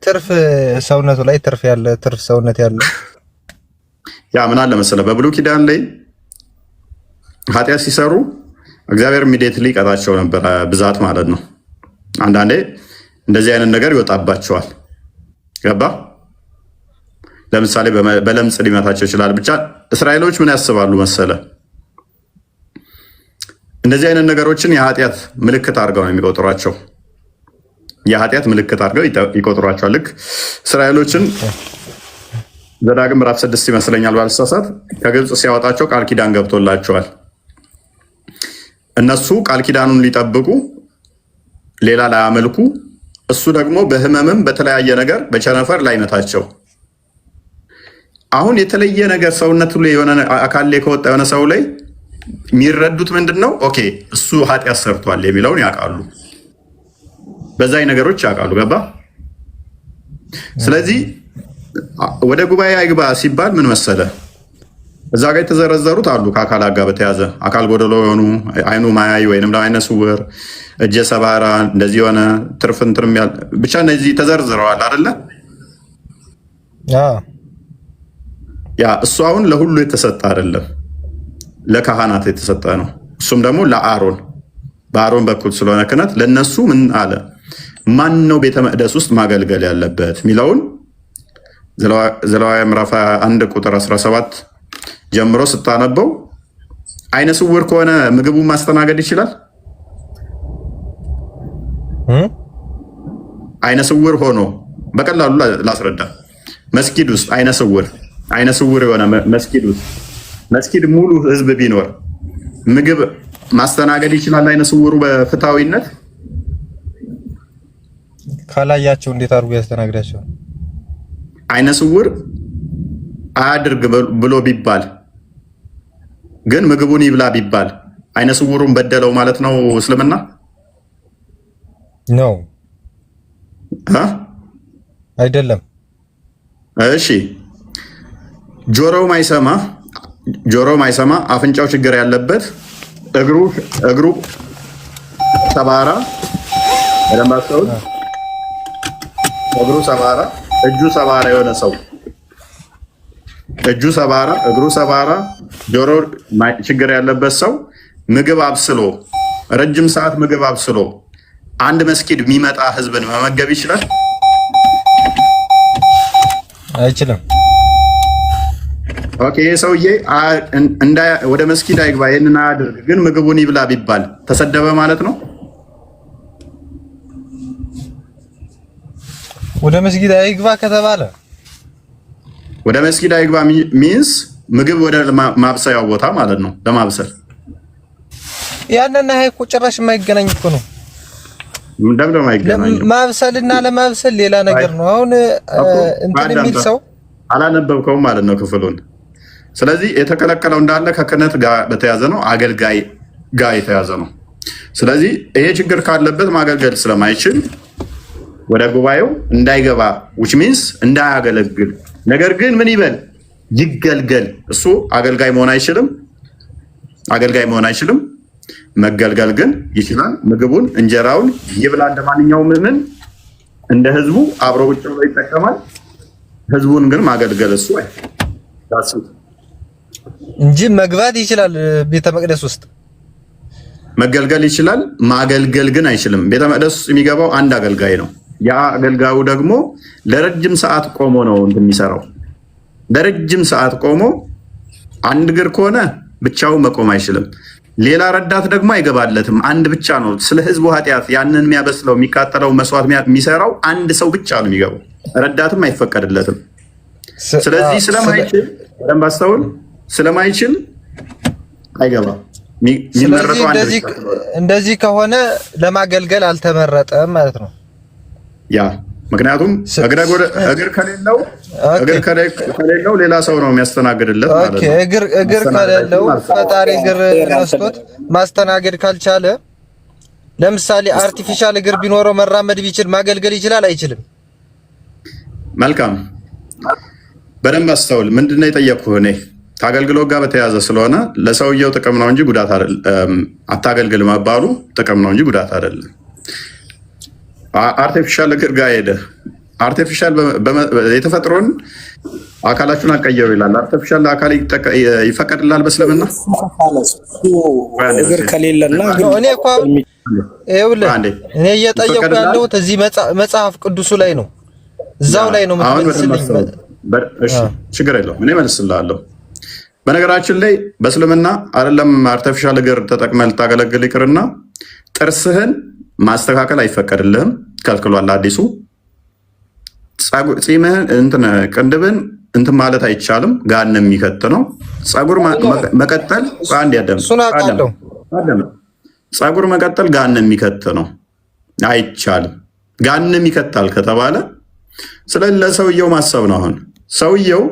ትርፍ ሰውነቱ ላይ ትርፍ ሰውነት ያለ ያ ምን አለ መሰለህ፣ በብሉይ ኪዳን ላይ ኃጢአት ሲሰሩ እግዚአብሔር ኢሚዲየትሊ ይቀጣቸው ነበር፣ ብዛት ማለት ነው። አንዳንዴ እንደዚህ አይነት ነገር ይወጣባቸዋል። ገባ? ለምሳሌ በለምጽ ሊመታቸው ይችላል። ብቻ እስራኤሎች ምን ያስባሉ መሰለ፣ እንደዚህ አይነት ነገሮችን የኃጢአት ምልክት አድርገው ነው የሚቆጥሯቸው። የኃጢአት ምልክት አድርገው ይቆጥሯቸዋል። ልክ እስራኤሎችን ዘዳግም ምዕራፍ 6 ይመስለኛል ባልሳሳት ከግብፅ ሲያወጣቸው ቃል ኪዳን ገብቶላቸዋል። እነሱ ቃል ኪዳኑን ሊጠብቁ ሌላ ላያመልኩ፣ እሱ ደግሞ በህመምም በተለያየ ነገር በቸነፈር ላይመታቸው። አሁን የተለየ ነገር ሰውነቱ ላይ የሆነ አካል ላይ ከወጣ የሆነ ሰው ላይ የሚረዱት ምንድን ነው? ኦኬ እሱ ኃጢአት ሰርቷል የሚለውን ያውቃሉ። በዛይ ነገሮች ያውቃሉ። ገባ? ስለዚህ ወደ ጉባኤ አይግባ ሲባል ምን መሰለ፣ እዛ ጋር የተዘረዘሩት አሉ ከአካላት ጋር በተያዘ አካል ጎደሎ የሆኑ አይኑ ማያይ ወይንም አይነ ስውር፣ እጀ ሰባራ፣ እንደዚህ የሆነ ትርፍንትርም ብቻ እነዚህ ተዘርዝረዋል አይደለ? ያ እሱ አሁን ለሁሉ የተሰጠ አይደለም፣ ለካህናት የተሰጠ ነው። እሱም ደግሞ ለአሮን በአሮን በኩል ስለሆነ ክህነት ለነሱ ምን አለ፣ ማን ነው ቤተ መቅደስ ውስጥ ማገልገል ያለበት የሚለውን ዘሌዋውያን ምዕራፍ 1 ቁጥር 17 ጀምሮ ስታነበው አይነ ስውር ከሆነ ምግቡን ማስተናገድ ይችላል? አይነ ስውር ሆኖ በቀላሉ ላስረዳ። መስጊድ ውስጥ አይነ ስውር የሆነ መስጊድ ሙሉ ህዝብ ቢኖር ምግብ ማስተናገድ ይችላል? አይነ ስውሩ በፍትሃዊነት ካላያቸው እንዴት አድርጎ ያስተናግዳቸው? አይነ ስውር አያድርግ ብሎ ቢባል ግን ምግቡን ይብላ ቢባል አይነ ስውሩን በደለው ማለት ነው እስልምና ነው አይደለም? እሺ ጆሮው ማይሰማ አፍንጫው ችግር ያለበት እግሩ ሰባራ እግሩ ሰባራ እጁ ሰባራ የሆነ ሰው እጁ ሰባራ እግሩ ሰባራ ጆሮ ችግር ያለበት ሰው ምግብ አብስሎ ረጅም ሰዓት ምግብ አብስሎ አንድ መስጊድ የሚመጣ ህዝብን መመገብ ይችላል? አይችልም። ኦኬ ሰውዬ ወደ መስጊድ አይግባ ይሄንን አያድርግ ግን ምግቡን ይብላ ቢባል ተሰደበ ማለት ነው? ወደ መስጊድ አይግባ ከተባለ ወደ መስጊድ አይግባ ሚንስ ምግብ ወደ ማብሰያው ቦታ ማለት ነው፣ ለማብሰል። ያንና ይሄ እኮ ጭራሽ የማይገናኝ እኮ ነው። እንደምን የማይገናኝ? ማብሰልና ለማብሰል ሌላ ነገር ነው። አሁን እንትን የሚል ሰው አላነበብከውም ማለት ነው ክፍሉን። ስለዚህ የተከለከለው እንዳለ ከክህነት ጋር በተያዘ ነው፣ አገልጋይ ጋር የተያዘ ነው። ስለዚህ ይሄ ችግር ካለበት ማገልገል ስለማይችል ወደ ጉባኤው እንዳይገባ which means እንዳያገለግል። ነገር ግን ምን ይበል ይገልገል። እሱ አገልጋይ መሆን አይችልም። መገልገል ግን ይችላል። ምግቡን እንጀራውን ይብላ እንደማንኛውም ምዕመን እንደ ህዝቡ አብሮ ቁጭ ብሎ ይጠቀማል። ህዝቡን ግን ማገልገል እሱ እንጂ መግባት ይችላል ቤተ መቅደስ ውስጥ መገልገል ይችላል፣ ማገልገል ግን አይችልም። ቤተ መቅደስ ውስጥ የሚገባው አንድ አገልጋይ ነው። ያ አገልጋዩ ደግሞ ለረጅም ሰዓት ቆሞ ነው የሚሰራው። ለረጅም ሰዓት ቆሞ አንድ እግር ከሆነ ብቻው መቆም አይችልም። ሌላ ረዳት ደግሞ አይገባለትም። አንድ ብቻ ነው ስለ ህዝቡ ኃጢአት ያንን የሚያበስለው የሚቃጠለው መስዋዕት የሚሰራው አንድ ሰው ብቻ ነው የሚገባው። ረዳትም አይፈቀድለትም። ስለዚህ ስለማይችል በደንብ አስተውል፣ ስለማይችል አይገባም። እንደዚህ ከሆነ ለማገልገል አልተመረጠም ማለት ነው። ያ ምክንያቱም እግር ከሌለው ሌላ ሰው ነው የሚያስተናግድለት ማለት ነው። እግር ከሌለው ፈጣሪ እግር ነስቶት ማስተናገድ ካልቻለ፣ ለምሳሌ አርቲፊሻል እግር ቢኖረው መራመድ ቢችል ማገልገል ይችላል አይችልም? መልካም በደንብ አስተውል። ምንድነው የጠየቅኩህ? እኔ ከአገልግሎት ጋር በተያያዘ ስለሆነ ለሰውየው ጥቅም ነው እንጂ ጉዳት አይደለም። አታገልግል መባሉ ጥቅም ነው እንጂ ጉዳት አይደለም። አርቲፊሻል እግር ጋር ሄደ። አርቲፊሻል የተፈጥሮን አካላችሁን አቀየሩ ይላል። አርቲፊሻል አካል ይፈቀድላል በእስልምና? እግር ከሌለና እኔ እየጠየቁ ያለሁት እዚህ መጽሐፍ ቅዱሱ ላይ ነው። እዛው ላይ ነው የምትመልስልኝ። ችግር የለውም እኔ መልስልሃለሁ። በነገራችን ላይ በእስልምና አይደለም አርቲፊሻል እግር ተጠቅመህ ልታገለግል ይቅርና ጥርስህን ማስተካከል አይፈቀድልህም፣ ከልክሏል አዲሱ። ጺምህን ቅንድብን እንትን ማለት አይቻልም፣ ጋን የሚከት ነው። ጸጉር መቀጠል አንድ ያደም ጸጉር መቀጠል ጋን የሚከት ነው፣ አይቻልም። ጋንም ይከታል ከተባለ ስለዚህ ለሰውየው ማሰብ ነው። አሁን ሰውየው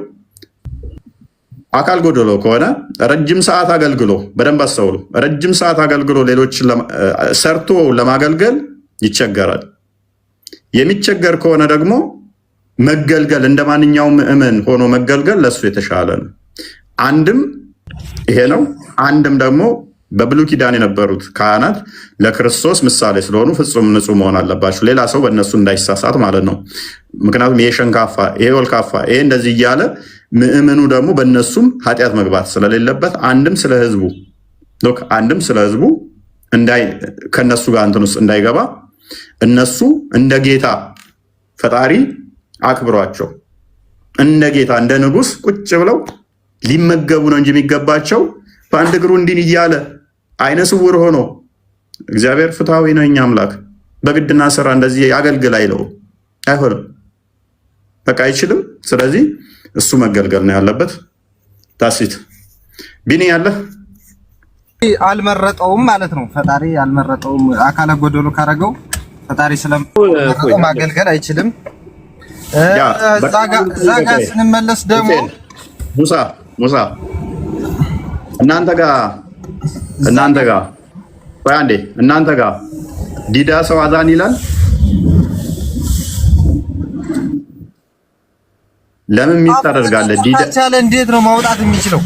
አካል ጎደሎ ከሆነ ረጅም ሰዓት አገልግሎ፣ በደንብ አስተውሉ፣ ረጅም ሰዓት አገልግሎ ሌሎችን ሰርቶ ለማገልገል ይቸገራል። የሚቸገር ከሆነ ደግሞ መገልገል እንደ ማንኛውም ምእመን ሆኖ መገልገል ለሱ የተሻለ ነው። አንድም ይሄ ነው። አንድም ደግሞ በብሉይ ኪዳን የነበሩት ካህናት ለክርስቶስ ምሳሌ ስለሆኑ ፍጹም ንጹህ መሆን አለባቸው፣ ሌላ ሰው በእነሱ እንዳይሳሳት ማለት ነው። ምክንያቱም ይሄ ሸንካፋ፣ ይሄ ወልካፋ፣ ይሄ እንደዚህ እያለ ምእመኑ ደግሞ በእነሱም ኃጢአት መግባት ስለሌለበት አንድም ስለ ህዝቡ ከእነሱ ጋር እንትን ውስጥ እንዳይገባ እነሱ እንደ ጌታ ፈጣሪ አክብሯቸው እንደ ጌታ እንደ ንጉሥ ቁጭ ብለው ሊመገቡ ነው እንጂ የሚገባቸው በአንድ እግሩ እንዲህ እያለ አይነ ስውር ሆኖ እግዚአብሔር ፍትሐዊ ነው የኛ አምላክ በግድና ስራ እንደዚህ አገልግል አይለው፣ አይሆንም፣ በቃ አይችልም። ስለዚህ እሱ መገልገል ነው ያለበት። ታሲት ቢኒ ያለ አልመረጠውም ማለት ነው። ፈጣሪ አልመረጠውም። አካለ ጎደሎ ካረገው ፈጣሪ ስለመረጠው ማገልገል አይችልም። ዛጋ ስንመለስ ደግሞ ሙሳ እናንተ ጋር ወይ አንዴ እናንተ ጋር ዲዳ ሰው አዛን ይላል። ለምን ታደርጋለህ? ዲዳ ታቻለ እንዴት ነው ማውጣት የሚችለው?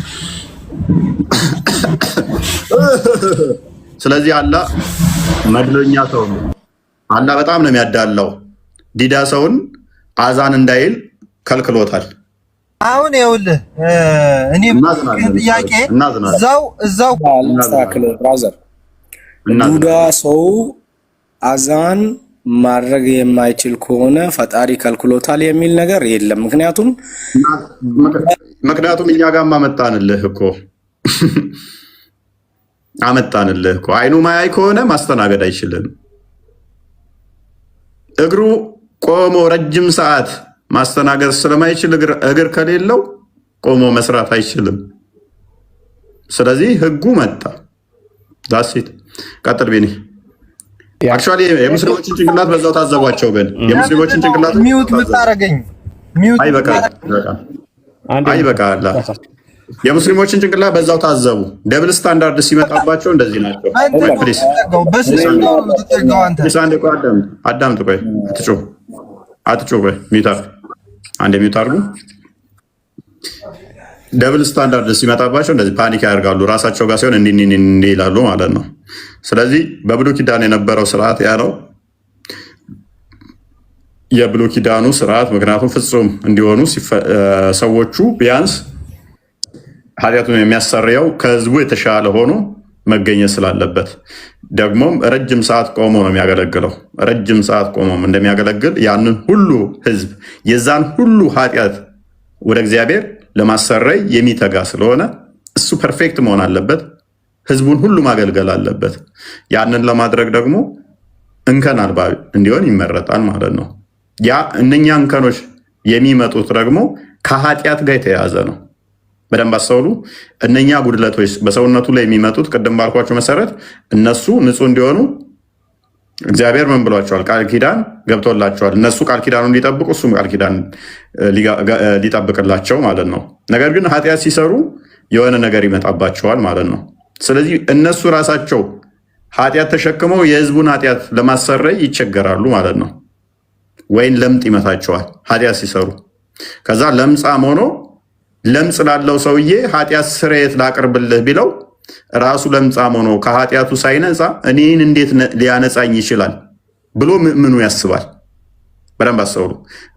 ስለዚህ አላህ መድሎኛ ሰው ነው። አላህ በጣም ነው የሚያዳላው። ዲዳ ሰውን አዛን እንዳይል ከልክሎታል። አሁን ይኸውልህ እኔ ጥያቄ እዛው ብራዘር ዱዳ ሰው አዛን ማድረግ የማይችል ከሆነ ፈጣሪ ከልክሎታል የሚል ነገር የለም። ምክንያቱም እኛ ጋር አመጣንልህ እኮ አይኑ ማያይ ከሆነ ማስተናገድ አይችልም። እግሩ ቆሞ ረጅም ሰዓት ማስተናገድ ስለማይችል እግር ከሌለው ቆሞ መስራት አይችልም። ስለዚህ ህጉ መጣ። ዳሲት ቀጥል ቢኒ። አክቹአሊ የሙስሊሞችን ጭንቅላት በዛው ታዘቧቸው። ግን የሙስሊሞችን ጭንቅላት ሚውት ምታረገኝ ሚውት አይበቃ። የሙስሊሞችን ጭንቅላት በዛው ታዘቡ። ደብል ስታንዳርድ ሲመጣባቸው እንደዚህ ናቸው። አዳምጥ፣ ቆይ አትጩህ፣ ቆይ አንድ ሚውት አድርጉ። ደብል ስታንዳርድ ሲመጣባቸው እንደዚህ ፓኒክ ያደርጋሉ። ራሳቸው ጋር ሲሆን እንዲህ ይላሉ ማለት ነው። ስለዚህ በብሉይ ኪዳን የነበረው ስርዓት ያ ነው የብሉይ ኪዳኑ ስርዓት። ምክንያቱም ፍጹም እንዲሆኑ ሰዎቹ ቢያንስ ኃጢአቱን የሚያሰሪያው ከህዝቡ የተሻለ ሆኖ መገኘት ስላለበት ደግሞም ረጅም ሰዓት ቆሞ ነው የሚያገለግለው። ረጅም ሰዓት ቆሞም እንደሚያገለግል ያንን ሁሉ ህዝብ የዛን ሁሉ ኃጢአት ወደ እግዚአብሔር ለማሰረይ የሚተጋ ስለሆነ እሱ ፐርፌክት መሆን አለበት። ህዝቡን ሁሉ ማገልገል አለበት። ያንን ለማድረግ ደግሞ እንከን አልባ እንዲሆን ይመረጣል ማለት ነው። ያ እነኛ እንከኖች የሚመጡት ደግሞ ከኃጢአት ጋር የተያያዘ ነው። በደንብ አስተውሉ። እነኛ ጉድለቶች በሰውነቱ ላይ የሚመጡት ቅድም ባልኳቸው መሰረት እነሱ ንጹህ እንዲሆኑ እግዚአብሔር ምን ብሏቸዋል? ቃል ኪዳን ገብቶላቸዋል። እነሱ ቃል ኪዳኑን ሊጠብቁ እሱም ቃል ኪዳን ሊጠብቅላቸው ማለት ነው። ነገር ግን ኃጢአት ሲሰሩ የሆነ ነገር ይመጣባቸዋል ማለት ነው። ስለዚህ እነሱ ራሳቸው ኃጢአት ተሸክመው የህዝቡን ኃጢአት ለማሰረይ ይቸገራሉ ማለት ነው። ወይም ለምጥ ይመታቸዋል ኃጢአት ሲሰሩ። ከዛ ለምጻም ሆኖ ለምጽ ላለው ሰውዬ ኃጢአት ስርየት ላቅርብልህ ቢለው ራሱ ለምጻም ሆኖ ከኃጢአቱ ሳይነጻ እኔን እንዴት ሊያነጻኝ ይችላል ብሎ ምኑ ያስባል? በደንብ አስተውሉ።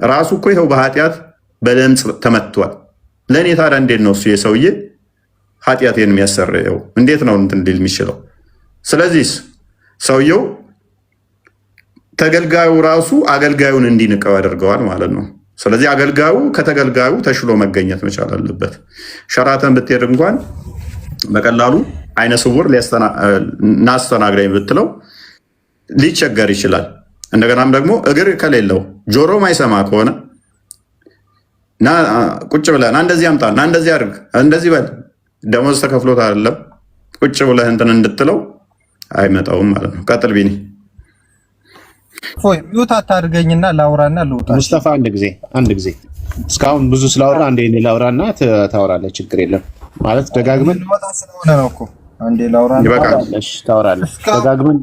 ራሱ እኮ ይኸው በኃጢአት በለምጽ ተመቷል። ለእኔ ታዲያ እንዴት ነው እሱ የሰውዬ ኃጢአቴን የሚያሰረየው? እንዴት ነው እንትን ሊል የሚችለው? ስለዚህ ሰውየው ተገልጋዩ ራሱ አገልጋዩን እንዲንቀው ያደርገዋል ማለት ነው። ስለዚህ አገልጋዩ ከተገልጋዩ ተሽሎ መገኘት መቻል አለበት። ሸራተን ብትሄድ እንኳን በቀላሉ አይነ ስውር ናስተናግረኝ ብትለው ሊቸገር ይችላል። እንደገናም ደግሞ እግር ከሌለው ጆሮ ማይሰማ ከሆነ ና ቁጭ ብለህ ና እንደዚህ አምጣ ና እንደዚህ አድርግ እንደዚህ በል ደሞዝ ተከፍሎት አይደለም ቁጭ ብለህ እንትን እንድትለው አይመጣውም ማለት ነው። ቀጥል ቢኒ። ፎይ ሚውት አታድርገኝና ላውራና ልውጣ። ሙስጠፋ አንድ ጊዜ እስካሁን ብዙ ስላወራ አንዴ እኔ ላውራና ታወራለህ። ችግር የለም ማለት ደጋግመን ልወጣ ስለሆነ ነው እኮ አንዴ ላውራና ታወራለህ። ደጋግመን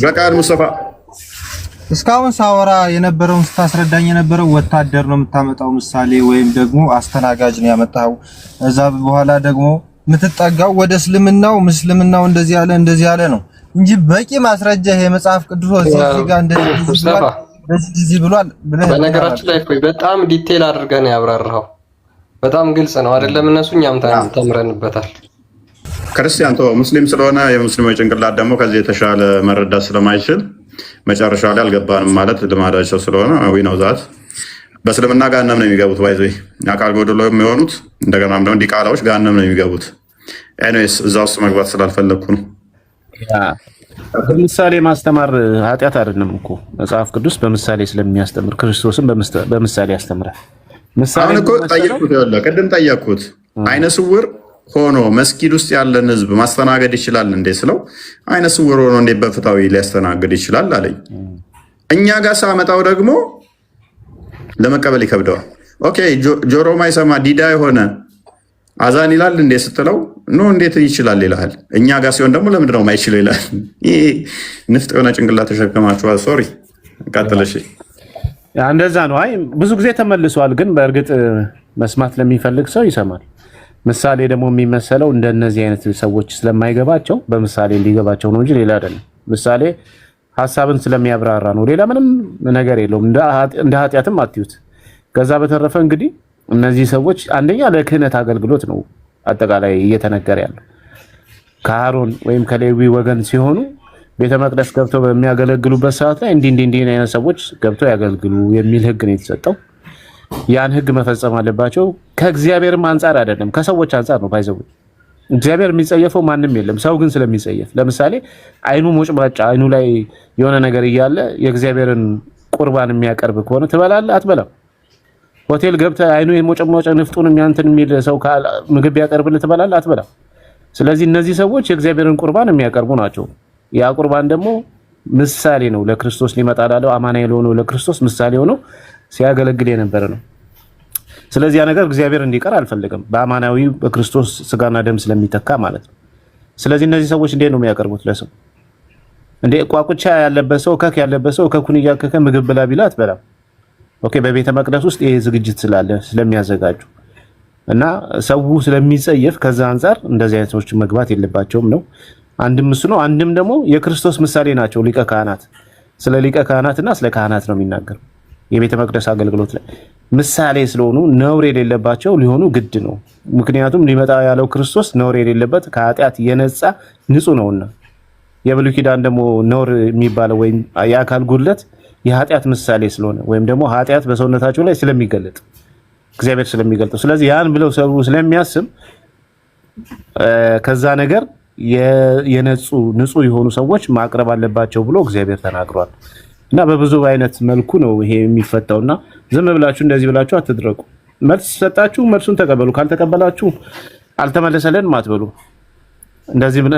በቃል ሙስጠፋ እስካሁን ሳወራ የነበረውን ስታስረዳኝ የነበረው ወታደር ነው የምታመጣው ምሳሌ ወይም ደግሞ አስተናጋጅ ነው ያመጣው። እዛ በኋላ ደግሞ የምትጠጋው ወደ እስልምናው እንደዚህ ያለ ነው እንጂ በቂ ማስረጃ ይሄ መጽሐፍ ቅዱስ እዚህ ጋር እንደዚህ ብሏል። በነገራችን ላይ እኮ በጣም ዲቴል አድርገን ያብራራው በጣም ግልጽ ነው አይደለም? እነሱ እኛም ተምረንበታል። ክርስቲያን ሙስሊም ስለሆነ የሙስሊሞች ጭንቅላት ደግሞ ከዚህ የተሻለ መረዳት ስለማይችል መጨረሻ ላይ አልገባንም ማለት ልማዳቸው ስለሆነ ነው ዛት በእስልምና ጋነም ነው የሚገቡት። ባይዘ አካል ጎደሎ የሚሆኑት እንደገናም ደግሞ ዲቃላዎች ጋነም ነው የሚገቡት። ኤኒዌይስ እዛ ውስጥ መግባት ስላልፈለግኩ ነው። በምሳሌ ማስተማር ኃጢአት አይደለም እኮ መጽሐፍ ቅዱስ በምሳሌ ስለሚያስተምር ክርስቶስን በምሳሌ ያስተምራል። አሁን እኮ ጠየቅኩት፣ ቅድም ጠየቅኩት። አይነ ስውር ሆኖ መስጊድ ውስጥ ያለን ህዝብ ማስተናገድ ይችላል እንዴ ስለው አይነ ስውር ሆኖ እንዴት በፍታዊ ሊያስተናግድ ይችላል አለኝ። እኛ ጋር ሳመጣው ደግሞ ለመቀበል ይከብደዋል። ኦኬ ጆሮ ማይሰማ ዲዳ የሆነ አዛን ይላል እንዴ ስትለው ኖ እንዴት ይችላል ይላል። እኛ ጋር ሲሆን ደግሞ ለምንድን ነው ማይችለው ይላል። ይሄ ንፍጥ የሆነ ጭንቅላት ተሸክማችኋል። ሶሪ ቀጥለሽ። እንደዛ ነው። አይ ብዙ ጊዜ ተመልሷል፣ ግን በእርግጥ መስማት ለሚፈልግ ሰው ይሰማል። ምሳሌ ደግሞ የሚመሰለው እንደነዚህ አይነት ሰዎች ስለማይገባቸው በምሳሌ እንዲገባቸው ነው እንጂ ሌላ አይደለም። ምሳሌ ሐሳብን ስለሚያብራራ ነው፣ ሌላ ምንም ነገር የለውም። እንደ ኃጢአትም አትዩት። ከዛ በተረፈ እንግዲህ እነዚህ ሰዎች አንደኛ ለክህነት አገልግሎት ነው አጠቃላይ እየተነገረ ያለው። ከአሮን ወይም ከሌዊ ወገን ሲሆኑ ቤተ መቅደስ ገብተው በሚያገለግሉበት ሰዓት ላይ እንዲህ አይነት ሰዎች ገብተው ያገልግሉ የሚል ህግ ነው የተሰጠው። ያን ህግ መፈጸም አለባቸው። ከእግዚአብሔርም አንጻር አይደለም ከሰዎች አንጻር ነው። ባይዘው እግዚአብሔር የሚጸየፈው ማንም የለም፣ ሰው ግን ስለሚጸየፍ። ለምሳሌ አይኑ ሞጭማጫ አይኑ ላይ የሆነ ነገር እያለ የእግዚአብሔርን ቁርባን የሚያቀርብ ከሆነ ትበላለህ? አትበላም። ሆቴል ገብተህ አይኑ የሞጨሞጨ ንፍጡን የሚያንተን የሚል ሰው ምግብ ቢያቀርብልህ ትበላለህ? አትበላም። ስለዚህ እነዚህ ሰዎች የእግዚአብሔርን ቁርባን የሚያቀርቡ ናቸው። ያ ቁርባን ደግሞ ምሳሌ ነው፣ ለክርስቶስ ሊመጣ ላለው አማኑኤል ሆኖ ለክርስቶስ ምሳሌ ሆኖ ሲያገለግል የነበረ ነው። ስለዚህ ያ ነገር እግዚአብሔር እንዲቀር አልፈልግም፣ በአማናዊ በክርስቶስ ስጋና ደም ስለሚተካ ማለት ነው። ስለዚህ እነዚህ ሰዎች እንዴት ነው የሚያቀርቡት ለሰው? እንዴ ቋቁቻ ያለበት ሰው ከክ ያለበት ሰው ከኩን እያከከ ምግብ ብላ ቢላ አትበላም። ኦኬ በቤተ መቅደስ ውስጥ ይሄ ዝግጅት ስላለ ስለሚያዘጋጁ እና ሰው ስለሚጸየፍ ከዛ አንፃር እንደዚህ አይነት ሰዎች መግባት የለባቸውም ነው። አንድም እሱ ነው፣ አንድም ደግሞ የክርስቶስ ምሳሌ ናቸው። ሊቀ ካህናት ስለ ሊቀ ካህናትና ስለ ካህናት ነው የሚናገር። የቤተ መቅደስ አገልግሎት ላይ ምሳሌ ስለሆኑ ነውር የሌለባቸው ሊሆኑ ግድ ነው። ምክንያቱም ሊመጣ ያለው ክርስቶስ ነውር የሌለበት ከኃጢአት የነጻ ንጹህ ነውና። የብሉይ ኪዳን ደግሞ ነውር የሚባለው ወይም የአካል ጉድለት የኃጢአት ምሳሌ ስለሆነ ወይም ደግሞ ኃጢአት በሰውነታቸው ላይ ስለሚገለጥ እግዚአብሔር ስለሚገልጠው፣ ስለዚህ ያን ብለው ሰው ስለሚያስብ ከዛ ነገር የነጹ ንጹህ የሆኑ ሰዎች ማቅረብ አለባቸው ብሎ እግዚአብሔር ተናግሯል። እና በብዙ አይነት መልኩ ነው ይሄ የሚፈታውና ዝም ብላችሁ እንደዚህ ብላችሁ አትድረቁ። መልስ ሰጣችሁ መልሱን ተቀበሉ፣ ካልተቀበላችሁ አልተመለሰልንም አትበሉ።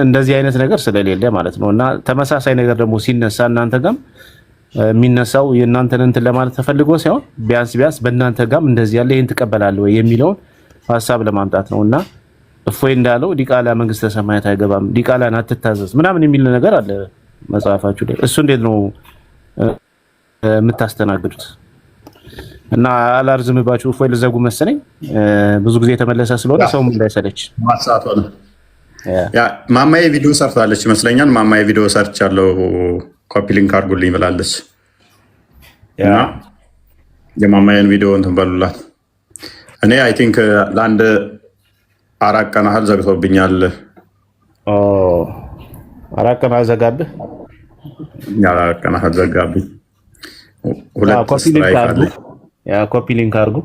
እንደዚህ አይነት ነገር ስለሌለ ማለት ነው። እና ተመሳሳይ ነገር ደግሞ ሲነሳ እናንተ ጋም የሚነሳው የእናንተን እንትን ለማለት ተፈልጎ ሳይሆን ቢያንስ በእናንተ ጋም እንደዚህ ያለ ይሄን ትቀበላለህ ወይ የሚለውን ሀሳብ ለማምጣት ነውና እፎይ እንዳለው ዲቃላ መንግስተ ሰማያት አይገባም፣ ዲቃላን አትታዘዝ ምናምን የሚል ነገር አለ መጽሐፋችሁ ላይ። እሱ እንዴት ነው የምታስተናግዱት? እና አላርዝምባችሁ እፎይ ልዘጉ መሰለኝ። ብዙ ጊዜ የተመለሰ ስለሆነ ሰው እንዳይሰለች ማሳቷ ነው። ያ ማማዬ ቪዲዮ ሰርታለች ይመስለኛል። ማማዬ ቪዲዮ ሰርቻለሁ ኮፒ ሊንክ አድርጉልኝ ብላለች። እና የማማዬን ቪዲዮ እንትን በሉላት። እኔ አይ ቲንክ ለአንድ 4 ቀን ያህል ዘግቶብኛል። 4 ቀን አዘጋብህ? 4 ቀን ያህል ዘጋብኝ። ኮፒ ሊንክ አድርጉ።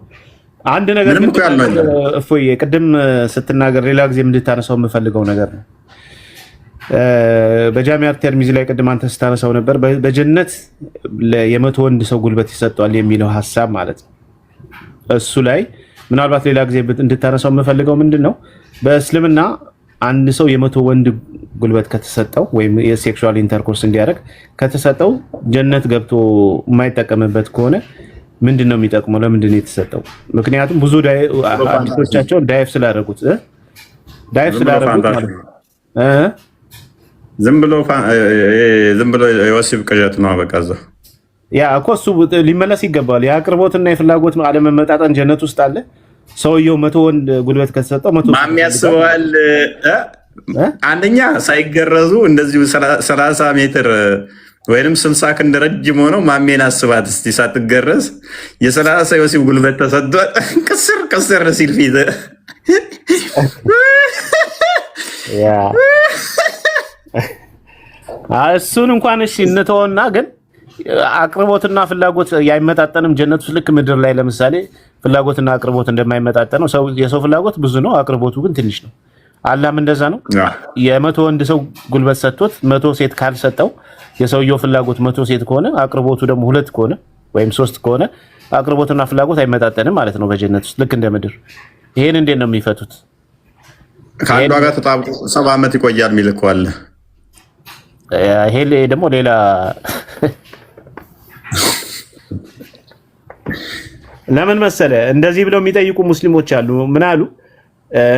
አንድ ነገር እፎይ ቅድም ስትናገር ሌላ ጊዜ እንድታነሳው የምፈልገው ነገር ነው። በጃሚዓት ተርሚዚ ላይ ቅድም አንተ ስታነሳው ነበር በጀነት የ100 ወንድ ሰው ጉልበት ይሰጠዋል የሚለው ሐሳብ ማለት ነው። እሱ ላይ ምናልባት ሌላ ጊዜ እንድታነሳው የምፈልገው ምንድነው በእስልምና አንድ ሰው የ100 ወንድ ጉልበት ከተሰጠው ወይም የሴክሹዋል ኢንተርኮርስ እንዲያደርግ ከተሰጠው ጀነት ገብቶ የማይጠቀምበት ከሆነ ምንድነው የሚጠቅመው? ለምንድነው የተሰጠው? ምክንያቱም ብዙ አዲሶቻቸውን ዳይፍ ስላደረጉት ማለት ዝም ብሎ የወሲብ ቅዠት ነው። በቃ እዛ ያ እኮ እሱ ሊመለስ ይገባል። የአቅርቦትና የፍላጎት አለመመጣጠን ጀነት ውስጥ አለ። ሰውየው 100 ወንድ ጉልበት ከተሰጠው 100 ማም ያስበዋል። አንደኛ ሳይገረዙ እንደዚሁ 30 ሜትር ወይንም 60 ክንድ ረጅም ሆነው ማሜን አስባት እስቲ ሳትገረዝ የ30 የወሲብ ጉልበት ተሰጥቷል። ቅስር ሲል ፊት እሱን እንኳን እሺ እንተውና ግን አቅርቦትና ፍላጎት ያይመጣጠንም ጀነት ውስጥ ልክ ምድር ላይ ለምሳሌ ፍላጎትና አቅርቦት እንደማይመጣጠነው የሰው ፍላጎት ብዙ ነው፣ አቅርቦቱ ግን ትንሽ ነው። አላህም እንደዛ ነው። የ100 ወንድ ሰው ጉልበት ሰጥቶት 100 ሴት ካልሰጠው የሰውየው ፍላጎት 100 ሴት ከሆነ አቅርቦቱ ደግሞ 2 ከሆነ ወይም 3 ከሆነ አቅርቦትና ፍላጎት አይመጣጠንም ማለት ነው በጀነት ውስጥ ልክ እንደ ምድር። ይሄን እንዴት ነው የሚፈቱት? ከአንዷ ጋር ተጣብቆ 70 ዓመት ይቆያል የሚል እኮ አለ። ይሄ ደግሞ ሌላ ለምን መሰለ እንደዚህ ብለው የሚጠይቁ ሙስሊሞች አሉ። ምን አሉ?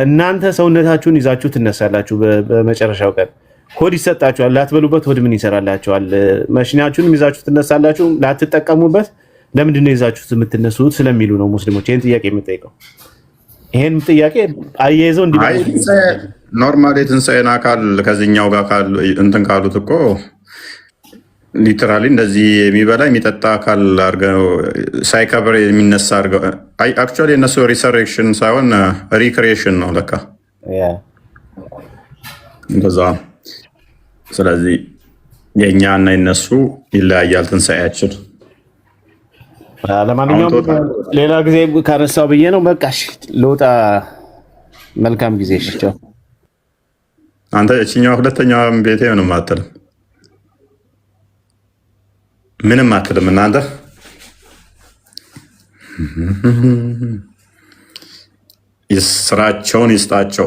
እናንተ ሰውነታችሁን ይዛችሁ ትነሳላችሁ፣ በመጨረሻው ቀን ሆድ ይሰጣችኋል፣ ላትበሉበት ሆድ ምን ይሰራላችኋል? መሽናችሁንም ይዛችሁ ትነሳላችሁ፣ ላትጠቀሙበት ለምንድን ነው ይዛችሁት የምትነሱት ስለሚሉ ነው ሙስሊሞች ይሄን ጥያቄ የሚጠይቀው። ይሄን ጥያቄ አያይዘው ኖርማል የትንሣኤን አካል ከዚህኛው ጋር እንትን ካሉት እኮ ሊትራሊ እንደዚህ የሚበላ የሚጠጣ አካል አድርገው ሳይከብር የሚነሳ አድርገው አክቹዋሊ የነሱ ሪሰሬክሽን ሳይሆን ሪክሬሽን ነው ለካ እንደዛ። ስለዚህ የእኛ እና የነሱ ይለያያል ትንሣኤያችን። ለማንኛውም ሌላ ጊዜ ካነሳው ብዬ ነው። በቃ እሺ ልውጣ። መልካም ጊዜ። እሺ ቻው። አንተ እቺኛው ሁለተኛው ቤቴ ምንም አትልም እናንተ ስራቸውን ይስጣቸው።